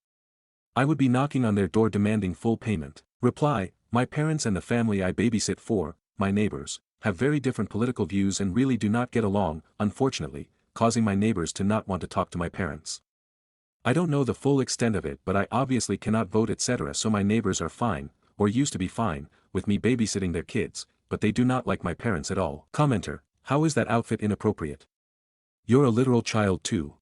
I would be knocking on their door demanding full payment. Reply, my parents and the family I babysit for, my neighbors, have very different political views and really do not get along, unfortunately, causing my neighbors to not want to talk to my parents. I don't know the full extent of it, but I obviously cannot vote etc., so my neighbors are fine, or used to be fine, with me babysitting their kids, but they do not like my parents at all. Commenter, how is that outfit inappropriate? You're a literal child too.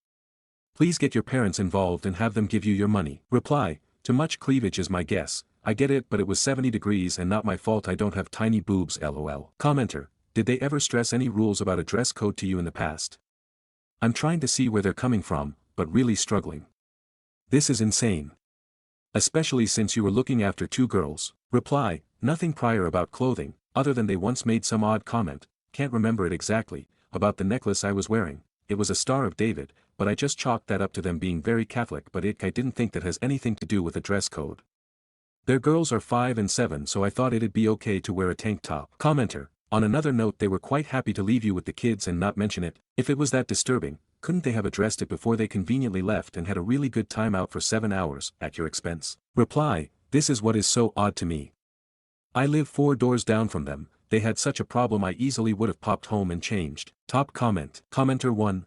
Please get your parents involved and have them give you your money. Reply, too much cleavage is my guess, I get it, but it was 70 degrees and not my fault I don't have tiny boobs lol. Commenter, did they ever stress any rules about a dress code to you in the past? I'm trying to see where they're coming from, but really struggling. This is insane. Especially since you were looking after two girls. Reply, nothing prior about clothing, other than they once made some odd comment, can't remember it exactly, about the necklace I was wearing. It was a Star of David, but I just chalked that up to them being very Catholic, but I didn't think that has anything to do with a dress code. Their girls are 5 and 7, so I thought it'd be okay to wear a tank top. Commenter, on another note, they were quite happy to leave you with the kids and not mention it. If it was that disturbing, couldn't they have addressed it before they conveniently left and had a really good time out for 7 hours, at your expense? Reply, this is what is so odd to me. I live 4 doors down from them, they had such a problem I easily would have popped home and changed. Top comment. Commenter 1,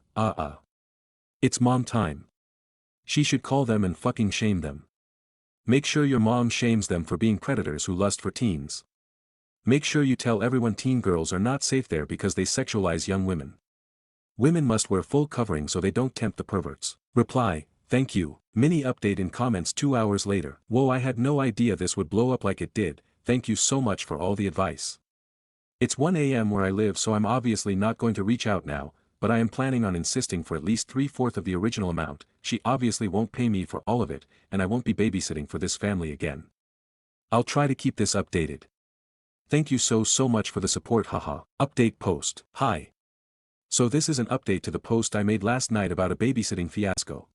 It's mom time. She should call them and fucking shame them. Make sure your mom shames them for being predators who lust for teens. Make sure you tell everyone teen girls are not safe there because they sexualize young women. Women must wear full covering so they don't tempt the perverts. Reply, thank you. Mini update in comments 2 hours later. Whoa, I had no idea this would blow up like it did, thank you so much for all the advice. It's 1 AM where I live, so I'm obviously not going to reach out now, but I am planning on insisting for at least 3/4 of the original amount. She obviously won't pay me for all of it, and I won't be babysitting for this family again. I'll try to keep this updated. Thank you so much for the support, haha. Update post. Hi. So this is an update to the post I made last night about a babysitting fiasco.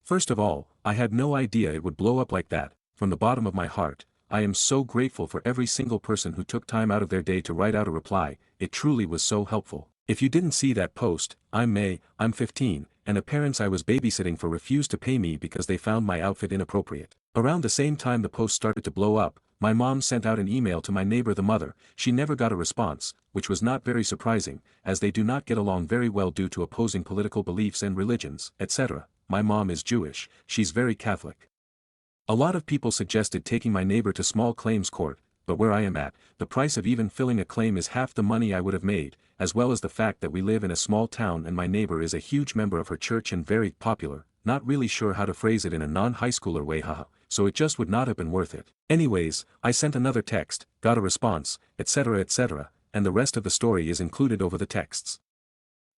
First of all, I had no idea it would blow up like that. From the bottom of my heart, I am so grateful for every single person who took time out of their day to write out a reply, it truly was so helpful. If you didn't see that post, I'm May, I'm 15, and the parents I was babysitting for refused to pay me because they found my outfit inappropriate. Around the same time the post started to blow up, my mom sent out an email to my neighbor the mother. She never got a response, which was not very surprising, as they do not get along very well due to opposing political beliefs and religions, etc. My mom is Jewish, she's very Catholic. A lot of people suggested taking my neighbor to small claims court, but where I am at, the price of even filling a claim is half the money I would have made, as well as the fact that we live in a small town and my neighbor is a huge member of her church and very popular, not really sure how to phrase it in a non-high schooler way, haha, so it just would not have been worth it. Anyways, I sent another text, got a response, etc., and the rest of the story is included over the texts.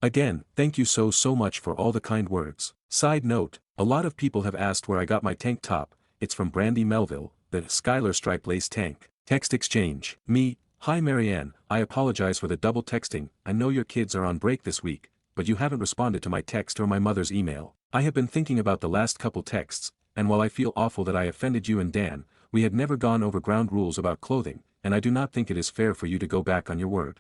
Again, thank you so much for all the kind words. Side note, a lot of people have asked where I got my tank top. It's from Brandy Melville, the Skylar Stripe Lace Tank. Text exchange. Me, hi Marianne, I apologize for the double texting. I know your kids are on break this week, but you haven't responded to my text or my mother's email. I have been thinking about the last couple texts, and while I feel awful that I offended you and Dan, we had never gone over ground rules about clothing, and I do not think it is fair for you to go back on your word.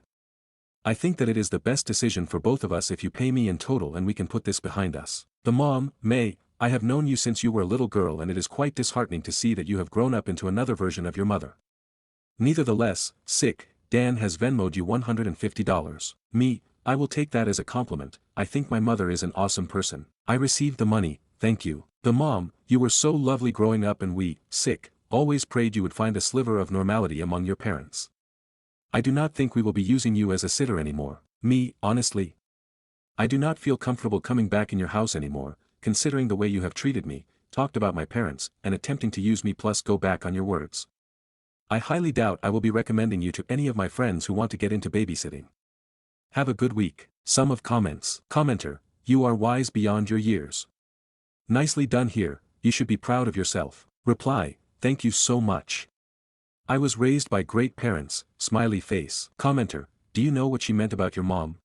I think that it is the best decision for both of us if you pay me in total and we can put this behind us. The mom, May, I have known you since you were a little girl and it is quite disheartening to see that you have grown up into another version of your mother. Nevertheless, sick, Dan has Venmoed you $150. Me, I will take that as a compliment. I think my mother is an awesome person. I received the money, thank you. The mom, you were so lovely growing up and we, sick, always prayed you would find a sliver of normality among your parents. I do not think we will be using you as a sitter anymore. Me, honestly, I do not feel comfortable coming back in your house anymore, considering the way you have treated me, talked about my parents, and attempting to use me plus go back on your words. I highly doubt I will be recommending you to any of my friends who want to get into babysitting. Have a good week. Sum of comments. Commenter, you are wise beyond your years. Nicely done here, you should be proud of yourself. Reply, thank you so much. I was raised by great parents, smiley face. Commenter, do you know what she meant about your mom?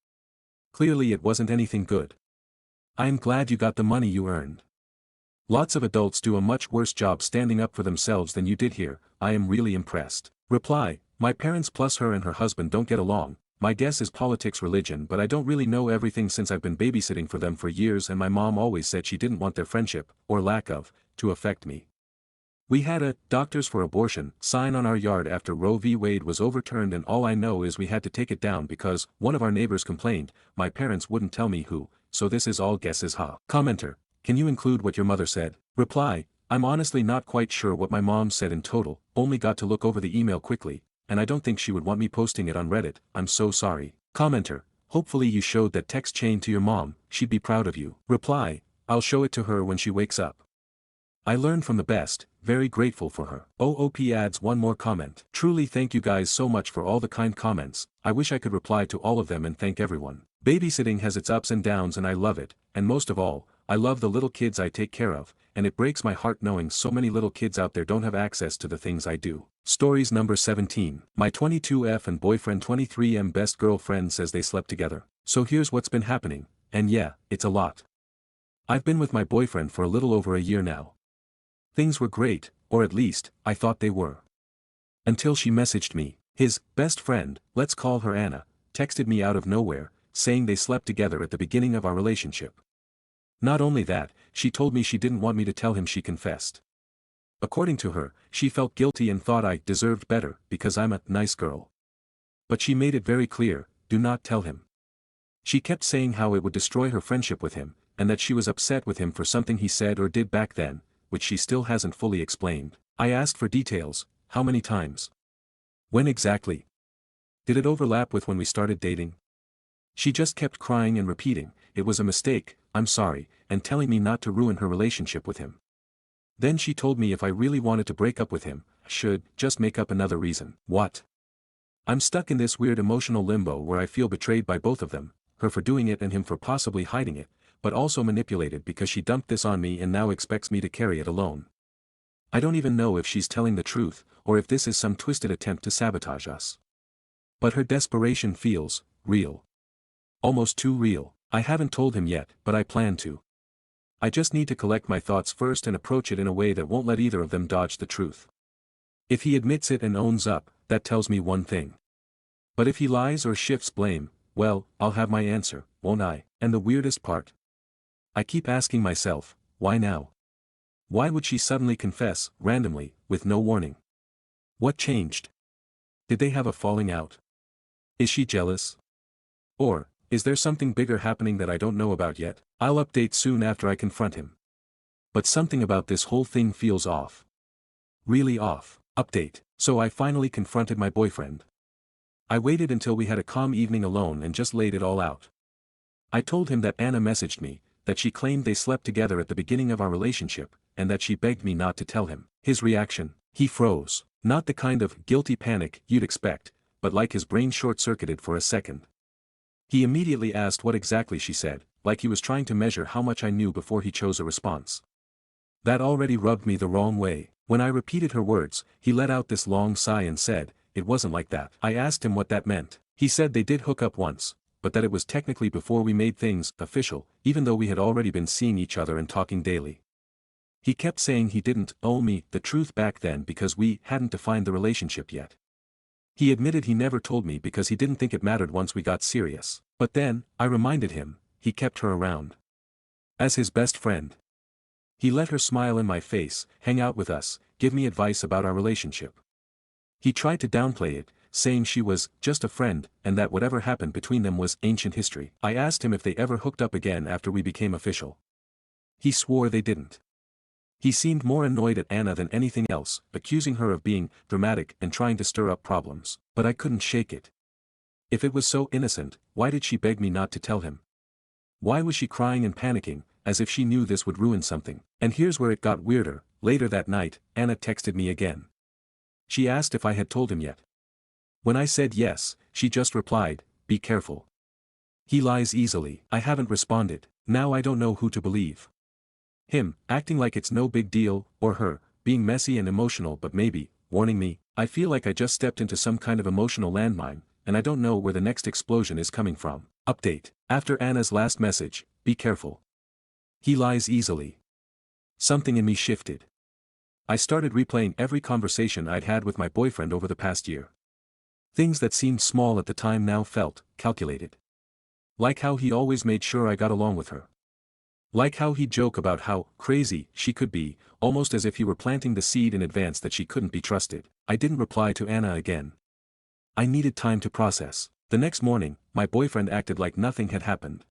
Clearly it wasn't anything good. I am glad you got the money you earned. Lots of adults do a much worse job standing up for themselves than you did here. I am really impressed. Reply, my parents plus her and her husband don't get along. My guess is politics, religion, but I don't really know everything since I've been babysitting for them for years and my mom always said she didn't want their friendship, or lack of, to affect me. We had a "Doctors for Abortion" sign on our yard after Roe v. Wade was overturned, and all I know is we had to take it down because one of our neighbors complained. My parents wouldn't tell me who, so this is all guesses, huh? Commenter, can you include what your mother said? Reply, I'm honestly not quite sure what my mom said in total, only got to look over the email quickly, and I don't think she would want me posting it on Reddit, I'm so sorry. Commenter, hopefully you showed that text chain to your mom, she'd be proud of you. Reply, I'll show it to her when she wakes up. I learned from the best, very grateful for her. OOP adds one more comment. Truly thank you guys so much for all the kind comments, I wish I could reply to all of them and thank everyone. Babysitting has its ups and downs and I love it, and most of all, I love the little kids I take care of, and it breaks my heart knowing so many little kids out there don't have access to the things I do. Stories number 17. My 22F and boyfriend 23M best girlfriend says they slept together. So here's what's been happening, and yeah, it's a lot. I've been with my boyfriend for a little over a year now. Things were great, or at least, I thought they were. Until she messaged me. His best friend, let's call her Anna, texted me out of nowhere, saying they slept together at the beginning of our relationship. Not only that, she told me she didn't want me to tell him she confessed. According to her, she felt guilty and thought I deserved better because I'm a nice girl. But she made it very clear, do not tell him. She kept saying how it would destroy her friendship with him, and that she was upset with him for something he said or did back then, which she still hasn't fully explained. I asked for details, how many times? When exactly? Did it overlap with when we started dating? She just kept crying and repeating, it was a mistake, I'm sorry, and telling me not to ruin her relationship with him. Then she told me if I really wanted to break up with him, I should just make up another reason. What? I'm stuck in this weird emotional limbo where I feel betrayed by both of them, her for doing it and him for possibly hiding it, but also manipulated because she dumped this on me and now expects me to carry it alone. I don't even know if she's telling the truth, or if this is some twisted attempt to sabotage us. But her desperation feels real. Almost too real. I haven't told him yet, but I plan to. I just need to collect my thoughts first and approach it in a way that won't let either of them dodge the truth. If he admits it and owns up, that tells me one thing. But if he lies or shifts blame, well, I'll have my answer, won't I? And the weirdest part? I keep asking myself, why now? Why would she suddenly confess, randomly, with no warning? What changed? Did they have a falling out? Is she jealous? Or, is there something bigger happening that I don't know about yet? I'll update soon after I confront him. But something about this whole thing feels off. Really off. Update. So I finally confronted my boyfriend. I waited until we had a calm evening alone and just laid it all out. I told him that Anna messaged me, that she claimed they slept together at the beginning of our relationship, and that she begged me not to tell him. His reaction? He froze. Not the kind of guilty panic you'd expect, but like his brain short-circuited for a second. He immediately asked what exactly she said, like he was trying to measure how much I knew before he chose a response. That already rubbed me the wrong way. When I repeated her words, he let out this long sigh and said, it wasn't like that. I asked him what that meant. He said they did hook up once, but that it was technically before we made things official, even though we had already been seeing each other and talking daily. He kept saying he didn't owe me the truth back then because we hadn't defined the relationship yet. He admitted he never told me because he didn't think it mattered once we got serious. But then, I reminded him, he kept her around. As his best friend. He let her smile in my face, hang out with us, give me advice about our relationship. He tried to downplay it, saying she was just a friend and that whatever happened between them was ancient history. I asked him if they ever hooked up again after we became official. He swore they didn't. He seemed more annoyed at Anna than anything else, accusing her of being dramatic and trying to stir up problems. But I couldn't shake it. If it was so innocent, why did she beg me not to tell him? Why was she crying and panicking, as if she knew this would ruin something? And here's where it got weirder. Later that night, Anna texted me again. She asked if I had told him yet. When I said yes, she just replied, be careful. He lies easily. I haven't responded. Now I don't know who to believe. Him, acting like it's no big deal, or her, being messy and emotional but maybe, warning me. I feel like I just stepped into some kind of emotional landmine, and I don't know where the next explosion is coming from. Update. After Anna's last message, be careful. He lies easily. Something in me shifted. I started replaying every conversation I'd had with my boyfriend over the past year. Things that seemed small at the time now felt calculated. Like how he always made sure I got along with her. Like how he'd joke about how crazy she could be, almost as if he were planting the seed in advance that she couldn't be trusted. I didn't reply to Anna again. I needed time to process. The next morning, my boyfriend acted like nothing had happened.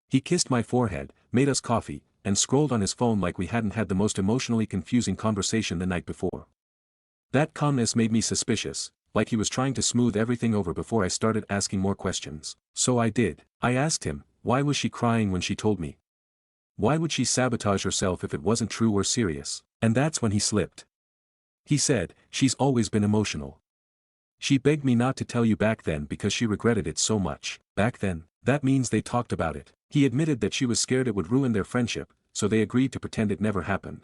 He kissed my forehead, made us coffee, and scrolled on his phone like we hadn't had the most emotionally confusing conversation the night before. That calmness made me suspicious, like he was trying to smooth everything over before I started asking more questions. So I did. I asked him, why was she crying when she told me? Why would she sabotage herself if it wasn't true or serious? And that's when he slipped. He said, she's always been emotional. She begged me not to tell you back then because she regretted it so much. Back then, that means they talked about it. He admitted that she was scared it would ruin their friendship, so they agreed to pretend it never happened.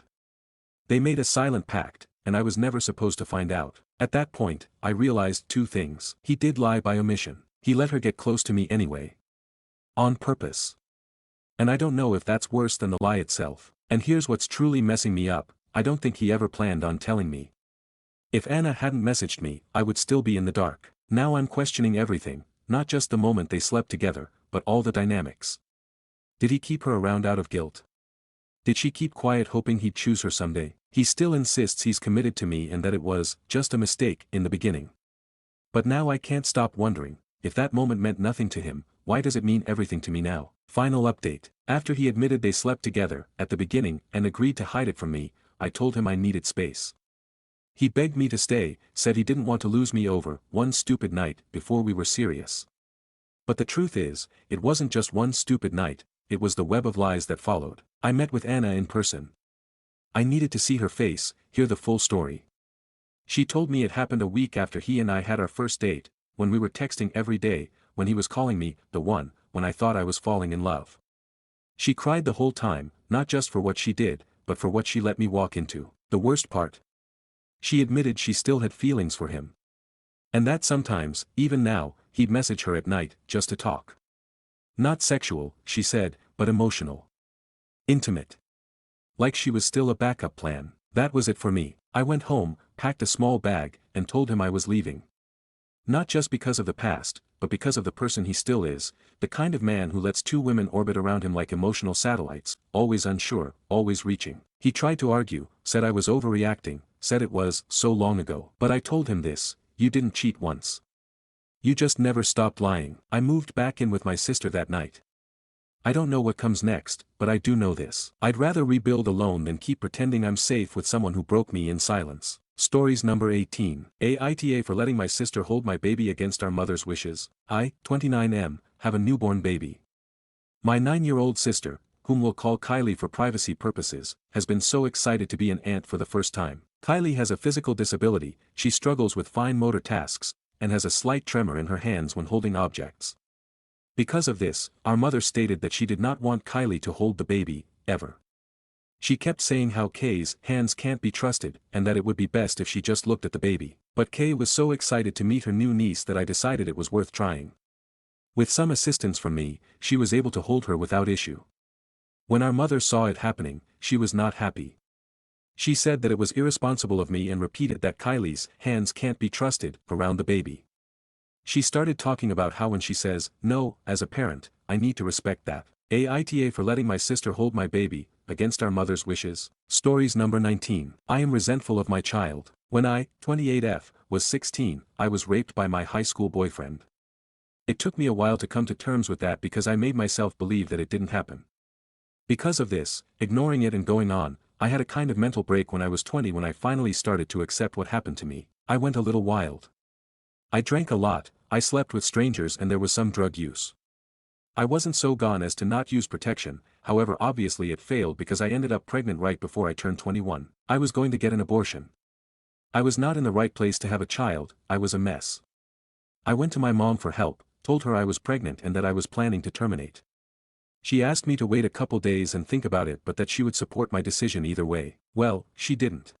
They made a silent pact, and I was never supposed to find out. At that point, I realized two things. He did lie by omission. He let her get close to me anyway. On purpose. And I don't know if that's worse than the lie itself. And here's what's truly messing me up, I don't think he ever planned on telling me. If Anna hadn't messaged me, I would still be in the dark. Now I'm questioning everything, not just the moment they slept together, but all the dynamics. Did he keep her around out of guilt? Did she keep quiet hoping he'd choose her someday? He still insists he's committed to me and that it was just a mistake in the beginning. But now I can't stop wondering, if that moment meant nothing to him, why does it mean everything to me now? Final update. After he admitted they slept together, at the beginning, and agreed to hide it from me, I told him I needed space. He begged me to stay, said he didn't want to lose me over one stupid night before we were serious. But the truth is, it wasn't just one stupid night, it was the web of lies that followed. I met with Anna in person. I needed to see her face, hear the full story. She told me it happened a week after he and I had our first date, when we were texting every day, when he was calling me the one, when I thought I was falling in love. She cried the whole time, not just for what she did, but for what she let me walk into. The worst part? She admitted she still had feelings for him. And that sometimes, even now, he'd message her at night, just to talk. Not sexual, she said, but emotional. Intimate. Like she was still a backup plan. That was it for me. I went home, packed a small bag, and told him I was leaving. Not just because of the past, but because of the person he still is, the kind of man who lets two women orbit around him like emotional satellites, always unsure, always reaching. He tried to argue, said I was overreacting, said it was so long ago. But I told him this, you didn't cheat once. You just never stopped lying. I moved back in with my sister that night. I don't know what comes next, but I do know this. I'd rather rebuild alone than keep pretending I'm safe with someone who broke me in silence. Stories number 18. Aita for letting my sister hold my baby against our mother's wishes. I, 29M, have a newborn baby. My 9-year-old sister, whom we'll call Kylie for privacy purposes, has been so excited to be an aunt for the first time. Kylie has a physical disability, she struggles with fine motor tasks, and has a slight tremor in her hands when holding objects. Because of this, our mother stated that she did not want Kylie to hold the baby, ever. She kept saying how Kay's hands can't be trusted, and that it would be best if she just looked at the baby. But Kay was so excited to meet her new niece that I decided it was worth trying. With some assistance from me, she was able to hold her without issue. When our mother saw it happening, she was not happy. She said that it was irresponsible of me and repeated that Kylie's hands can't be trusted around the baby. She started talking about how when she says, no, as a parent, I need to respect that. Aita for letting my sister hold my baby, against our mother's wishes. Stories number 19. I am resentful of my child. When I, 28F, was 16, I was raped by my high school boyfriend. It took me a while to come to terms with that because I made myself believe that it didn't happen. Because of this, ignoring it and going on, I had a kind of mental break when I was 20 when I finally started to accept what happened to me. I went a little wild. I drank a lot, I slept with strangers and there was some drug use. I wasn't so gone as to not use protection, however obviously it failed because I ended up pregnant right before I turned 21. I was going to get an abortion. I was not in the right place to have a child, I was a mess. I went to my mom for help, told her I was pregnant and that I was planning to terminate. She asked me to wait a couple days and think about it but that she would support my decision either way. Well, she didn't.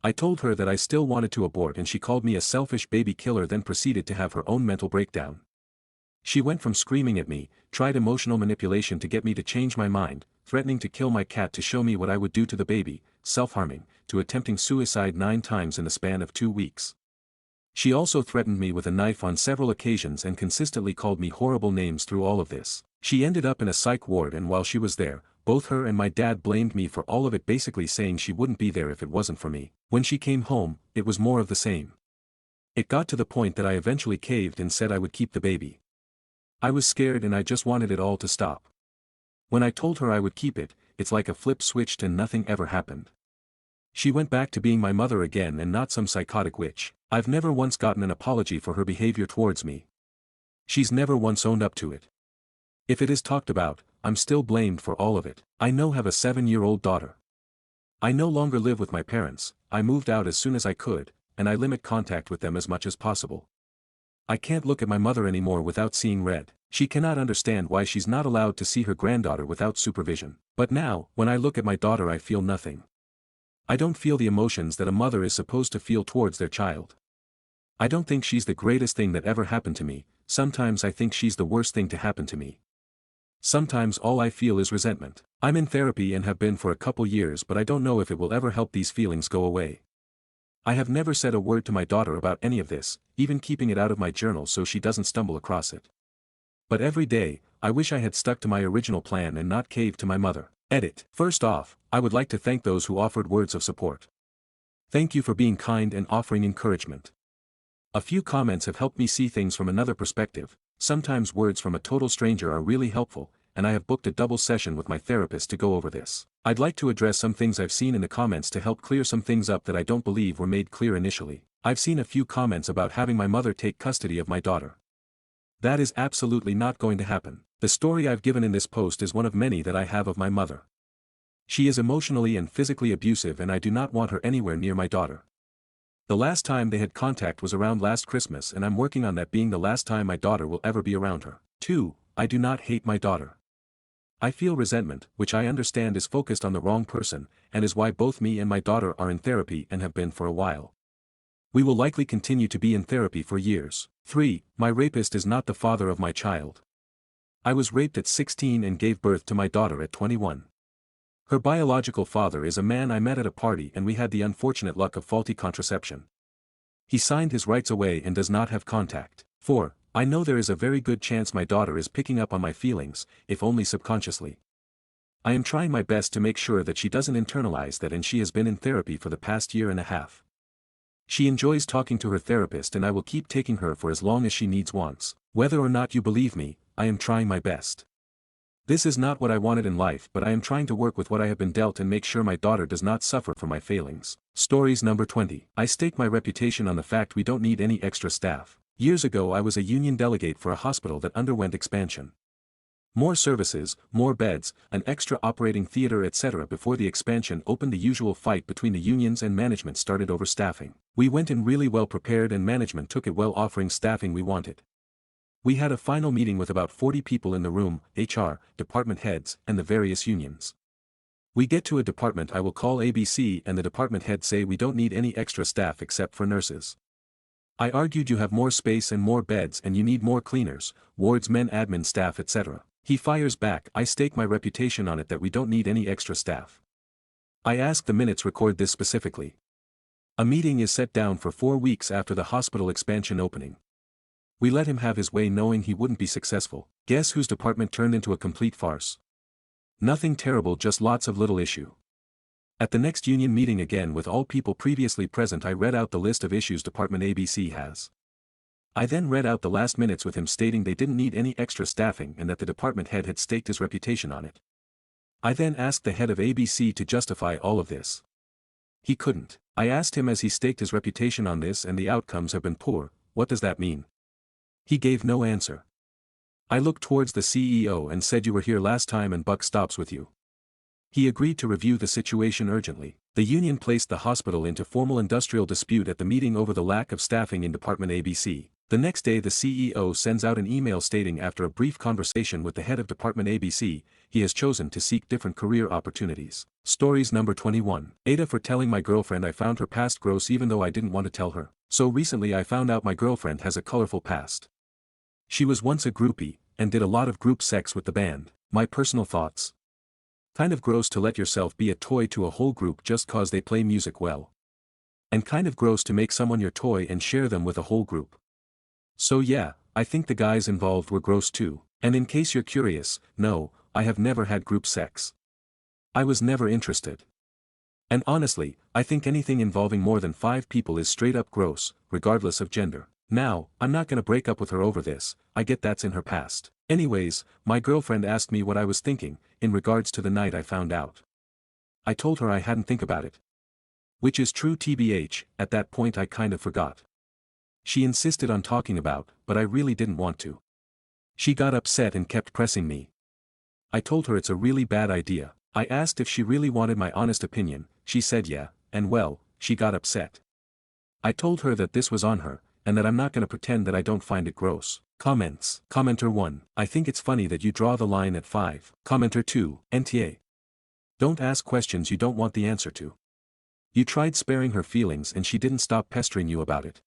I told her that I still wanted to abort and she called me a selfish baby killer, then proceeded to have her own mental breakdown. She went from screaming at me, tried emotional manipulation to get me to change my mind, threatening to kill my cat to show me what I would do to the baby, self-harming, to attempting suicide 9 times in the span of 2 weeks. She also threatened me with a knife on several occasions and consistently called me horrible names through all of this. She ended up in a psych ward and while she was there, both her and my dad blamed me for all of it, basically saying she wouldn't be there if it wasn't for me. When she came home, it was more of the same. It got to the point that I eventually caved and said I would keep the baby. I was scared and I just wanted it all to stop. When I told her I would keep it, it's like a flip switched and nothing ever happened. She went back to being my mother again and not some psychotic witch. I've never once gotten an apology for her behavior towards me. She's never once owned up to it. If it is talked about, I'm still blamed for all of it. I now have a 7-year-old daughter. I no longer live with my parents, I moved out as soon as I could, and I limit contact with them as much as possible. I can't look at my mother anymore without seeing red. She cannot understand why she's not allowed to see her granddaughter without supervision. But now, when I look at my daughter I feel nothing. I don't feel the emotions that a mother is supposed to feel towards their child. I don't think she's the greatest thing that ever happened to me, sometimes I think she's the worst thing to happen to me. Sometimes all I feel is resentment. I'm in therapy and have been for a couple years, but I don't know if it will ever help these feelings go away. I have never said a word to my daughter about any of this, even keeping it out of my journal so she doesn't stumble across it. But every day, I wish I had stuck to my original plan and not caved to my mother. Edit. First off, I would like to thank those who offered words of support. Thank you for being kind and offering encouragement. A few comments have helped me see things from another perspective. Sometimes words from a total stranger are really helpful, and I have booked a double session with my therapist to go over this. I'd like to address some things I've seen in the comments to help clear some things up that I don't believe were made clear initially. I've seen a few comments about having my mother take custody of my daughter. That is absolutely not going to happen. The story I've given in this post is one of many that I have of my mother. She is emotionally and physically abusive and I do not want her anywhere near my daughter. The last time they had contact was around last Christmas and I'm working on that being the last time my daughter will ever be around her. 2. I do not hate my daughter. I feel resentment, which I understand is focused on the wrong person, and is why both me and my daughter are in therapy and have been for a while. We will likely continue to be in therapy for years. 3. My rapist is not the father of my child. I was raped at 16 and gave birth to my daughter at 21. Her biological father is a man I met at a party and we had the unfortunate luck of faulty contraception. He signed his rights away and does not have contact. 4. I know there is a very good chance my daughter is picking up on my feelings, if only subconsciously. I am trying my best to make sure that she doesn't internalize that, and she has been in therapy for the past 1.5 years. She enjoys talking to her therapist and I will keep taking her for as long as she needs wants. Whether or not you believe me, I am trying my best. This is not what I wanted in life, but I am trying to work with what I have been dealt and make sure my daughter does not suffer from my failings. Stories number 20. I stake my reputation on the fact we don't need any extra staff. Years ago I was a union delegate for a hospital that underwent expansion. More services, more beds, an extra operating theater, etc. Before the expansion opened, the usual fight between the unions and management started over staffing. We went in really well prepared and management took it well, offering staffing we wanted. We had a final meeting with about 40 people in the room, HR, department heads, and the various unions. We get to a department I will call ABC and the department head say we don't need any extra staff except for nurses. I argued you have more space and more beds and you need more cleaners, wards, men, admin staff, etc. He fires back, I stake my reputation on it that we don't need any extra staff. I ask the minutes record this specifically. A meeting is set down for 4 weeks after the hospital expansion opening. We let him have his way knowing he wouldn't be successful. Guess whose department turned into a complete farce? Nothing terrible, just lots of little issue. At the next union meeting, again with all people previously present, I read out the list of issues department ABC has. I then read out the last minutes with him stating they didn't need any extra staffing and that the department head had staked his reputation on it. I then asked the head of ABC to justify all of this. He couldn't. I asked him, as he staked his reputation on this and the outcomes have been poor, what does that mean? He gave no answer. I looked towards the CEO and said, you were here last time and buck stops with you. He agreed to review the situation urgently. The union placed the hospital into formal industrial dispute at the meeting over the lack of staffing in Department ABC. The next day the CEO sends out an email stating, after a brief conversation with the head of Department ABC, he has chosen to seek different career opportunities. Stories number 21. Aita for telling my girlfriend I found her past gross even though I didn't want to tell her. So recently I found out my girlfriend has a colorful past. She was once a groupie, and did a lot of group sex with the band. My personal thoughts. Kind of gross to let yourself be a toy to a whole group just cause they play music well. And kind of gross to make someone your toy and share them with a whole group. So yeah, I think the guys involved were gross too. And in case you're curious, no, I have never had group sex. I was never interested. And honestly, I think anything involving more than 5 people is straight up gross, regardless of gender. Now, I'm not gonna break up with her over this, I get that's in her past. Anyways, my girlfriend asked me what I was thinking, in regards to the night I found out. I told her I hadn't think about it. Which is true tbh, at that point I kind of forgot. She insisted on talking about, but I really didn't want to. She got upset and kept pressing me. I told her it's a really bad idea. I asked if she really wanted my honest opinion, she said yeah, and well, she got upset. I told her that this was on her, and that I'm not gonna pretend that I don't find it gross. Comments. Commenter 1. I think it's funny that you draw the line at 5. Commenter 2. NTA. Don't ask questions you don't want the answer to. You tried sparing her feelings and she didn't stop pestering you about it.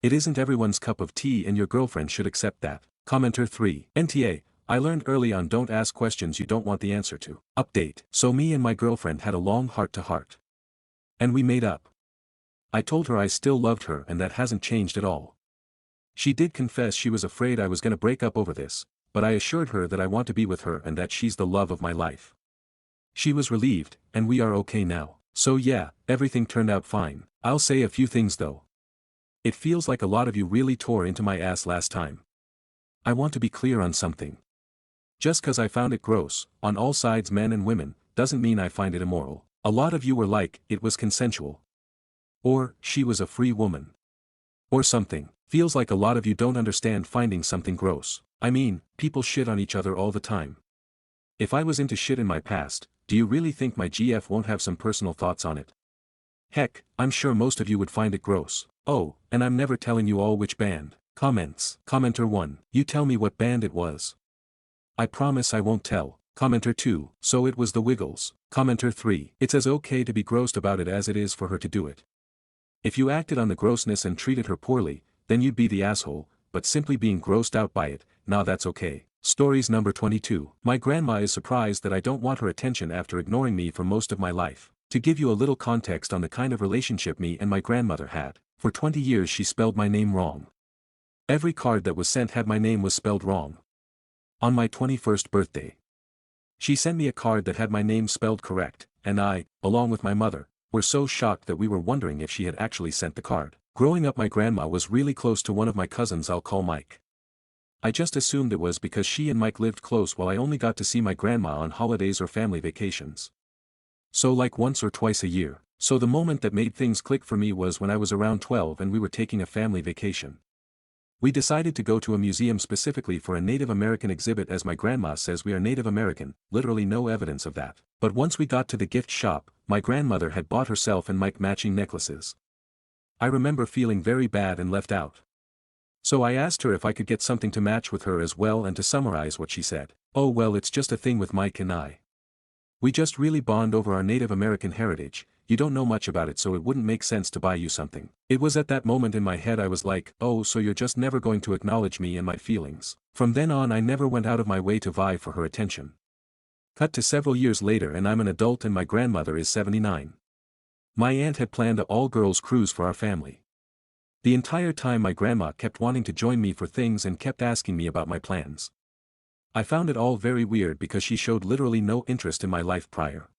It isn't everyone's cup of tea and your girlfriend should accept that. Commenter 3. NTA. I learned early on don't ask questions you don't want the answer to. Update. So me and my girlfriend had a long heart-to-heart. And we made up. I told her I still loved her and that hasn't changed at all. She did confess she was afraid I was gonna break up over this, but I assured her that I want to be with her and that she's the love of my life. She was relieved, and we are okay now. So yeah, everything turned out fine. I'll say a few things though. It feels like a lot of you really tore into my ass last time. I want to be clear on something. Just cause I found it gross, on all sides men and women, doesn't mean I find it immoral. A lot of you were like, it was consensual. Or, she was a free woman. Or something. Feels like a lot of you don't understand finding something gross. I mean, people shit on each other all the time. If I was into shit in my past, do you really think my GF won't have some personal thoughts on it? Heck, I'm sure most of you would find it gross. Oh, and I'm never telling you all which band. Comments. Commenter 1. You tell me what band it was. I promise I won't tell. Commenter 2. So it was the Wiggles. Commenter 3. It's as okay to be grossed about it as it is for her to do it. If you acted on the grossness and treated her poorly, then you'd be the asshole, but simply being grossed out by it, nah, that's okay. Stories number 22. My grandma is surprised that I don't want her attention after ignoring me for most of my life. To give you a little context on the kind of relationship me and my grandmother had, for 20 years she spelled my name wrong. Every card that was sent had my name was spelled wrong. On my 21st birthday, she sent me a card that had my name spelled correct, and I, along with my mother, were so shocked that we were wondering if she had actually sent the card. Growing up my grandma was really close to one of my cousins I'll call Mike. I just assumed it was because she and Mike lived close while I only got to see my grandma on holidays or family vacations. So like once or twice a year. So the moment that made things click for me was when I was around 12 and we were taking a family vacation. We decided to go to a museum specifically for a Native American exhibit as my grandma says we are Native American, literally no evidence of that. But once we got to the gift shop, my grandmother had bought herself and Mike matching necklaces. I remember feeling very bad and left out. So I asked her if I could get something to match with her as well, and to summarize what she said. Oh well, it's just a thing with Mike and I. We just really bond over our Native American heritage. You don't know much about it so it wouldn't make sense to buy you something. It was at that moment in my head I was like, oh so you're just never going to acknowledge me and my feelings. From then on I never went out of my way to vie for her attention. Cut to several years later and I'm an adult and my grandmother is 79. My aunt had planned an all-girls cruise for our family. The entire time my grandma kept wanting to join me for things and kept asking me about my plans. I found it all very weird because she showed literally no interest in my life prior.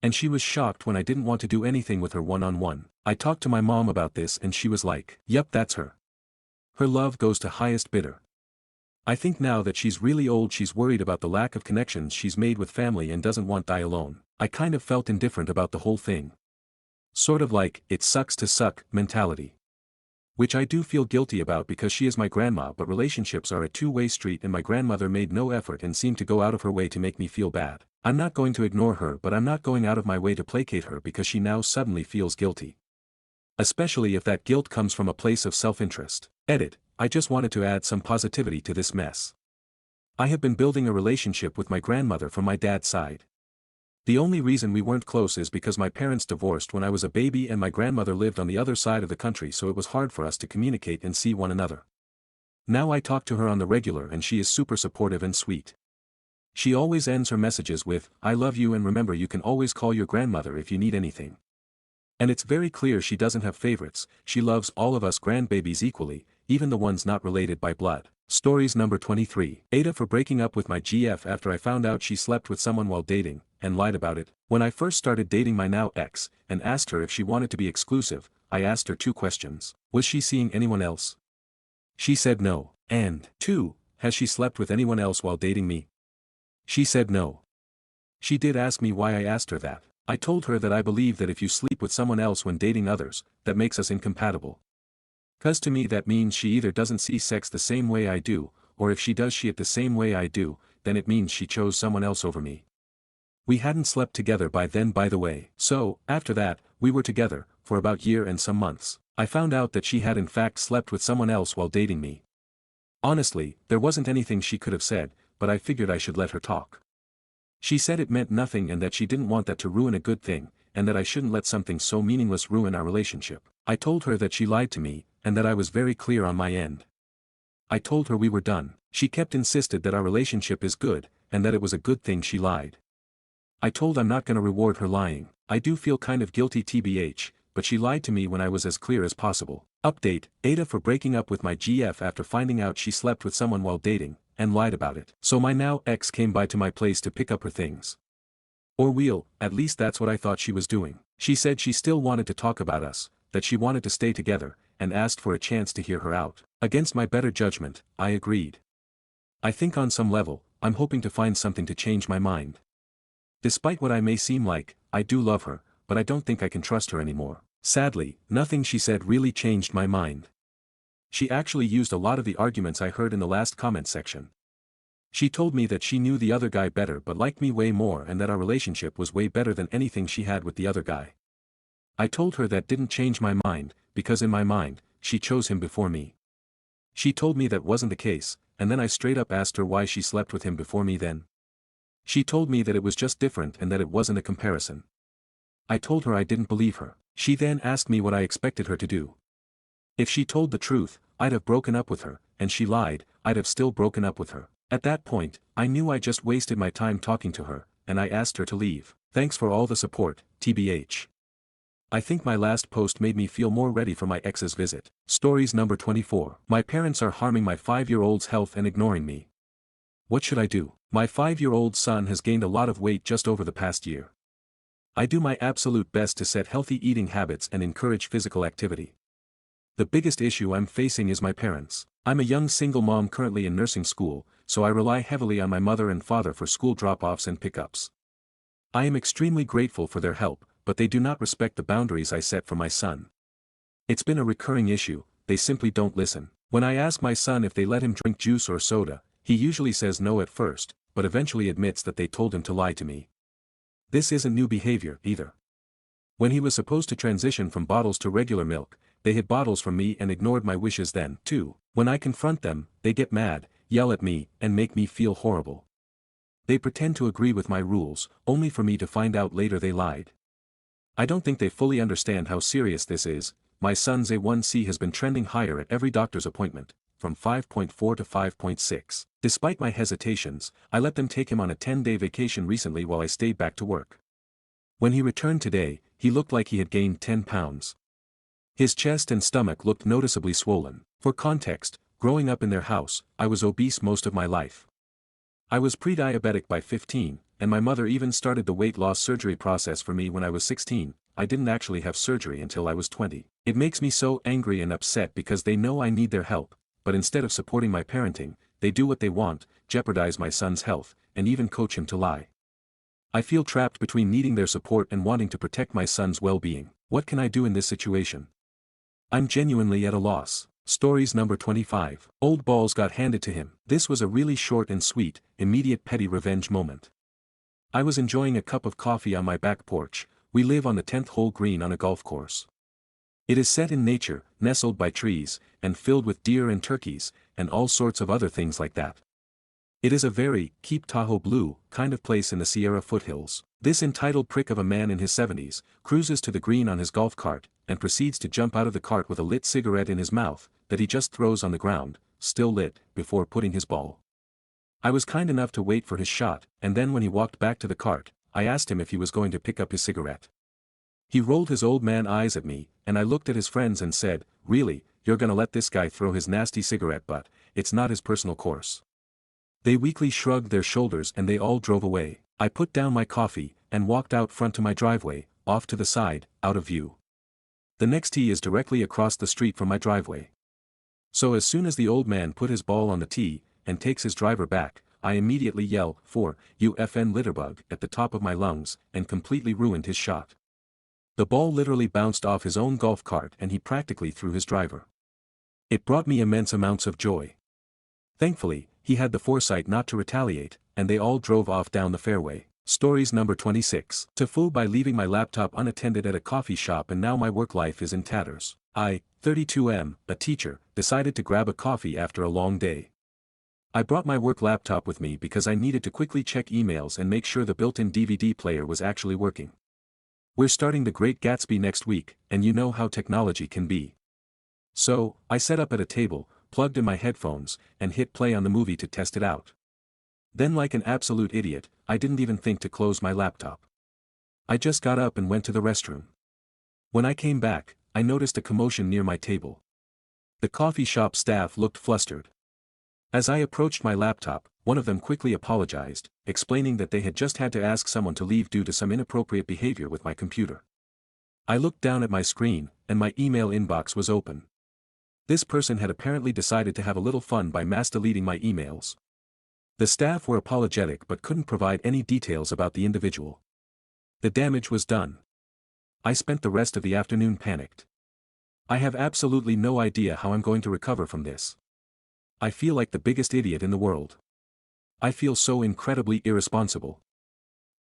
And she was shocked when I didn't want to do anything with her one-on-one. I talked to my mom about this and she was like, "Yup, that's her. Her love goes to highest bidder." I think now that she's really old she's worried about the lack of connections she's made with family and doesn't want die alone. I kind of felt indifferent about the whole thing. Sort of like, it sucks to suck mentality. Which I do feel guilty about because she is my grandma, but relationships are a two-way street and my grandmother made no effort and seemed to go out of her way to make me feel bad. I'm not going to ignore her, but I'm not going out of my way to placate her because she now suddenly feels guilty. Especially if that guilt comes from a place of self-interest. Edit. I just wanted to add some positivity to this mess. I have been building a relationship with my grandmother from my dad's side. The only reason we weren't close is because my parents divorced when I was a baby and my grandmother lived on the other side of the country, so it was hard for us to communicate and see one another. Now I talk to her on the regular and she is super supportive and sweet. She always ends her messages with, "I love you and remember you can always call your grandmother if you need anything." And it's very clear she doesn't have favorites, she loves all of us grandbabies equally, even the ones not related by blood. Stories number 23. Aita for breaking up with my GF after I found out she slept with someone while dating, and lied about it. When I first started dating my now ex, and asked her if she wanted to be exclusive, I asked her two questions. Was she seeing anyone else? She said no. And 2. has she slept with anyone else while dating me? She said no. She did ask me why I asked her that. I told her that I believe that if you sleep with someone else when dating others, that makes us incompatible. 'Cause to me that means she either doesn't see sex the same way I do, or if she does see it the same way I do, then it means she chose someone else over me. We hadn't slept together by then, by the way. So, after that, we were together, for about a year and some months. I found out that she had in fact slept with someone else while dating me. Honestly, there wasn't anything she could have said, but I figured I should let her talk. She said it meant nothing and that she didn't want that to ruin a good thing, and that I shouldn't let something so meaningless ruin our relationship. I told her that she lied to me, and that I was very clear on my end. I told her we were done. She kept insisted that our relationship is good, and that it was a good thing she lied. I told I'm not gonna reward her lying. I do feel kind of guilty tbh, but she lied to me when I was as clear as possible. Update, Aita for breaking up with my GF after finding out she slept with someone while dating, and lied about it. So my now ex came by to my place to pick up her things. Or wheel, at least that's what I thought she was doing. She said she still wanted to talk about us, that she wanted to stay together, and asked for a chance to hear her out. Against my better judgment, I agreed. I think on some level, I'm hoping to find something to change my mind. Despite what I may seem like, I do love her, but I don't think I can trust her anymore. Sadly, nothing she said really changed my mind. She actually used a lot of the arguments I heard in the last comment section. She told me that she knew the other guy better but liked me way more and that our relationship was way better than anything she had with the other guy. I told her that didn't change my mind, because in my mind, she chose him before me. She told me that wasn't the case, and then I straight up asked her why she slept with him before me then. She told me that it was just different and that it wasn't a comparison. I told her I didn't believe her. She then asked me what I expected her to do. If she told the truth, I'd have broken up with her, and she lied, I'd have still broken up with her. At that point, I knew I just wasted my time talking to her, and I asked her to leave. Thanks for all the support, TBH. I think my last post made me feel more ready for my ex's visit. Stories number 24. My parents are harming my 5-year-old's health and ignoring me. What should I do? My 5-year-old son has gained a lot of weight just over the past year. I do my absolute best to set healthy eating habits and encourage physical activity. The biggest issue I'm facing is my parents. I'm a young single mom currently in nursing school, so I rely heavily on my mother and father for school drop-offs and pickups. I am extremely grateful for their help, but they do not respect the boundaries I set for my son. It's been a recurring issue, they simply don't listen. When I ask my son if they let him drink juice or soda, he usually says no at first, but eventually admits that they told him to lie to me. This isn't new behavior, either. When he was supposed to transition from bottles to regular milk, they hid bottles from me and ignored my wishes then, too. When I confront them, they get mad, yell at me, and make me feel horrible. They pretend to agree with my rules, only for me to find out later they lied. I don't think they fully understand how serious this is. My son's A1C has been trending higher at every doctor's appointment, from 5.4 to 5.6. Despite my hesitations, I let them take him on a 10-day vacation recently while I stayed back to work. When he returned today, he looked like he had gained 10 pounds. His chest and stomach looked noticeably swollen. For context, growing up in their house, I was obese most of my life. I was pre-diabetic by 15, and my mother even started the weight loss surgery process for me when I was 16. I didn't actually have surgery until I was 20. It makes me so angry and upset because they know I need their help, but instead of supporting my parenting, they do what they want, jeopardize my son's health, and even coach him to lie. I feel trapped between needing their support and wanting to protect my son's well-being. What can I do in this situation? I'm genuinely at a loss. Stories number 25. Old balls got handed to him. This was a really short and sweet, immediate petty revenge moment. I was enjoying a cup of coffee on my back porch. We live on the 10th hole green on a golf course. It is set in nature, nestled by trees, and filled with deer and turkeys, and all sorts of other things like that. It is a very, Keep Tahoe Blue, kind of place in the Sierra foothills. This entitled prick of a man in his 70s, cruises to the green on his golf cart, and proceeds to jump out of the cart with a lit cigarette in his mouth, that he just throws on the ground, still lit, before putting his ball. I was kind enough to wait for his shot, and then when he walked back to the cart, I asked him if he was going to pick up his cigarette. He rolled his old man eyes at me, and I looked at his friends and said, "Really, you're gonna let this guy throw his nasty cigarette butt? It's not his personal course." They weakly shrugged their shoulders and they all drove away. I put down my coffee, and walked out front to my driveway, off to the side, out of view. The next tee is directly across the street from my driveway. So as soon as the old man put his ball on the tee, and takes his driver back, I immediately yell, "You FN litterbug," at the top of my lungs, and completely ruined his shot. The ball literally bounced off his own golf cart and he practically threw his driver. It brought me immense amounts of joy. Thankfully, he had the foresight not to retaliate, and they all drove off down the fairway. Stories number 26. To fool by leaving my laptop unattended at a coffee shop and now my work life is in tatters. I, 32M, a teacher, decided to grab a coffee after a long day. I brought my work laptop with me because I needed to quickly check emails and make sure the built-in DVD player was actually working. We're starting The Great Gatsby next week, and you know how technology can be. So, I set up at a table, plugged in my headphones, and hit play on the movie to test it out. Then like an absolute idiot, I didn't even think to close my laptop. I just got up and went to the restroom. When I came back, I noticed a commotion near my table. The coffee shop staff looked flustered. As I approached my laptop, one of them quickly apologized, explaining that they had just had to ask someone to leave due to some inappropriate behavior with my computer. I looked down at my screen, and my email inbox was open. This person had apparently decided to have a little fun by mass deleting my emails. The staff were apologetic but couldn't provide any details about the individual. The damage was done. I spent the rest of the afternoon panicked. I have absolutely no idea how I'm going to recover from this. I feel like the biggest idiot in the world. I feel so incredibly irresponsible.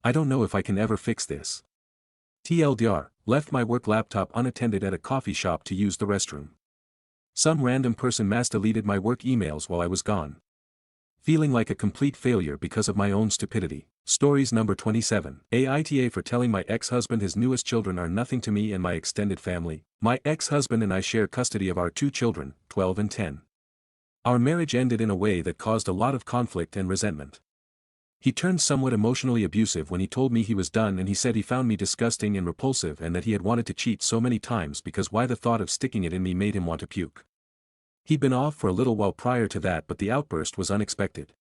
I don't know if I can ever fix this. TLDR, left my work laptop unattended at a coffee shop to use the restroom. Some random person mass deleted my work emails while I was gone. Feeling like a complete failure because of my own stupidity. Stories number 27. Aita for telling my ex-husband his newest children are nothing to me and my extended family. My ex-husband and I share custody of our 2 children, 12 and 10. Our marriage ended in a way that caused a lot of conflict and resentment. He turned somewhat emotionally abusive when he told me he was done, and he said he found me disgusting and repulsive and that he had wanted to cheat so many times because why the thought of sticking it in me made him want to puke. He'd been off for a little while prior to that, but the outburst was unexpected.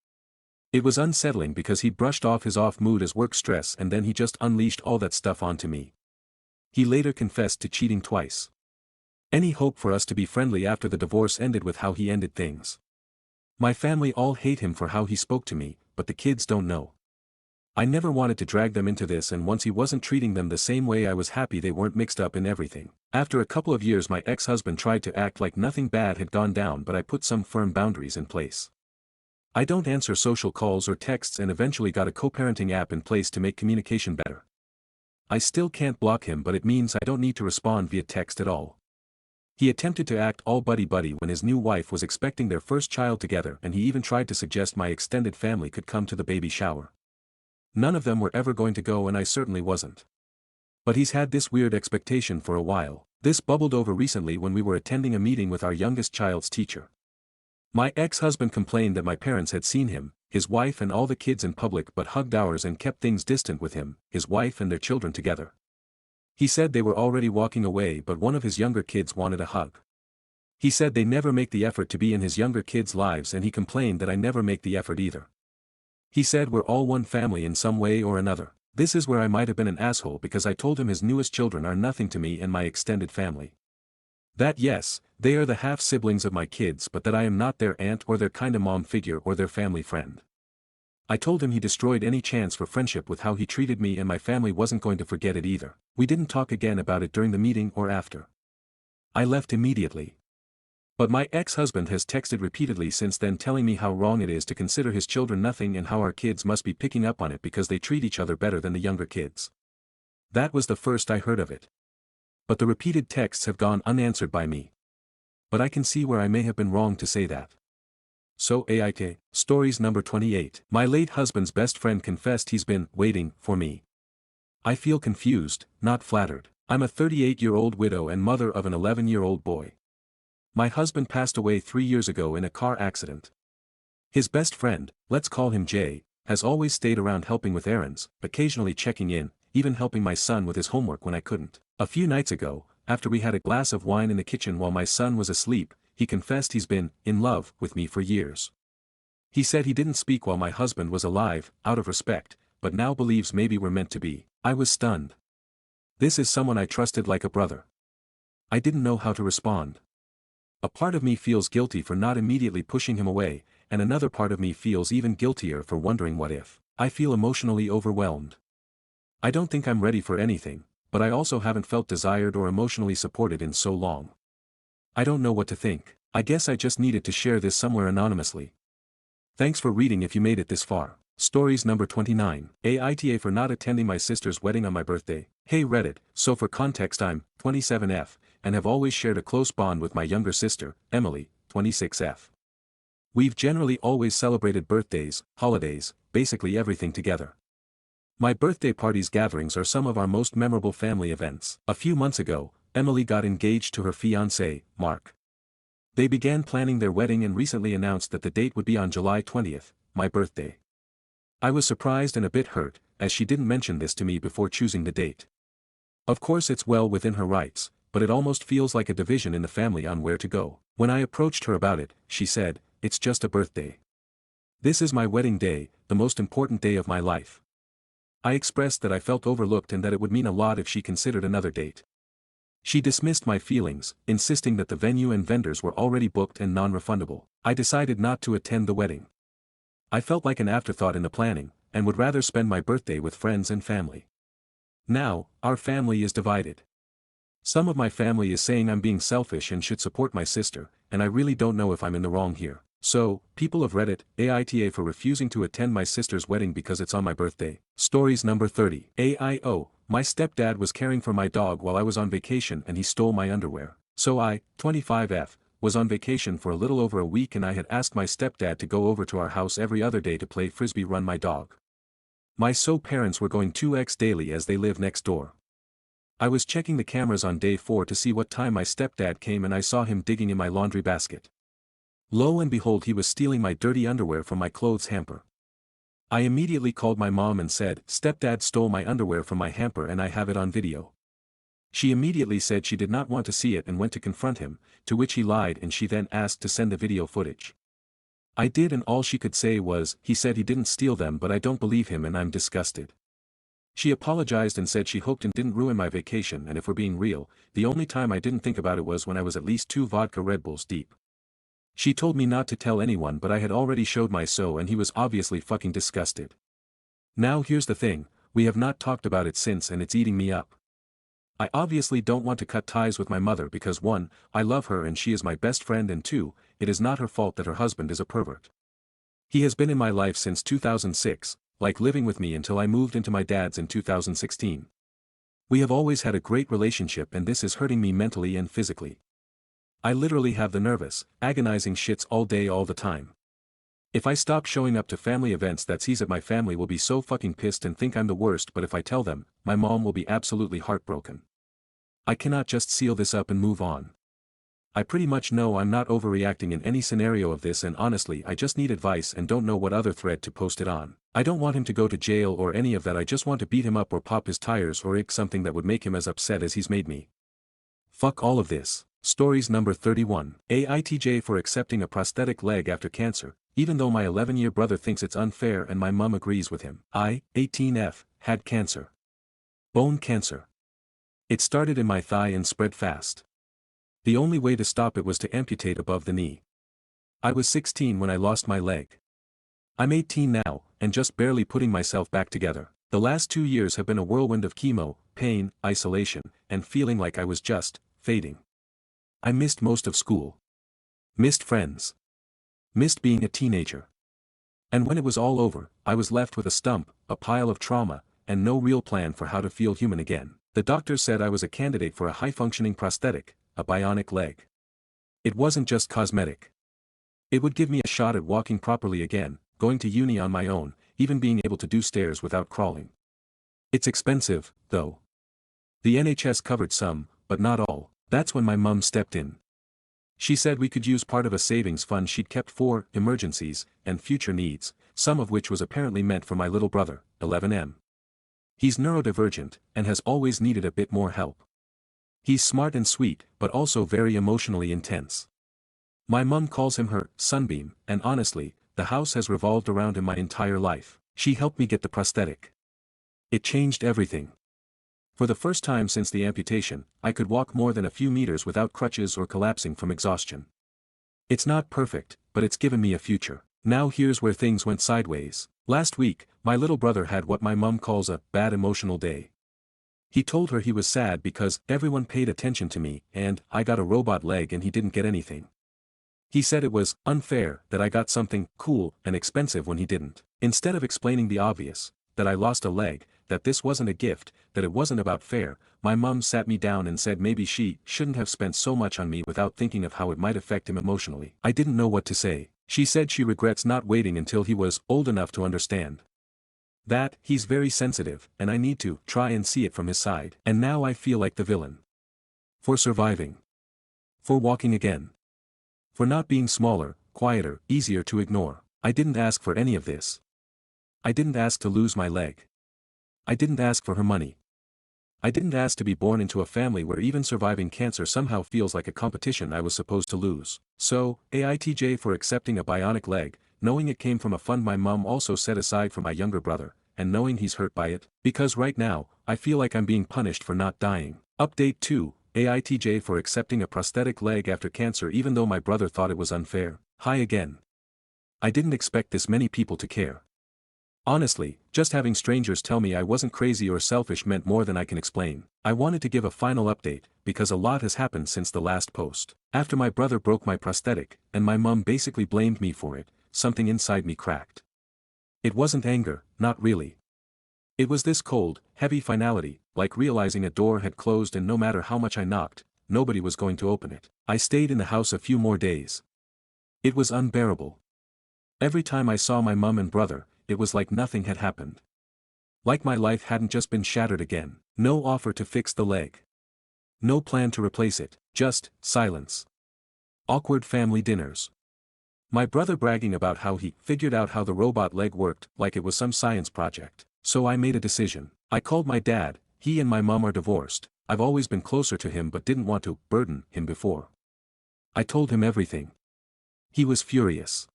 It was unsettling because he brushed off his off mood as work stress and then he just unleashed all that stuff onto me. He later confessed to cheating twice. Any hope for us to be friendly after the divorce ended with how he ended things. My family all hate him for how he spoke to me, but the kids don't know. I never wanted to drag them into this, and once he wasn't treating them the same way, I was happy they weren't mixed up in everything. After a couple of years my ex-husband tried to act like nothing bad had gone down, but I put some firm boundaries in place. I don't answer social calls or texts and eventually got a co-parenting app in place to make communication better. I still can't block him, but it means I don't need to respond via text at all. He attempted to act all buddy-buddy when his new wife was expecting their first child together, and he even tried to suggest my extended family could come to the baby shower. None of them were ever going to go, and I certainly wasn't. But he's had this weird expectation for a while. This bubbled over recently when we were attending a meeting with our youngest child's teacher. My ex-husband complained that my parents had seen him, his wife and all the kids in public, but hugged ours and kept things distant with him, his wife and their children together. He said they were already walking away, but one of his younger kids wanted a hug. He said they never make the effort to be in his younger kids' lives, and he complained that I never make the effort either. He said we're all one family in some way or another. This is where I might have been an asshole because I told him his newest children are nothing to me and my extended family. That yes, they are the half-siblings of my kids, but that I am not their aunt or their kinda mom figure or their family friend. I told him he destroyed any chance for friendship with how he treated me, and my family wasn't going to forget it either. We didn't talk again about it during the meeting or after. I left immediately. But my ex-husband has texted repeatedly since then telling me how wrong it is to consider his children nothing and how our kids must be picking up on it because they treat each other better than the younger kids. That was the first I heard of it. But the repeated texts have gone unanswered by me. But I can see where I may have been wrong to say that. So Aita, stories number 28. My late husband's best friend confessed he's been waiting for me. I feel confused, not flattered. I'm a 38-year-old widow and mother of an 11-year-old boy. My husband passed away 3 years ago in a car accident. His best friend, let's call him Jay, has always stayed around helping with errands, occasionally checking in, even helping my son with his homework when I couldn't. A few nights ago, after we had a glass of wine in the kitchen while my son was asleep, he confessed he's been in love with me for years. He said he didn't speak while my husband was alive, out of respect, but now believes maybe we're meant to be. I was stunned. This is someone I trusted like a brother. I didn't know how to respond. A part of me feels guilty for not immediately pushing him away, and another part of me feels even guiltier for wondering what if. I feel emotionally overwhelmed. I don't think I'm ready for anything, but I also haven't felt desired or emotionally supported in so long. I don't know what to think. I guess I just needed to share this somewhere anonymously. Thanks for reading if you made it this far. Stories number 29. Aita for not attending my sister's wedding on my birthday. Hey Reddit, so for context I'm 27F, and have always shared a close bond with my younger sister, Emily, 26F. We've generally always celebrated birthdays, holidays, basically everything together. My birthday parties gatherings are some of our most memorable family events. A few months ago, Emily got engaged to her fiancé, Mark. They began planning their wedding and recently announced that the date would be on July 20th, my birthday. I was surprised and a bit hurt, as she didn't mention this to me before choosing the date. Of course it's well within her rights, but it almost feels like a division in the family on where to go. When I approached her about it, she said, "It's just a birthday. This is my wedding day, the most important day of my life." I expressed that I felt overlooked and that it would mean a lot if she considered another date. She dismissed my feelings, insisting that the venue and vendors were already booked and non-refundable. I decided not to attend the wedding. I felt like an afterthought in the planning, and would rather spend my birthday with friends and family. Now, our family is divided. Some of my family is saying I'm being selfish and should support my sister, and I really don't know if I'm in the wrong here. So, people of Reddit, AITA for refusing to attend my sister's wedding because it's on my birthday. Stories number 30. AIO, my stepdad was caring for my dog while I was on vacation and he stole my underwear. So I, 25F, was on vacation for a little over a week and I had asked my stepdad to go over to our house every other day to play frisbee run my dog. My parents were going 2x daily as they live next door. I was checking the cameras on day 4 to see what time my stepdad came and I saw him digging in my laundry basket. Lo and behold, he was stealing my dirty underwear from my clothes hamper. I immediately called my mom and said, "Stepdad stole my underwear from my hamper and I have it on video." She immediately said she did not want to see it and went to confront him, to which he lied and she then asked to send the video footage. I did and all she could say was, "He said he didn't steal them but I don't believe him and I'm disgusted." She apologized and said she hoped and didn't ruin my vacation and if we're being real, the only time I didn't think about it was when I was at least 2 vodka Red Bulls deep. She told me not to tell anyone but I had already showed my and he was obviously fucking disgusted. Now here's the thing, we have not talked about it since and it's eating me up. I obviously don't want to cut ties with my mother because 1, I love her and she is my best friend and 2, it is not her fault that her husband is a pervert. He has been in my life since 2006, like living with me until I moved into my dad's in 2016. We have always had a great relationship and this is hurting me mentally and physically. I literally have the nervous, agonizing shits all day all the time. If I stop showing up to family events that sees it my family will be so fucking pissed and think I'm the worst but if I tell them, my mom will be absolutely heartbroken. I cannot just seal this up and move on. I pretty much know I'm not overreacting in any scenario of this and honestly I just need advice and don't know what other thread to post it on. I don't want him to go to jail or any of that I just want to beat him up or pop his tires or something that would make him as upset as he's made me. Fuck all of this. Stories number 31. AITJ for accepting a prosthetic leg after cancer, even though my 11-year brother thinks it's unfair and my mum agrees with him. I, 18F, had cancer. Bone cancer. It started in my thigh and spread fast. The only way to stop it was to amputate above the knee. I was 16 when I lost my leg. I'm 18 now, and just barely putting myself back together. The last 2 years have been a whirlwind of chemo, pain, isolation, and feeling like I was just fading. I missed most of school. Missed friends. Missed being a teenager. And when it was all over, I was left with a stump, a pile of trauma, and no real plan for how to feel human again. The doctors said I was a candidate for a high-functioning prosthetic, a bionic leg. It wasn't just cosmetic. It would give me a shot at walking properly again, going to uni on my own, even being able to do stairs without crawling. It's expensive, though. The NHS covered some, but not all. That's when my mum stepped in. She said we could use part of a savings fund she'd kept for emergencies and future needs, some of which was apparently meant for my little brother, 11M. He's neurodivergent, and has always needed a bit more help. He's smart and sweet, but also very emotionally intense. My mum calls him her sunbeam, and honestly, the house has revolved around him my entire life. She helped me get the prosthetic. It changed everything. For the first time since the amputation, I could walk more than a few meters without crutches or collapsing from exhaustion. It's not perfect, but it's given me a future. Now here's where things went sideways. Last week, my little brother had what my mum calls a bad emotional day. He told her he was sad because everyone paid attention to me and I got a robot leg and he didn't get anything. He said it was unfair that I got something cool and expensive when he didn't. Instead of explaining the obvious, that I lost a leg, that this wasn't a gift, that it wasn't about fair, my mum sat me down and said maybe she shouldn't have spent so much on me without thinking of how it might affect him emotionally. I didn't know what to say. She said she regrets not waiting until he was old enough to understand that he's very sensitive and I need to try and see it from his side. And now I feel like the villain. For surviving. For walking again. For not being smaller, quieter, easier to ignore. I didn't ask for any of this. I didn't ask to lose my leg. I didn't ask for her money. I didn't ask to be born into a family where even surviving cancer somehow feels like a competition I was supposed to lose. So, AITJ for accepting a bionic leg, knowing it came from a fund my mum also set aside for my younger brother, and knowing he's hurt by it, because right now, I feel like I'm being punished for not dying. Update 2, AITJ for accepting a prosthetic leg after cancer even though my brother thought it was unfair. Hi again. I didn't expect this many people to care. Honestly, just having strangers tell me I wasn't crazy or selfish meant more than I can explain. I wanted to give a final update, because a lot has happened since the last post. After my brother broke my prosthetic, and my mum basically blamed me for it, something inside me cracked. It wasn't anger, not really. It was this cold, heavy finality, like realizing a door had closed and no matter how much I knocked, nobody was going to open it. I stayed in the house a few more days. It was unbearable. Every time I saw my mum and brother, it was like nothing had happened. Like my life hadn't just been shattered again. No offer to fix the leg. No plan to replace it, just silence. Awkward family dinners. My brother bragging about how he figured out how the robot leg worked like it was some science project. So I made a decision. I called my dad. He and my mum are divorced. I've always been closer to him but didn't want to burden him before. I told him everything. He was furious.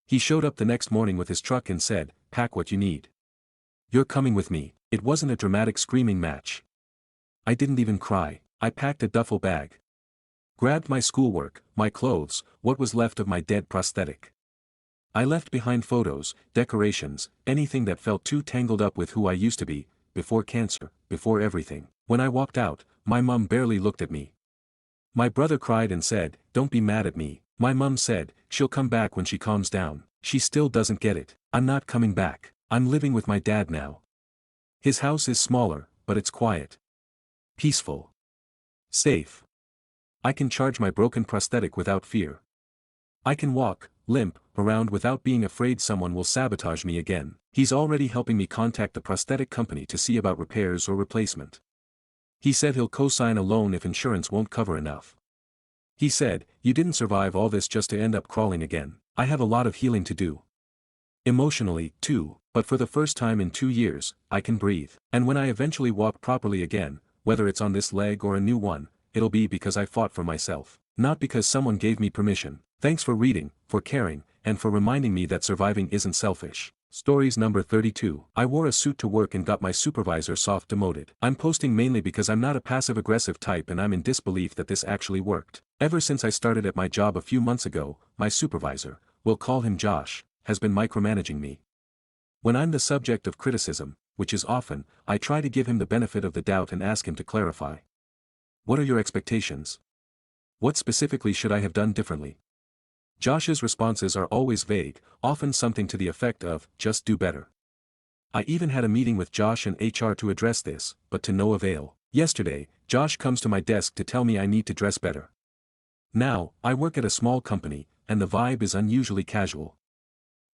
He showed up the next morning with his truck and said, "Pack what you need. You're coming with me." It wasn't a dramatic screaming match. I didn't even cry. I packed a duffel bag. Grabbed my schoolwork, my clothes, what was left of my dead prosthetic. I left behind photos, decorations, anything that felt too tangled up with who I used to be, before cancer, before everything. When I walked out, my mum barely looked at me. My brother cried and said, "Don't be mad at me." My mum said, "She'll come back when she calms down." She still doesn't get it. I'm not coming back. I'm living with my dad now. His house is smaller, but it's quiet. Peaceful. Safe. I can charge my broken prosthetic without fear. I can walk, limp, around without being afraid someone will sabotage me again. He's already helping me contact the prosthetic company to see about repairs or replacement. He said he'll co-sign a loan if insurance won't cover enough. He said, "You didn't survive all this just to end up crawling again." I have a lot of healing to do. Emotionally, too, but for the first time in 2 years, I can breathe. And when I eventually walk properly again, whether it's on this leg or a new one, it'll be because I fought for myself. Not because someone gave me permission. Thanks for reading, for caring, and for reminding me that surviving isn't selfish. Stories number 32. I wore a suit to work and got my supervisor soft demoted. I'm posting mainly because I'm not a passive-aggressive type and I'm in disbelief that this actually worked. Ever since I started at my job a few months ago, my supervisor, we'll call him Josh, has been micromanaging me. When I'm the subject of criticism, which is often, I try to give him the benefit of the doubt and ask him to clarify. What are your expectations? What specifically should I have done differently? Josh's responses are always vague, often something to the effect of, "Just do better." I even had a meeting with Josh and HR to address this, but to no avail. Yesterday, Josh comes to my desk to tell me I need to dress better. Now, I work at a small company, and the vibe is unusually casual.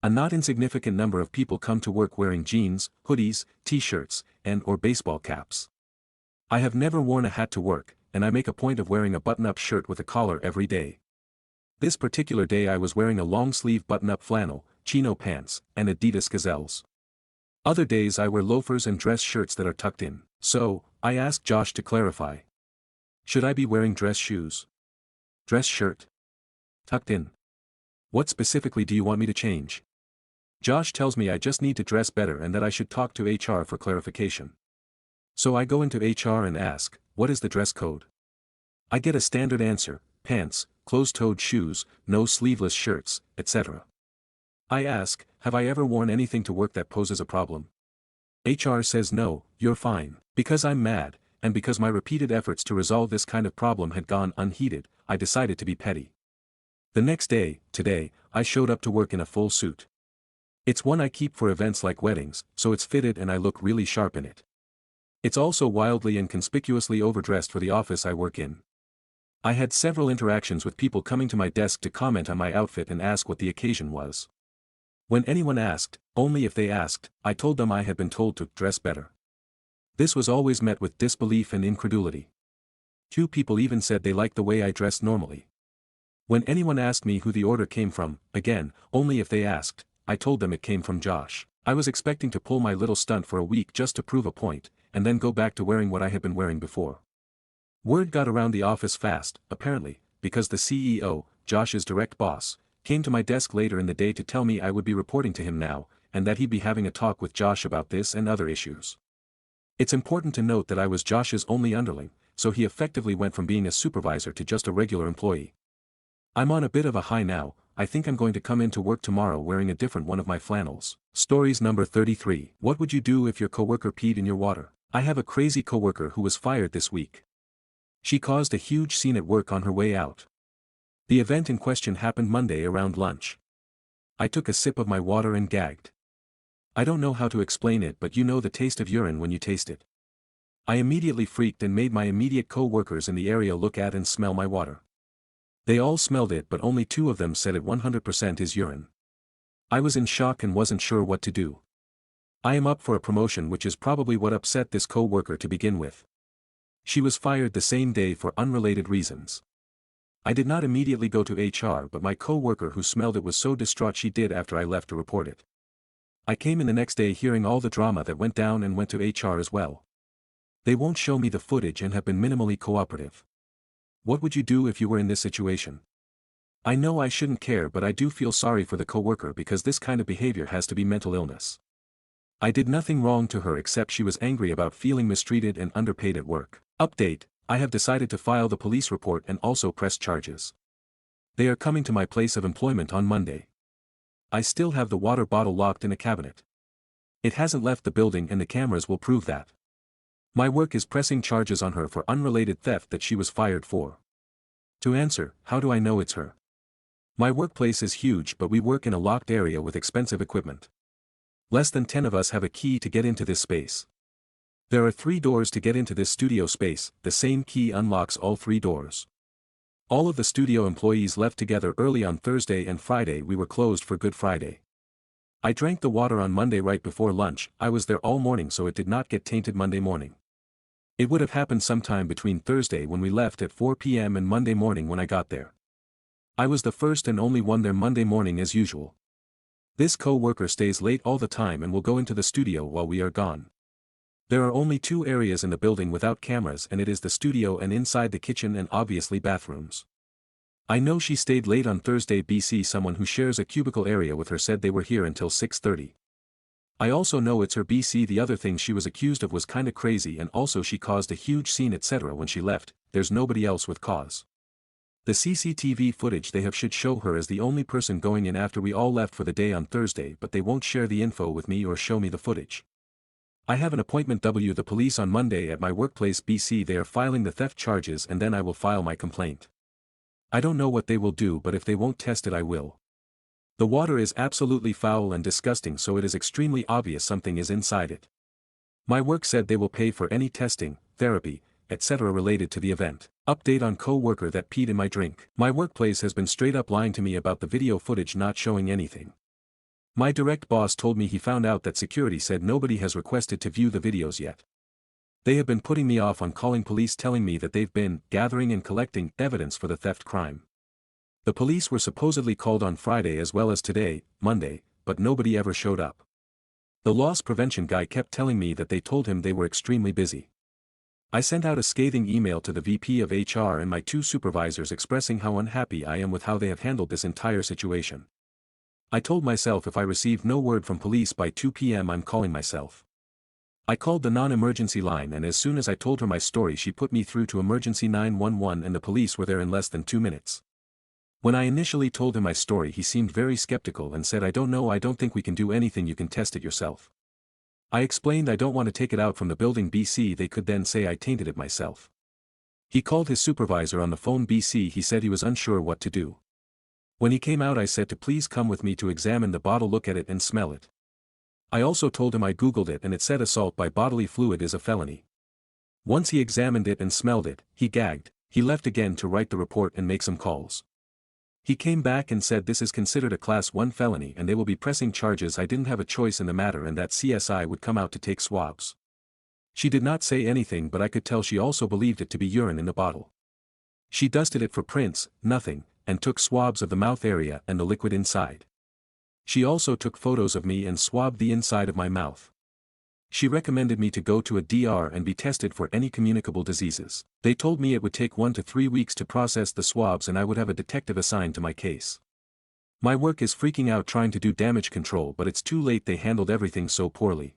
A not insignificant number of people come to work wearing jeans, hoodies, t-shirts, and/or baseball caps. I have never worn a hat to work, and I make a point of wearing a button-up shirt with a collar every day. This particular day I was wearing a long-sleeve button-up flannel, chino pants, and Adidas Gazelles. Other days I wear loafers and dress shirts that are tucked in. So, I asked Josh to clarify. Should I be wearing dress shoes? Dress shirt? Tucked in? What specifically do you want me to change? Josh tells me I just need to dress better and that I should talk to HR for clarification. So I go into HR and ask, what is the dress code? I get a standard answer, pants, closed-toed shoes, no sleeveless shirts, etc. I ask, have I ever worn anything to work that poses a problem? HR says no, you're fine. Because I'm mad, and because my repeated efforts to resolve this kind of problem had gone unheeded, I decided to be petty. The next day, today, I showed up to work in a full suit. It's one I keep for events like weddings, so it's fitted and I look really sharp in it. It's also wildly and conspicuously overdressed for the office I work in. I had several interactions with people coming to my desk to comment on my outfit and ask what the occasion was. When anyone asked, only if they asked, I told them I had been told to dress better. This was always met with disbelief and incredulity. Two people even said they liked the way I dressed normally. When anyone asked me who the order came from, again, only if they asked, I told them it came from Josh. I was expecting to pull my little stunt for a week just to prove a point, and then go back to wearing what I had been wearing before. Word got around the office fast, apparently, because the CEO, Josh's direct boss, came to my desk later in the day to tell me I would be reporting to him now, and that he'd be having a talk with Josh about this and other issues. It's important to note that I was Josh's only underling, so he effectively went from being a supervisor to just a regular employee. I'm on a bit of a high now. I think I'm going to come into work tomorrow wearing a different one of my flannels. Stories number 33. What would you do if your coworker peed in your water? I have a crazy coworker who was fired this week. She caused a huge scene at work on her way out. The event in question happened Monday around lunch. I took a sip of my water and gagged. I don't know how to explain it, but you know the taste of urine when you taste it. I immediately freaked and made my immediate co-workers in the area look at and smell my water. They all smelled it, but only 2 of them said it 100% is urine. I was in shock and wasn't sure what to do. I am up for a promotion, which is probably what upset this co-worker to begin with. She was fired the same day for unrelated reasons. I did not immediately go to HR, but my co-worker who smelled it was so distraught she did after I left to report it. I came in the next day hearing all the drama that went down and went to HR as well. They won't show me the footage and have been minimally cooperative. What would you do if you were in this situation? I know I shouldn't care, but I do feel sorry for the coworker because this kind of behavior has to be mental illness. I did nothing wrong to her except she was angry about feeling mistreated and underpaid at work. Update: I have decided to file the police report and also press charges. They are coming to my place of employment on Monday. I still have the water bottle locked in a cabinet. It hasn't left the building and the cameras will prove that. My work is pressing charges on her for unrelated theft that she was fired for. To answer, how do I know it's her? My workplace is huge, but we work in a locked area with expensive equipment. Less than 10 of us have a key to get into this space. There are 3 doors to get into this studio space, the same key unlocks all 3 doors. All of the studio employees left together early on Thursday, and Friday we were closed for Good Friday. I drank the water on Monday right before lunch. I was there all morning, so it did not get tainted Monday morning. It would have happened sometime between Thursday when we left at 4 p.m. and Monday morning when I got there. I was the first and only one there Monday morning as usual. This co-worker stays late all the time and will go into the studio while we are gone. There are only 2 areas in the building without cameras, and it is the studio and inside the kitchen and obviously bathrooms. I know she stayed late on Thursday. BC Someone who shares a cubicle area with her said they were here until 6:30. I also know it's her. BC The other thing she was accused of was kinda crazy, and also she caused a huge scene etc. when she left. There's nobody else with cause. The CCTV footage they have should show her as the only person going in after we all left for the day on Thursday, but they won't share the info with me or show me the footage. I have an appointment with the police on Monday at my workplace. BC They are filing the theft charges and then I will file my complaint. I don't know what they will do, but if they won't test it I will. The water is absolutely foul and disgusting, so it is extremely obvious something is inside it. My work said they will pay for any testing, therapy, etc. related to the event. Update on co-worker that peed in my drink. My workplace has been straight up lying to me about the video footage not showing anything. My direct boss told me he found out that security said nobody has requested to view the videos yet. They have been putting me off on calling police, telling me that they've been gathering and collecting evidence for the theft crime. The police were supposedly called on Friday as well as today, Monday, but nobody ever showed up. The loss prevention guy kept telling me that they told him they were extremely busy. I sent out a scathing email to the VP of HR and my 2 supervisors expressing how unhappy I am with how they have handled this entire situation. I told myself if I received no word from police by 2 p.m. I'm calling myself. I called the non-emergency line, and as soon as I told her my story she put me through to emergency 911 and the police were there in less than 2 minutes. When I initially told him my story he seemed very skeptical and said I don't think we can do anything, you can test it yourself. I explained I don't want to take it out from the building BC, they could then say I tainted it myself. He called his supervisor on the phone BC, he said he was unsure what to do. When he came out I said to please come with me to examine the bottle, look at it and smell it. I also told him I googled it and it said assault by bodily fluid is a felony. Once he examined it and smelled it, he gagged, he left again to write the report and make some calls. He came back and said this is considered a class 1 felony and they will be pressing charges. I didn't have a choice in the matter and that CSI would come out to take swabs. She did not say anything but I could tell she also believed it to be urine in the bottle. She dusted it for prints, nothing, and took swabs of the mouth area and the liquid inside. She also took photos of me and swabbed the inside of my mouth. She recommended me to go to a DR and be tested for any communicable diseases. They told me it would take 1 to 3 weeks to process the swabs and I would have a detective assigned to my case. My work is freaking out trying to do damage control, but it's too late, they handled everything so poorly.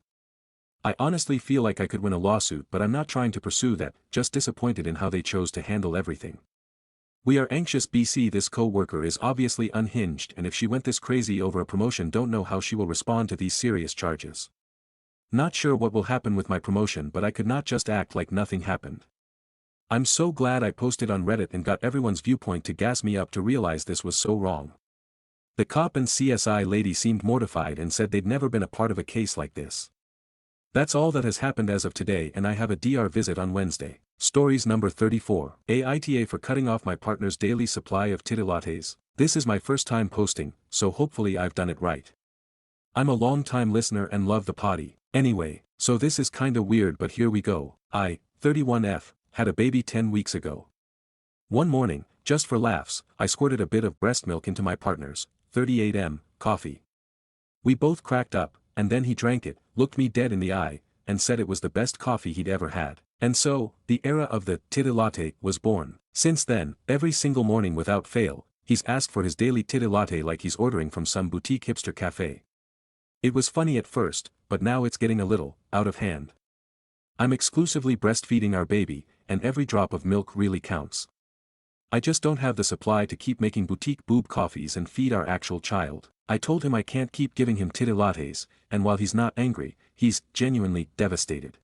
I honestly feel like I could win a lawsuit, but I'm not trying to pursue that, just disappointed in how they chose to handle everything. We are anxious BC, this co-worker is obviously unhinged and if she went this crazy over a promotion, don't know how she will respond to these serious charges. Not sure what will happen with my promotion, but I could not just act like nothing happened. I'm so glad I posted on Reddit and got everyone's viewpoint to gas me up to realize this was so wrong. The cop and CSI lady seemed mortified and said they'd never been a part of a case like this. That's all that has happened as of today and I have a DR visit on Wednesday. Stories number 34. Aita for cutting off my partner's daily supply of titty lattes. This is my first time posting, so hopefully I've done it right. I'm a long-time listener and love the potty. Anyway, so this is kinda weird but here we go. I, 31F, had a baby 10 weeks ago. One morning, just for laughs, I squirted a bit of breast milk into my partner's, 38M, coffee. We both cracked up, and then he drank it, looked me dead in the eye, and said it was the best coffee he'd ever had. And so, the era of the titty latte was born. Since then, every single morning without fail, he's asked for his daily titty latte like he's ordering from some boutique hipster cafe. It was funny at first, but now it's getting a little out of hand. I'm exclusively breastfeeding our baby, and every drop of milk really counts. I just don't have the supply to keep making boutique boob coffees and feed our actual child. I told him I can't keep giving him titty lattes, and while he's not angry, he's genuinely devastated.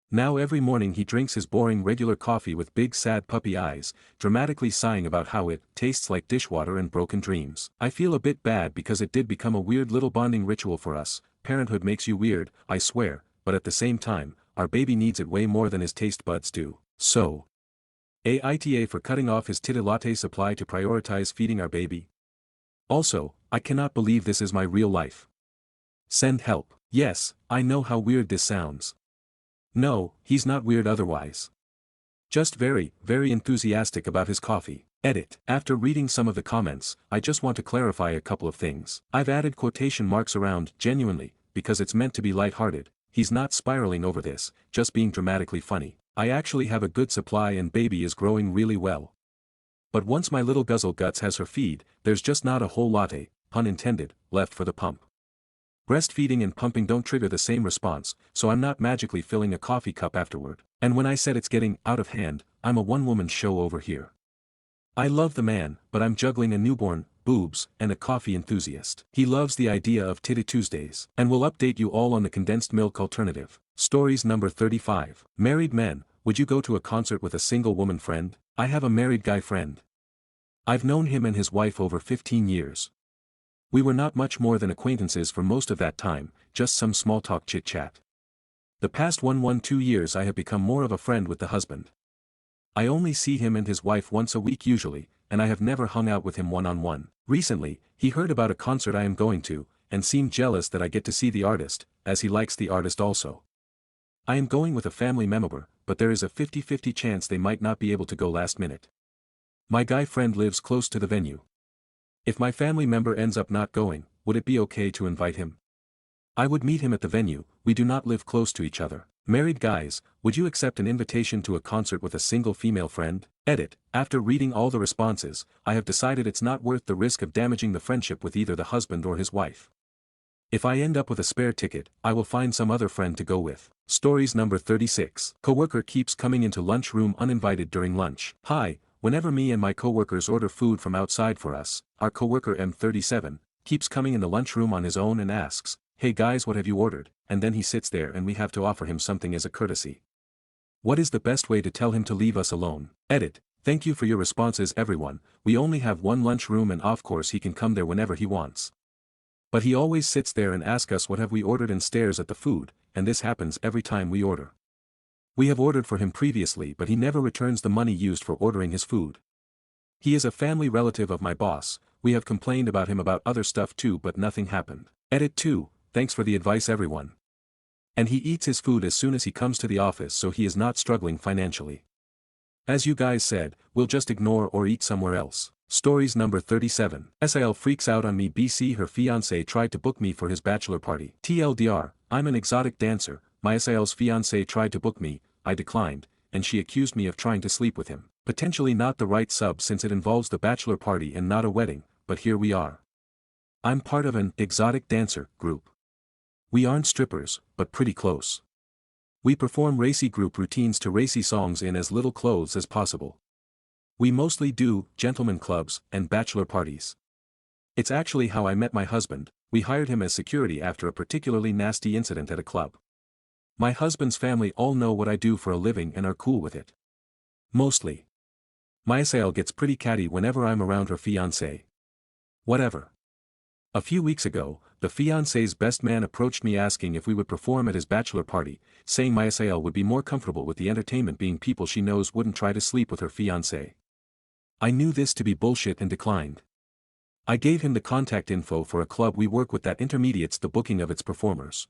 Now every morning he drinks his boring regular coffee with big sad puppy eyes, dramatically sighing about how it tastes like dishwater and broken dreams. I feel a bit bad because it did become a weird little bonding ritual for us. Parenthood makes you weird, I swear, but at the same time, our baby needs it way more than his taste buds do. So, Aita for cutting off his titty latte supply to prioritize feeding our baby. Also, I cannot believe this is my real life. Send help. Yes, I know how weird this sounds. No, he's not weird otherwise. Just very, very enthusiastic about his coffee. Edit. After reading some of the comments, I just want to clarify a couple of things. I've added quotation marks around genuinely, because it's meant to be lighthearted. He's not spiraling over this, just being dramatically funny. I actually have a good supply and baby is growing really well. But once my little guzzle guts has her feed, there's just not a whole latte, pun intended, left for the pump. Breastfeeding and pumping don't trigger the same response, so I'm not magically filling a coffee cup afterward. And when I said it's getting out of hand, I'm a one-woman show over here. I love the man, but I'm juggling a newborn, boobs, and a coffee enthusiast. He loves the idea of Titty Tuesdays, and will update you all on the condensed milk alternative. Stories number 35. Married men, would you go to a concert with a single woman friend? I have a married guy friend. I've known him and his wife over 15 years. We were not much more than acquaintances for most of that time, just some small talk chit-chat. The past 2 years I have become more of a friend with the husband. I only see him and his wife once a week usually, and I have never hung out with him one-on-one. Recently, he heard about a concert I am going to, and seemed jealous that I get to see the artist, as he likes the artist also. I am going with a family member, but there is a 50-50 chance they might not be able to go last minute. My guy friend lives close to the venue. If my family member ends up not going, would it be okay to invite him? I would meet him at the venue, we do not live close to each other. Married guys, would you accept an invitation to a concert with a single female friend? Edit. After reading all the responses, I have decided it's not worth the risk of damaging the friendship with either the husband or his wife. If I end up with a spare ticket, I will find some other friend to go with. Stories number 36. Coworker keeps coming into lunchroom uninvited during lunch. Hi, Whenever me and my coworkers order food from outside for us, our coworker M37 keeps coming in the lunchroom on his own and asks, "Hey guys, what have you ordered?" And then he sits there and we have to offer him something as a courtesy. What is the best way to tell him to leave us alone? Edit. Thank you for your responses everyone, we only have one lunchroom and of course he can come there whenever he wants. But he always sits there and asks us what have we ordered and stares at the food, and this happens every time we order. We have ordered for him previously but he never returns the money used for ordering his food. He is a family relative of my boss, we have complained about him about other stuff too but nothing happened. Edit 2, thanks for the advice everyone. And he eats his food as soon as he comes to the office so he is not struggling financially. As you guys said, we'll just ignore or eat somewhere else. Stories number 37. SIL freaks out on me. BC her fiancé tried to book me for his bachelor party. TLDR, I'm an exotic dancer, my SIL's fiancé tried to book me, I declined, and she accused me of trying to sleep with him. Potentially not the right sub since it involves the bachelor party and not a wedding, but here we are. I'm part of an exotic dancer group. We aren't strippers, but pretty close. We perform racy group routines to racy songs in as little clothes as possible. We mostly do gentlemen clubs and bachelor parties. It's actually how I met my husband, we hired him as security after a particularly nasty incident at a club. My husband's family all know what I do for a living and are cool with it. Mostly. My SIL gets pretty catty whenever I'm around her fiancé. Whatever. A few weeks ago, the fiancé's best man approached me asking if we would perform at his bachelor party, saying my SIL would be more comfortable with the entertainment being people she knows wouldn't try to sleep with her fiancé. I knew this to be bullshit and declined. I gave him the contact info for a club we work with that intermediates the booking of its performers.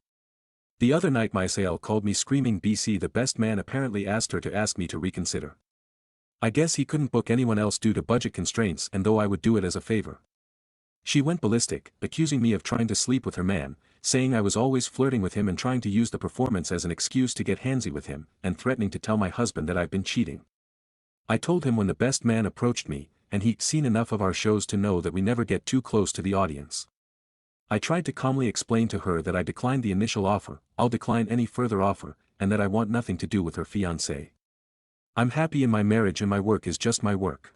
The other night my SIL called me screaming BC the best man apparently asked her to ask me to reconsider. I guess he couldn't book anyone else due to budget constraints and though I would do it as a favor. She went ballistic, accusing me of trying to sleep with her man, saying I was always flirting with him and trying to use the performance as an excuse to get handsy with him, and threatening to tell my husband that I've been cheating. I told him when the best man approached me, and he'd seen enough of our shows to know that we never get too close to the audience. I tried to calmly explain to her that I declined the initial offer, I'll decline any further offer, and that I want nothing to do with her fiancé. I'm happy in my marriage and my work is just my work.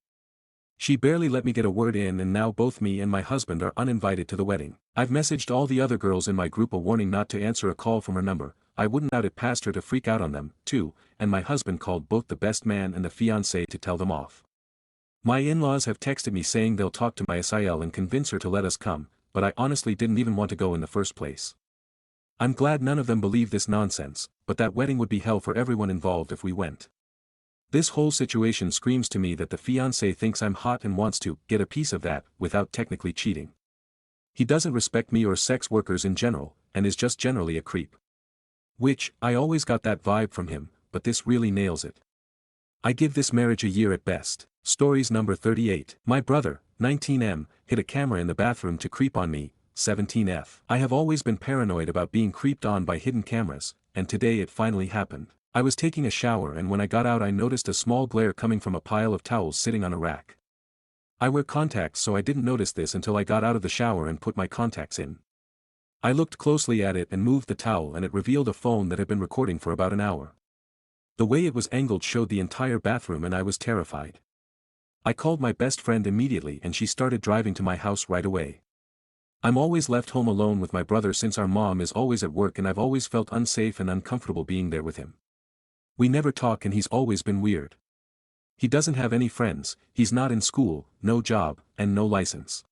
She barely let me get a word in and now both me and my husband are uninvited to the wedding. I've messaged all the other girls in my group a warning not to answer a call from her number, I wouldn't doubt it past her to freak out on them, too, and my husband called both the best man and the fiancé to tell them off. My in-laws have texted me saying they'll talk to my SIL and convince her to let us come, but I honestly didn't even want to go in the first place. I'm glad none of them believe this nonsense, but that wedding would be hell for everyone involved if we went. This whole situation screams to me that the fiancé thinks I'm hot and wants to get a piece of that, without technically cheating. He doesn't respect me or sex workers in general, and is just generally a creep. Which, I always got that vibe from him, but this really nails it. I give this marriage a year at best. Stories number 38. My brother, 19M, hid a camera in the bathroom to creep on me, 17F. I have always been paranoid about being creeped on by hidden cameras, and today it finally happened. I was taking a shower and when I got out I noticed a small glare coming from a pile of towels sitting on a rack. I wear contacts so I didn't notice this until I got out of the shower and put my contacts in. I looked closely at it and moved the towel and it revealed a phone that had been recording for about an hour. The way it was angled showed the entire bathroom and I was terrified. I called my best friend immediately and she started driving to my house right away. I'm always left home alone with my brother since our mom is always at work and I've always felt unsafe and uncomfortable being there with him. We never talk and he's always been weird. He doesn't have any friends, he's not in school, no job, and no license.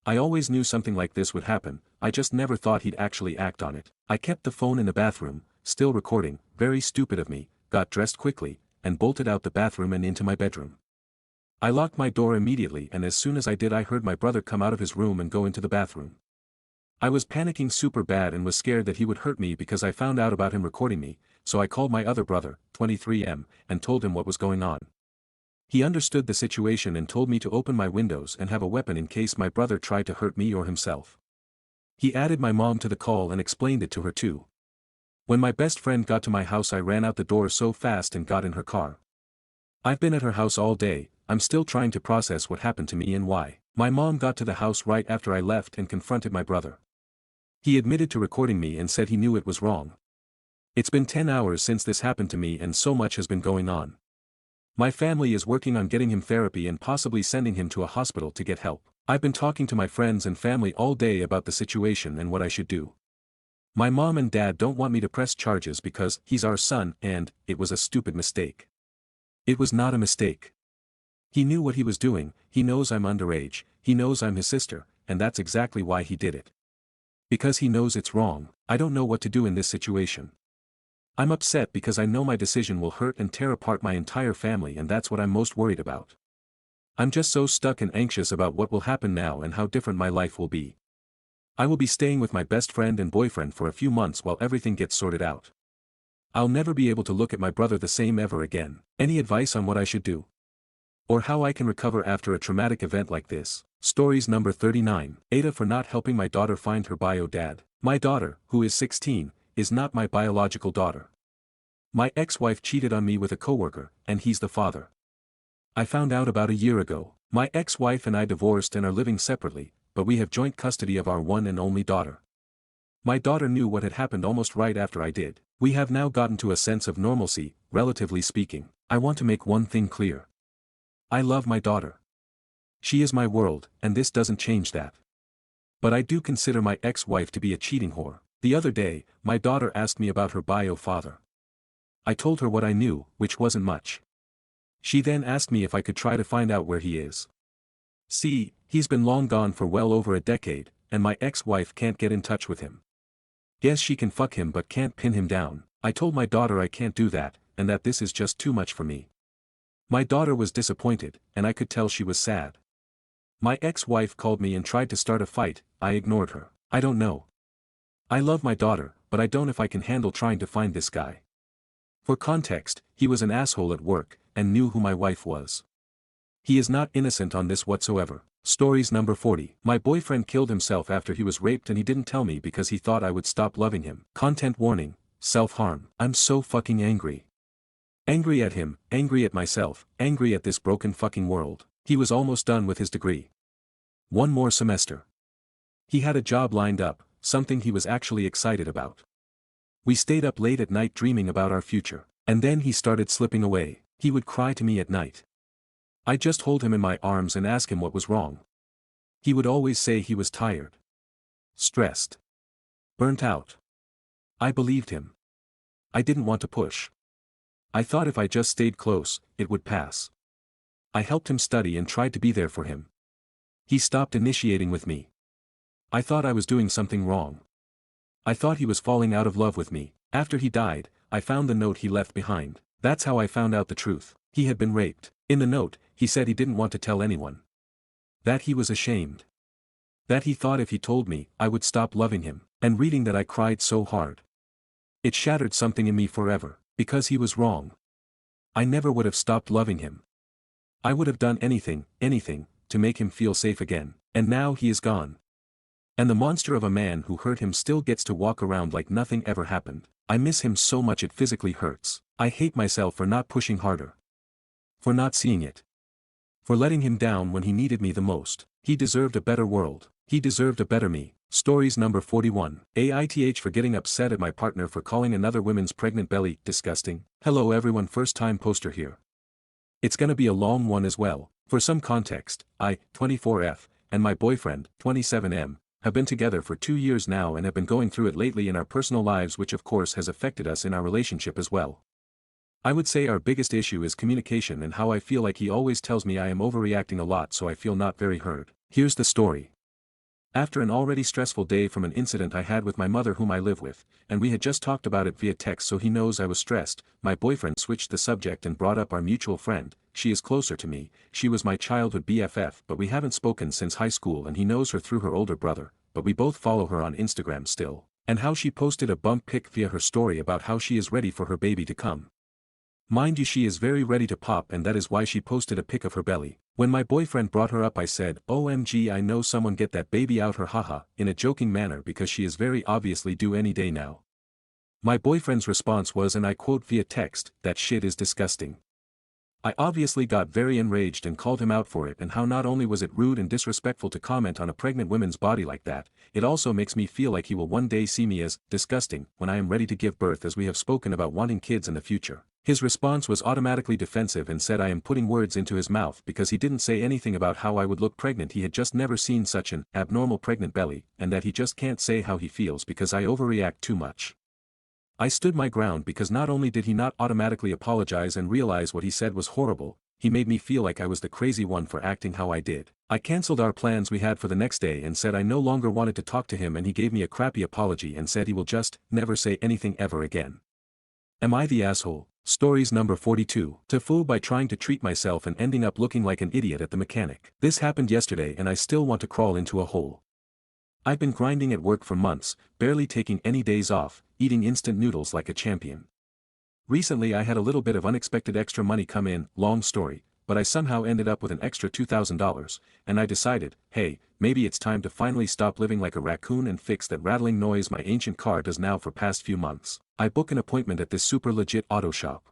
I always knew something like this would happen, I just never thought he'd actually act on it. I kept the phone in the bathroom, still recording, very stupid of me, got dressed quickly, and bolted out the bathroom and into my bedroom. I locked my door immediately and as soon as I did I heard my brother come out of his room and go into the bathroom. I was panicking super bad and was scared that he would hurt me because I found out about him recording me, so I called my other brother, 23M, and told him what was going on. He understood the situation and told me to open my windows and have a weapon in case my brother tried to hurt me or himself. He added my mom to the call and explained it to her too. When my best friend got to my house I ran out the door so fast and got in her car. I've been at her house all day, I'm still trying to process what happened to me and why. My mom got to the house right after I left and confronted my brother. He admitted to recording me and said he knew it was wrong. It's been 10 hours since this happened to me and so much has been going on. My family is working on getting him therapy and possibly sending him to a hospital to get help. I've been talking to my friends and family all day about the situation and what I should do. My mom and dad don't want me to press charges because he's our son and it was a stupid mistake. It was not a mistake. He knew what he was doing, he knows I'm underage, he knows I'm his sister, and that's exactly why he did it. Because he knows it's wrong, I don't know what to do in this situation. I'm upset because I know my decision will hurt and tear apart my entire family and that's what I'm most worried about. I'm just so stuck and anxious about what will happen now and how different my life will be. I will be staying with my best friend and boyfriend for a few months while everything gets sorted out. I'll never be able to look at my brother the same ever again. Any advice on what I should do? Or how I can recover after a traumatic event like this? Stories number 39. Aita for not helping my daughter find her bio dad. My daughter, who is 16, is not my biological daughter. My ex-wife cheated on me with a coworker, and he's the father. I found out about a year ago. My ex-wife and I divorced and are living separately, but we have joint custody of our one and only daughter. My daughter knew what had happened almost right after I did. We have now gotten to a sense of normalcy, relatively speaking. I want to make one thing clear. I love my daughter. She is my world, and this doesn't change that. But I do consider my ex-wife to be a cheating whore. The other day, my daughter asked me about her bio father. I told her what I knew, which wasn't much. She then asked me if I could try to find out where he is. See, he's been long gone for well over a decade, and my ex-wife can't get in touch with him. Yes, she can fuck him but can't pin him down. I told my daughter I can't do that, and that this is just too much for me. My daughter was disappointed, and I could tell she was sad. My ex-wife called me and tried to start a fight, I ignored her. I don't know. I love my daughter, but I don't know if I can handle trying to find this guy. For context, he was an asshole at work, and knew who my wife was. He is not innocent on this whatsoever. Stories number 40. My boyfriend killed himself after he was raped and he didn't tell me because he thought I would stop loving him. Content warning, self-harm. I'm so fucking angry. Angry at him, angry at myself, angry at this broken fucking world. He was almost done with his degree. One more semester. He had a job lined up, something he was actually excited about. We stayed up late at night dreaming about our future. And then he started slipping away. He would cry to me at night. I'd just hold him in my arms and ask him what was wrong. He would always say he was tired. Stressed. Burnt out. I believed him. I didn't want to push. I thought if I just stayed close, it would pass. I helped him study and tried to be there for him. He stopped initiating with me. I thought I was doing something wrong. I thought he was falling out of love with me. After he died, I found the note he left behind. That's how I found out the truth. He had been raped. In the note, he said he didn't want to tell anyone. That he was ashamed. That he thought if he told me, I would stop loving him. And reading that I cried so hard. It shattered something in me forever, because he was wrong. I never would have stopped loving him. I would have done anything, to make him feel safe again. And now he is gone. And the monster of a man who hurt him still gets to walk around like nothing ever happened. I miss him so much it physically hurts. I hate myself for not pushing harder. For not seeing it. For letting him down when he needed me the most. He deserved a better world. He deserved a better me. Stories number 41. Aita for getting upset at my partner for calling another woman's pregnant belly disgusting. Hello everyone, first time poster here. It's gonna be a long one as well. For some context, I, 24F, and my boyfriend, 27M, have been together for 2 years now and have been going through it lately in our personal lives, which of course has affected us in our relationship as well. I would say our biggest issue is communication and how I feel like he always tells me I am overreacting a lot, so I feel not very heard. Here's the story. After an already stressful day from an incident I had with my mother whom I live with, and we had just talked about it via text so he knows I was stressed, my boyfriend switched the subject and brought up our mutual friend. She is closer to me, she was my childhood BFF, but we haven't spoken since high school and he knows her through her older brother, but we both follow her on Instagram still. And how she posted a bump pic via her story about how she is ready for her baby to come. Mind you, she is very ready to pop, and that is why she posted a pic of her belly. When my boyfriend brought her up I said, OMG, I know someone get that baby out her, haha, in a joking manner because she is very obviously due any day now. My boyfriend's response was, and I quote via text, that shit is disgusting. I obviously got very enraged and called him out for it, and how not only was it rude and disrespectful to comment on a pregnant woman's body like that, it also makes me feel like he will one day see me as disgusting when I am ready to give birth, as we have spoken about wanting kids in the future. His response was automatically defensive and said I am putting words into his mouth because he didn't say anything about how I would look pregnant. He had just never seen such an abnormal pregnant belly, and that he just can't say how he feels because I overreact too much. I stood my ground because not only did he not automatically apologize and realize what he said was horrible, he made me feel like I was the crazy one for acting how I did. I cancelled our plans we had for the next day and said I no longer wanted to talk to him, and he gave me a crappy apology and said he will just never say anything ever again. Am I the asshole? Stories number 42. To fool by trying to treat myself and ending up looking like an idiot at the mechanic. This happened yesterday and I still want to crawl into a hole. I've been grinding at work for months, barely taking any days off, eating instant noodles like a champion. Recently I had a little bit of unexpected extra money come in, long story, but I somehow ended up with an extra $2,000, and I decided, hey, maybe it's time to finally stop living like a raccoon and fix that rattling noise my ancient car does now for past few months. I book an appointment at this super legit auto shop.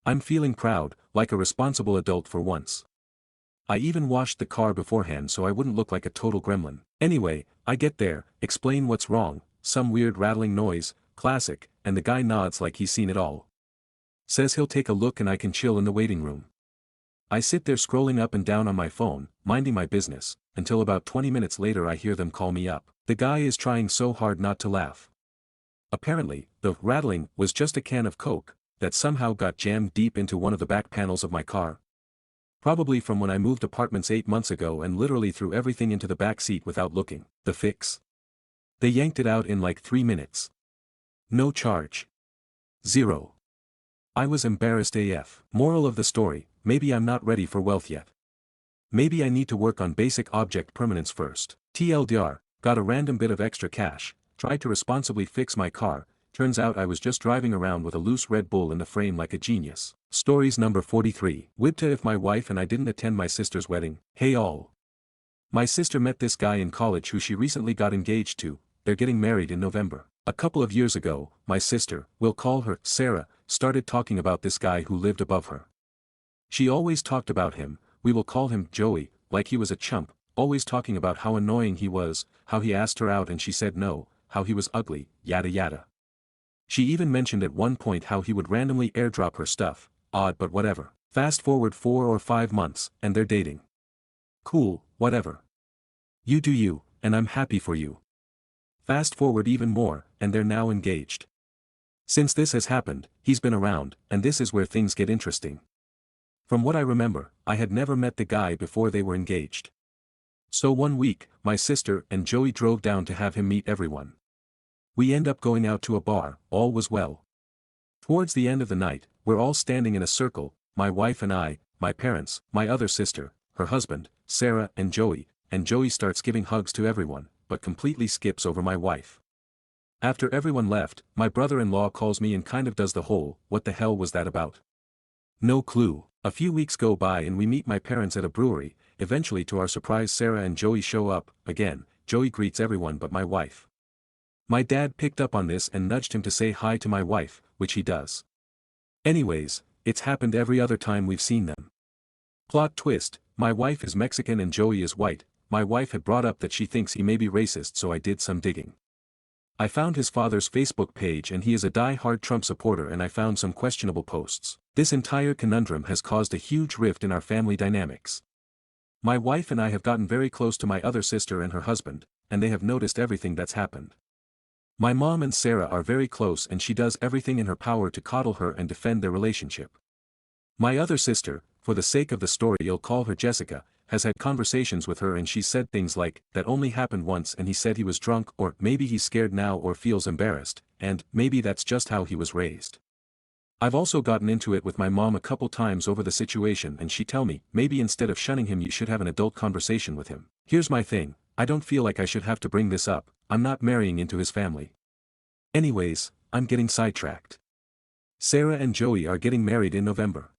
I'm feeling proud, like a responsible adult for once. I even washed the car beforehand so I wouldn't look like a total gremlin. Anyway, I get there, explain what's wrong, some weird rattling noise, classic, and the guy nods like he's seen it all. Says he'll take a look and I can chill in the waiting room. I sit there scrolling up and down on my phone, minding my business, until about 20 minutes later I hear them call me up. The guy is trying so hard not to laugh. Apparently, the rattling was just a can of Coke that somehow got jammed deep into one of the back panels of my car. Probably from when I moved apartments 8 months ago and literally threw everything into the back seat without looking. The fix? They yanked it out in like 3 minutes. No charge. Zero. I was embarrassed AF. Moral of the story, maybe I'm not ready for wealth yet. Maybe I need to work on basic object permanence first. TLDR, got a random bit of extra cash, tried to responsibly fix my car, turns out I was just driving around with a loose Red Bull in the frame like a genius. Stories number 43. Wibta if my wife and I didn't attend my sister's wedding. Hey all. My sister met this guy in college who she recently got engaged to, they're getting married in November. A couple of years ago, my sister, we'll call her Sarah, started talking about this guy who lived above her. She always talked about him, we will call him Joey, like he was a chump, always talking about how annoying he was, how he asked her out and she said no, how he was ugly, yada yada. She even mentioned at one point how he would randomly airdrop her stuff, odd but whatever. Fast forward 4 or 5 months, and they're dating. Cool, whatever. You do you, and I'm happy for you. Fast forward even more, and they're now engaged. Since this has happened, he's been around, and this is where things get interesting. From what I remember, I had never met the guy before they were engaged. So one week, my sister and Joey drove down to have him meet everyone. We end up going out to a bar, all was well. Towards the end of the night, we're all standing in a circle, my wife and I, my parents, my other sister, her husband, Sarah and Joey starts giving hugs to everyone, but completely skips over my wife. After everyone left, my brother-in-law calls me and kind of does the whole, what the hell was that about? No clue. A few weeks go by and we meet my parents at a brewery, eventually to our surprise Sarah and Joey show up, again, Joey greets everyone but my wife. My dad picked up on this and nudged him to say hi to my wife, which he does. Anyways, it's happened every other time we've seen them. Plot twist, my wife is Mexican and Joey is white. My wife had brought up that she thinks he may be racist, so I did some digging. I found his father's Facebook page and he is a die-hard Trump supporter, and I found some questionable posts. This entire conundrum has caused a huge rift in our family dynamics. My wife and I have gotten very close to my other sister and her husband, and they have noticed everything that's happened. My mom and Sarah are very close and she does everything in her power to coddle her and defend their relationship. My other sister, for the sake of the story you'll call her Jessica, has had conversations with her and she said things like, that only happened once and he said he was drunk, or maybe he's scared now or feels embarrassed, and maybe that's just how he was raised. I've also gotten into it with my mom a couple times over the situation and she tell me, maybe instead of shunning him you should have an adult conversation with him. Here's my thing, I don't feel like I should have to bring this up, I'm not marrying into his family. Anyways, I'm getting sidetracked. Sarah and Joey are getting married in November.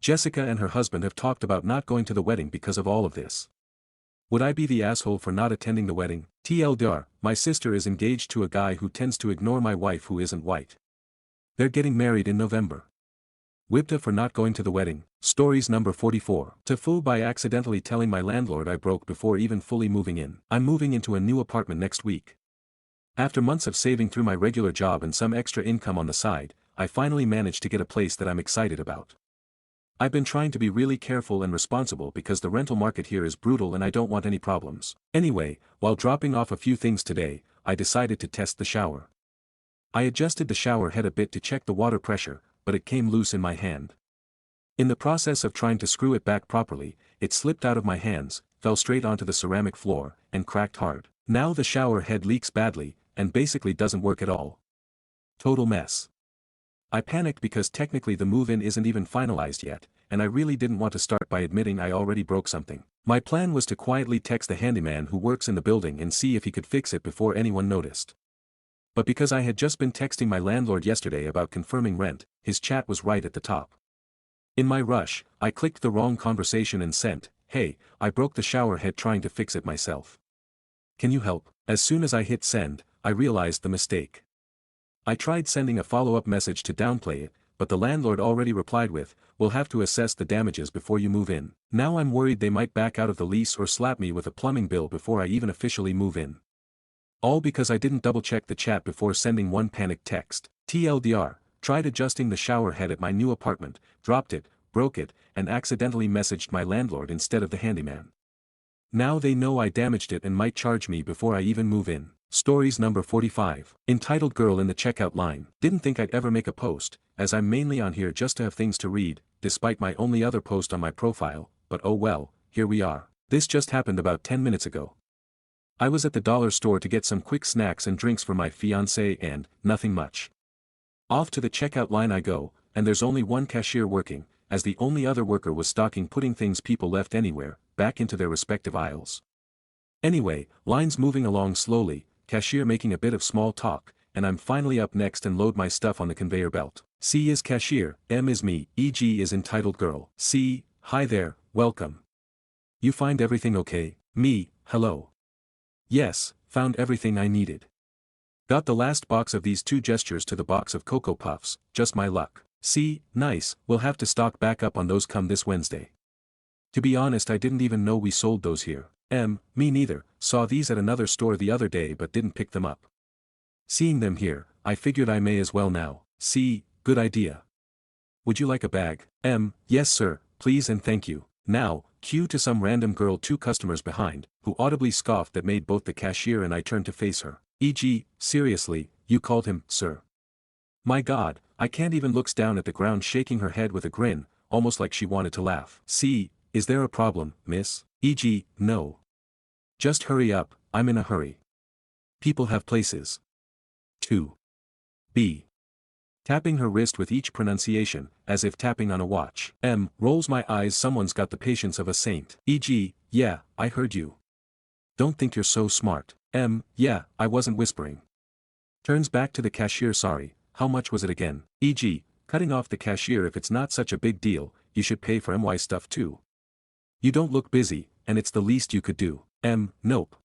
Jessica and her husband have talked about not going to the wedding because of all of this. Would I be the asshole for not attending the wedding? TLDR, my sister is engaged to a guy who tends to ignore my wife who isn't white. They're getting married in November. Wibta for not going to the wedding. Stories number 44. To fool by accidentally telling my landlord I broke before even fully moving in. I'm moving into a new apartment next week. After months of saving through my regular job and some extra income on the side, I finally managed to get a place that I'm excited about. I've been trying to be really careful and responsible because the rental market here is brutal and I don't want any problems. Anyway, while dropping off a few things today, I decided to test the shower. I adjusted the shower head a bit to check the water pressure, but it came loose in my hand. In the process of trying to screw it back properly, it slipped out of my hands, fell straight onto the ceramic floor, and cracked hard. Now the shower head leaks badly, and basically doesn't work at all. Total mess. I panicked because technically the move-in isn't even finalized yet, and I really didn't want to start by admitting I already broke something. My plan was to quietly text the handyman who works in the building and see if he could fix it before anyone noticed. But because I had just been texting my landlord yesterday about confirming rent, his chat was right at the top. In my rush, I clicked the wrong conversation and sent, "Hey, I broke the shower head trying to fix it myself. Can you help?" As soon as I hit send, I realized the mistake. I tried sending a follow-up message to downplay it, but the landlord already replied with, "We'll have to assess the damages before you move in." Now I'm worried they might back out of the lease or slap me with a plumbing bill before I even officially move in. All because I didn't double-check the chat before sending one panicked text. TLDR, tried adjusting the shower head at my new apartment, dropped it, broke it, and accidentally messaged my landlord instead of the handyman. Now they know I damaged it and might charge me before I even move in. Stories number 45. Entitled Girl in the Checkout Line. Didn't think I'd ever make a post, as I'm mainly on here just to have things to read, despite my only other post on my profile, but oh well, here we are. This just happened about 10 minutes ago. I was at the dollar store to get some quick snacks and drinks for my fiancé and, nothing much. Off to the checkout line I go, and there's only one cashier working, as the only other worker was stocking putting things people left anywhere, back into their respective aisles. Anyway, line's moving along slowly, cashier making a bit of small talk, and I'm finally up next and load my stuff on the conveyor belt. C is cashier, M is me, EG is entitled girl. C, hi there, welcome. You find everything okay? Me, hello. Yes, found everything I needed. Got the last box of these 2 gestures to the box of Cocoa Puffs, just my luck. C, nice, we'll have to stock back up on those come this Wednesday. To be honest, I didn't even know we sold those here. M, me neither, saw these at another store the other day but didn't pick them up. Seeing them here, I figured I may as well now. C, good idea. Would you like a bag? M, yes sir, please and thank you. Now, cue to some random girl 2 customers behind, who audibly scoffed that made both the cashier and I turn to face her. E.g., seriously, you called him, sir? My god, I can't even. Looks down at the ground shaking her head with a grin, almost like she wanted to laugh. C, is there a problem, miss? E.g., no. Just hurry up, I'm in a hurry. People have places. 2. B. Tapping her wrist with each pronunciation, as if tapping on a watch. M, rolls my eyes. Someone's got the patience of a saint. E.g., yeah, I heard you. Don't think you're so smart. M, yeah, I wasn't whispering. Turns back to the cashier. Sorry, how much was it again? E.g., cutting off the cashier. If it's not such a big deal, you should pay for MY stuff too. You don't look busy, and it's the least you could do. M, nope.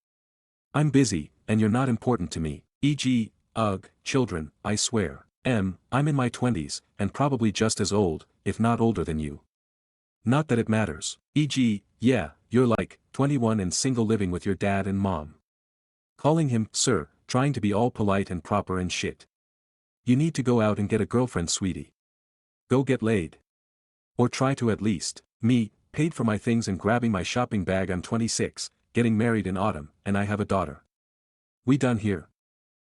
I'm busy, and you're not important to me. E.g., ugh, children, I swear. M, I'm in my 20s, and probably just as old, if not older than you. Not that it matters. E.g., yeah, you're like, 21 and single living with your dad and mom. Calling him, sir, trying to be all polite and proper and shit. You need to go out and get a girlfriend, sweetie. Go get laid. Or try to at least. Me, paid for my things and grabbing my shopping bag. I'm 26, getting married in autumn, and I have a daughter. We done here?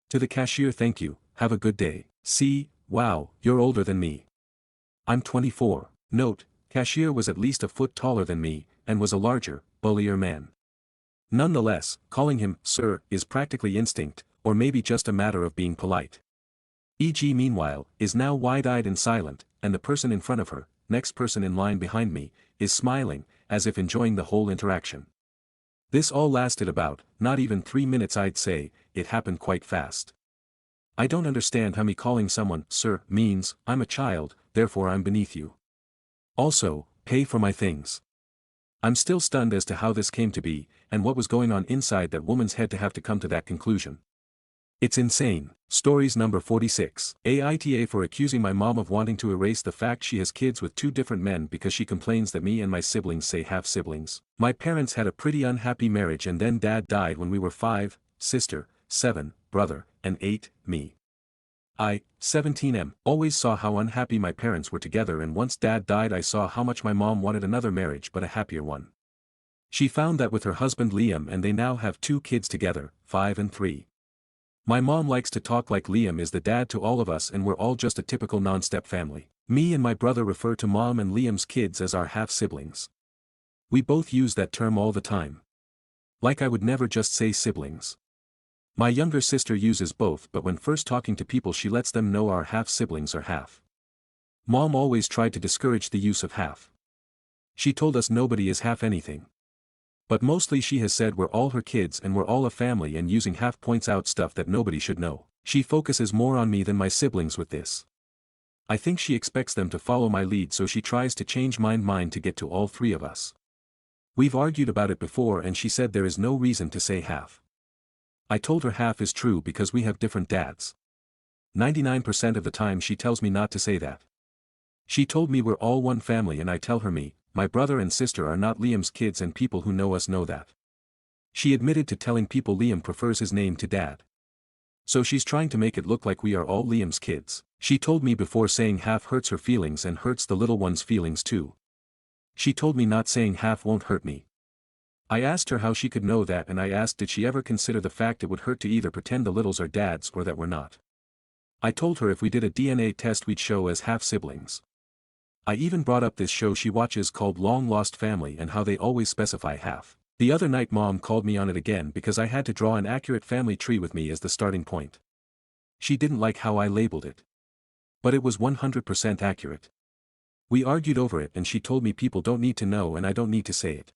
To the cashier, thank you, have a good day. C, wow, you're older than me. I'm 24. Note, cashier was at least a foot taller than me, and was a larger, bullier man. Nonetheless, calling him, sir, is practically instinct, or maybe just a matter of being polite. E.g. meanwhile, is now wide-eyed and silent, and the person in front of her, next person in line behind me, is smiling, as if enjoying the whole interaction. This all lasted about, not even 3 minutes. I'd say, it happened quite fast. I don't understand how me calling someone, sir, means, I'm a child, therefore I'm beneath you. Also, pay for my things. I'm still stunned as to how this came to be, and what was going on inside that woman's head to have to come to that conclusion. It's insane. Stories number 46. Aita for accusing my mom of wanting to erase the fact she has kids with 2 different men because she complains that me and my siblings say half-siblings. My parents had a pretty unhappy marriage and then dad died when we were 5, sister, 7, brother, and 8, me. I, 17M, always saw how unhappy my parents were together, and once dad died I saw how much my mom wanted another marriage but a happier one. She found that with her husband Liam, and they now have 2 kids together, 5 and 3. My mom likes to talk like Liam is the dad to all of us and we're all just a typical non-step family. Me and my brother refer to mom and Liam's kids as our half-siblings. We both use that term all the time. Like I would never just say siblings. My younger sister uses both, but when first talking to people she lets them know our half-siblings are half. Mom always tried to discourage the use of half. She told us nobody is half anything. But mostly she has said we're all her kids and we're all a family, and using half points out stuff that nobody should know. She focuses more on me than my siblings with this. I think she expects them to follow my lead, so she tries to change my mind to get to all 3 of us. We've argued about it before and she said there is no reason to say half. I told her half is true because we have different dads. 99% of the time she tells me not to say that. She told me we're all one family and I tell her me, my brother and sister are not Liam's kids, and people who know us know that. She admitted to telling people Liam prefers his name to dad. So she's trying to make it look like we are all Liam's kids. She told me before saying half hurts her feelings and hurts the little one's feelings too. She told me not saying half won't hurt me. I asked her how she could know that, and I asked did she ever consider the fact it would hurt to either pretend the littles are dad's or that we're not. I told her if we did a DNA test we'd show as half-siblings. I even brought up this show she watches called Long Lost Family and how they always specify half. The other night mom called me on it again because I had to draw an accurate family tree with me as the starting point. She didn't like how I labeled it. But it was 100% accurate. We argued over it and she told me people don't need to know and I don't need to say it.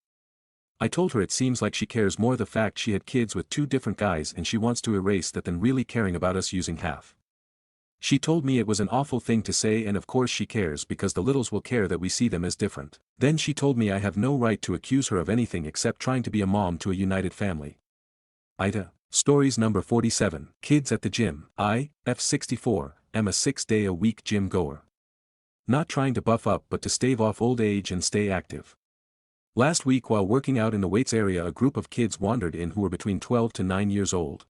I told her it seems like she cares more the fact she had kids with 2 different guys and she wants to erase that than really caring about us using half. She told me it was an awful thing to say, and of course she cares because the littles will care that we see them as different. Then she told me I have no right to accuse her of anything except trying to be a mom to a united family. Aita. Stories number 47. Kids at the gym. I, F64, am a 6-day-a-week gym goer. Not trying to buff up but to stave off old age and stay active. Last week while working out in the weights area a group of kids wandered in who were between 12 to 9 years old.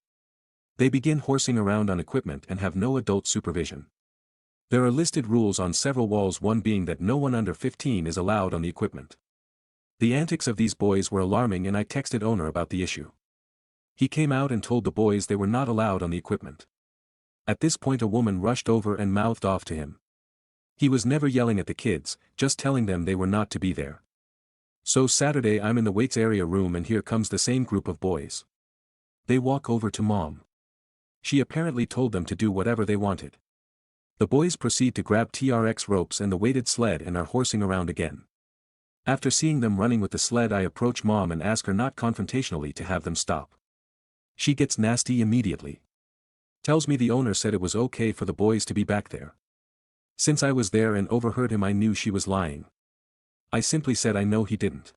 They begin horsing around on equipment and have no adult supervision. There are listed rules on several walls, one being that no one under 15 is allowed on the equipment. The antics of these boys were alarming and I texted owner about the issue. He came out and told the boys they were not allowed on the equipment. At this point a woman rushed over and mouthed off to him. He was never yelling at the kids, just telling them they were not to be there. So Saturday I'm in the weights area room and here comes the same group of boys. They walk over to mom. She apparently told them to do whatever they wanted. The boys proceed to grab TRX ropes and the weighted sled and are horsing around again. After seeing them running with the sled I approach mom and ask her not confrontationally to have them stop. She gets nasty immediately. Tells me the owner said it was okay for the boys to be back there. Since I was there and overheard him I knew she was lying. I simply said I know he didn't.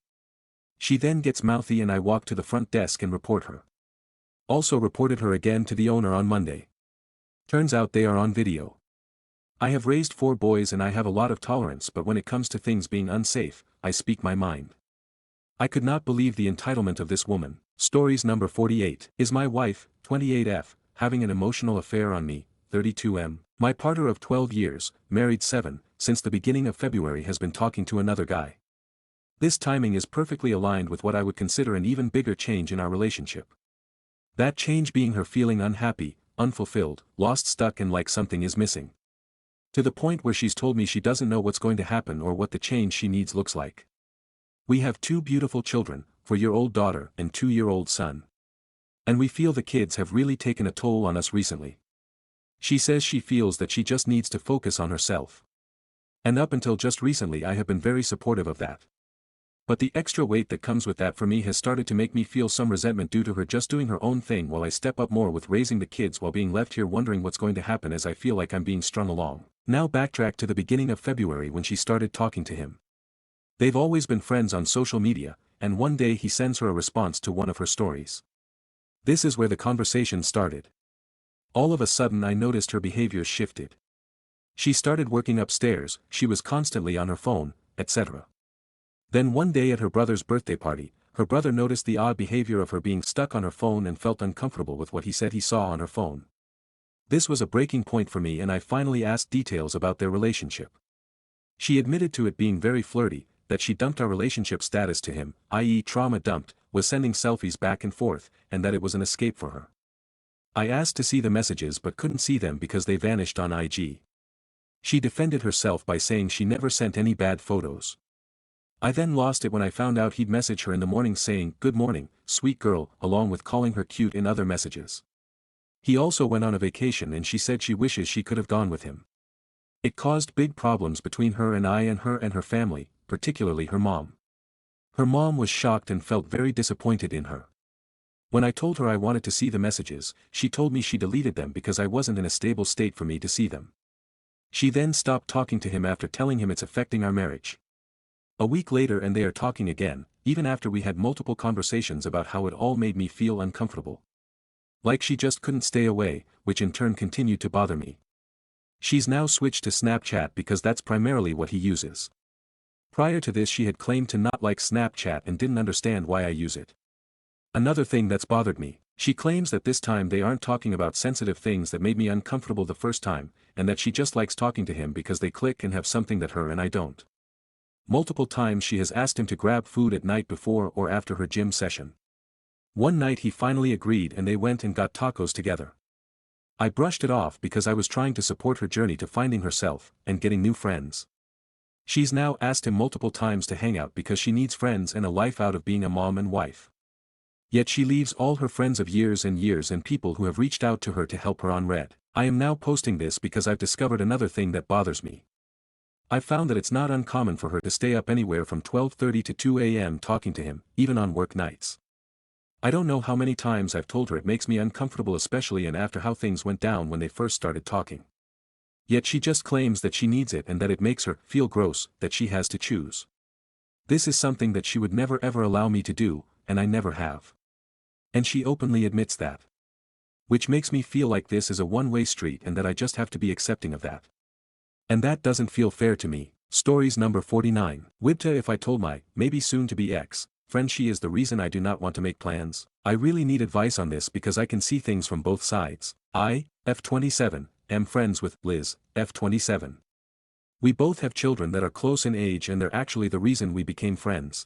She then gets mouthy and I walk to the front desk and report her. Also reported her again to the owner on Monday. Turns out they are on video. I have raised 4 boys and I have a lot of tolerance, but when it comes to things being unsafe, I speak my mind. I could not believe the entitlement of this woman. Stories number 48. Is my wife, 28F, having an emotional affair on me, 32M? My partner of 12 years, married 7, since the beginning of February has been talking to another guy. This timing is perfectly aligned with what I would consider an even bigger change in our relationship. That change being her feeling unhappy, unfulfilled, lost, stuck and like something is missing. To the point where she's told me she doesn't know what's going to happen or what the change she needs looks like. We have 2 beautiful children, 4-year-old daughter and 2-year-old son. And we feel the kids have really taken a toll on us recently. She says she feels that she just needs to focus on herself. And up until just recently I have been very supportive of that. But the extra weight that comes with that for me has started to make me feel some resentment due to her just doing her own thing while I step up more with raising the kids while being left here wondering what's going to happen as I feel like I'm being strung along. Now backtrack to the beginning of February when she started talking to him. They've always been friends on social media, and one day he sends her a response to one of her stories. This is where the conversation started. All of a sudden I noticed her behavior shifted. She started working upstairs, she was constantly on her phone, etc. Then one day at her brother's birthday party, her brother noticed the odd behavior of her being stuck on her phone and felt uncomfortable with what he said he saw on her phone. This was a breaking point for me and I finally asked details about their relationship. She admitted to it being very flirty, that she dumped our relationship status to him, i.e. trauma dumped, was sending selfies back and forth, and that it was an escape for her. I asked to see the messages but couldn't see them because they vanished on IG. She defended herself by saying she never sent any bad photos. I then lost it when I found out he'd message her in the morning saying, "Good morning, sweet girl," along with calling her cute in other messages. He also went on a vacation and she said she wishes she could have gone with him. It caused big problems between her and her family, particularly her mom. Her mom was shocked and felt very disappointed in her. When I told her I wanted to see the messages, she told me she deleted them because I wasn't in a stable state for me to see them. She then stopped talking to him after telling him it's affecting our marriage. A week later and they are talking again, even after we had multiple conversations about how it all made me feel uncomfortable. Like she just couldn't stay away, which in turn continued to bother me. She's now switched to Snapchat because that's primarily what he uses. Prior to this she had claimed to not like Snapchat and didn't understand why I use it. Another thing that's bothered me, she claims that this time they aren't talking about sensitive things that made me uncomfortable the first time, and that she just likes talking to him because they click and have something that her and I don't. Multiple times she has asked him to grab food at night before or after her gym session. One night he finally agreed and they went and got tacos together. I brushed it off because I was trying to support her journey to finding herself and getting new friends. She's now asked him multiple times to hang out because she needs friends and a life out of being a mom and wife. Yet she leaves all her friends of years and people who have reached out to her to help her on Reddit. I am now posting this because I've discovered another thing that bothers me. I've found that it's not uncommon for her to stay up anywhere from 12:30 to 2 a.m. talking to him, even on work nights. I don't know how many times I've told her it makes me uncomfortable, especially and after how things went down when they first started talking. Yet she just claims that she needs it and that it makes her feel gross, that she has to choose. This is something that she would never ever allow me to do, and I never have. And she openly admits that. Which makes me feel like this is a one-way street and that I just have to be accepting of that. And that doesn't feel fair to me. Stories number 49. Wibta, if I told my, maybe soon to be ex, friend she is the reason I do not want to make plans. I really need advice on this because I can see things from both sides. I, F27, am friends with Liz, F27. We both have children that are close in age and they're actually the reason we became friends.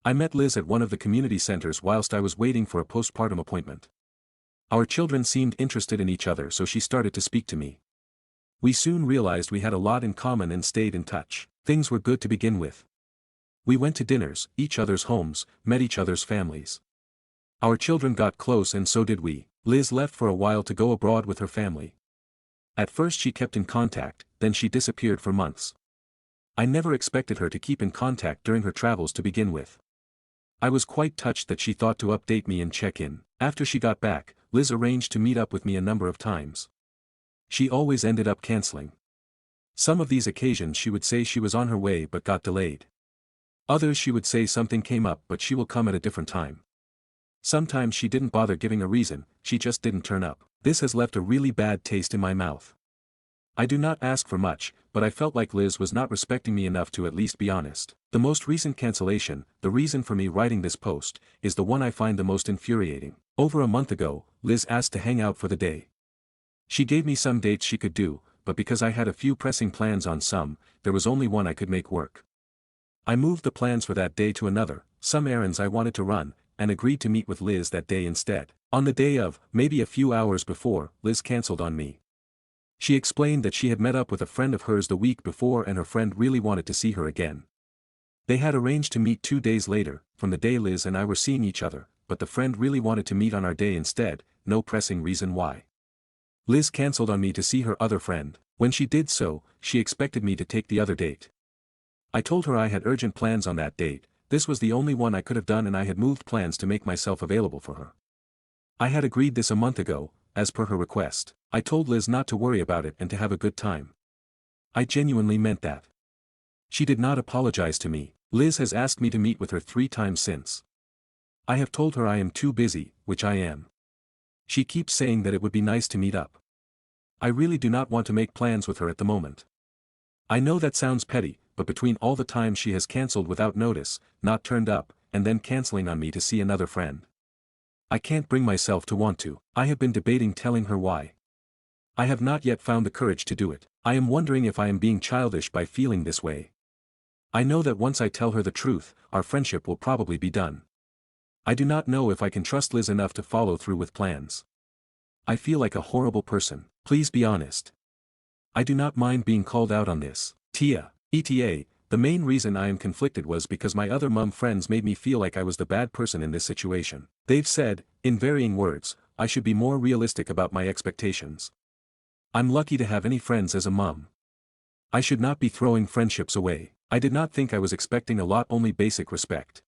I met Liz at one of the community centers whilst I was waiting for a postpartum appointment. Our children seemed interested in each other so she started to speak to me. We soon realized we had a lot in common and stayed in touch. Things were good to begin with. We went to dinners, each other's homes, met each other's families. Our children got close and so did we. Liz left for a while to go abroad with her family. At first she kept in contact, then she disappeared for months. I never expected her to keep in contact during her travels to begin with. I was quite touched that she thought to update me and check in. After she got back, Liz arranged to meet up with me a number of times. She always ended up canceling. Some of these occasions she would say she was on her way but got delayed. Others she would say something came up but she will come at a different time. Sometimes she didn't bother giving a reason, she just didn't turn up. This has left a really bad taste in my mouth. I do not ask for much, but I felt like Liz was not respecting me enough to at least be honest. The most recent cancellation, the reason for me writing this post, is the one I find the most infuriating. Over a month ago, Liz asked to hang out for the day. She gave me some dates she could do, but because I had a few pressing plans on some, there was only one I could make work. I moved the plans for that day to another, some errands I wanted to run, and agreed to meet with Liz that day instead. On the day of, maybe a few hours before, Liz cancelled on me. She explained that she had met up with a friend of hers the week before and her friend really wanted to see her again. They had arranged to meet 2 days later, from the day Liz and I were seeing each other, but the friend really wanted to meet on our day instead, no pressing reason why. Liz cancelled on me to see her other friend. When she did so, she expected me to take the other date. I told her I had urgent plans on that date, this was the only one I could have done and I had moved plans to make myself available for her. I had agreed this a month ago, as per her request. I told Liz not to worry about it and to have a good time. I genuinely meant that. She did not apologize to me. Liz has asked me to meet with her 3 times since. I have told her I am too busy, which I am. She keeps saying that it would be nice to meet up. I really do not want to make plans with her at the moment. I know that sounds petty, but between all the times she has cancelled without notice, not turned up, and then cancelling on me to see another friend, I can't bring myself to want to. I have been debating telling her why. I have not yet found the courage to do it. I am wondering if I am being childish by feeling this way. I know that once I tell her the truth, our friendship will probably be done. I do not know if I can trust Liz enough to follow through with plans. I feel like a horrible person. Please be honest. I do not mind being called out on this. Tia. ETA, the main reason I am conflicted was because my other mum friends made me feel like I was the bad person in this situation. They've said, in varying words, I should be more realistic about my expectations. I'm lucky to have any friends as a mum. I should not be throwing friendships away. I did not think I was expecting a lot, only basic respect.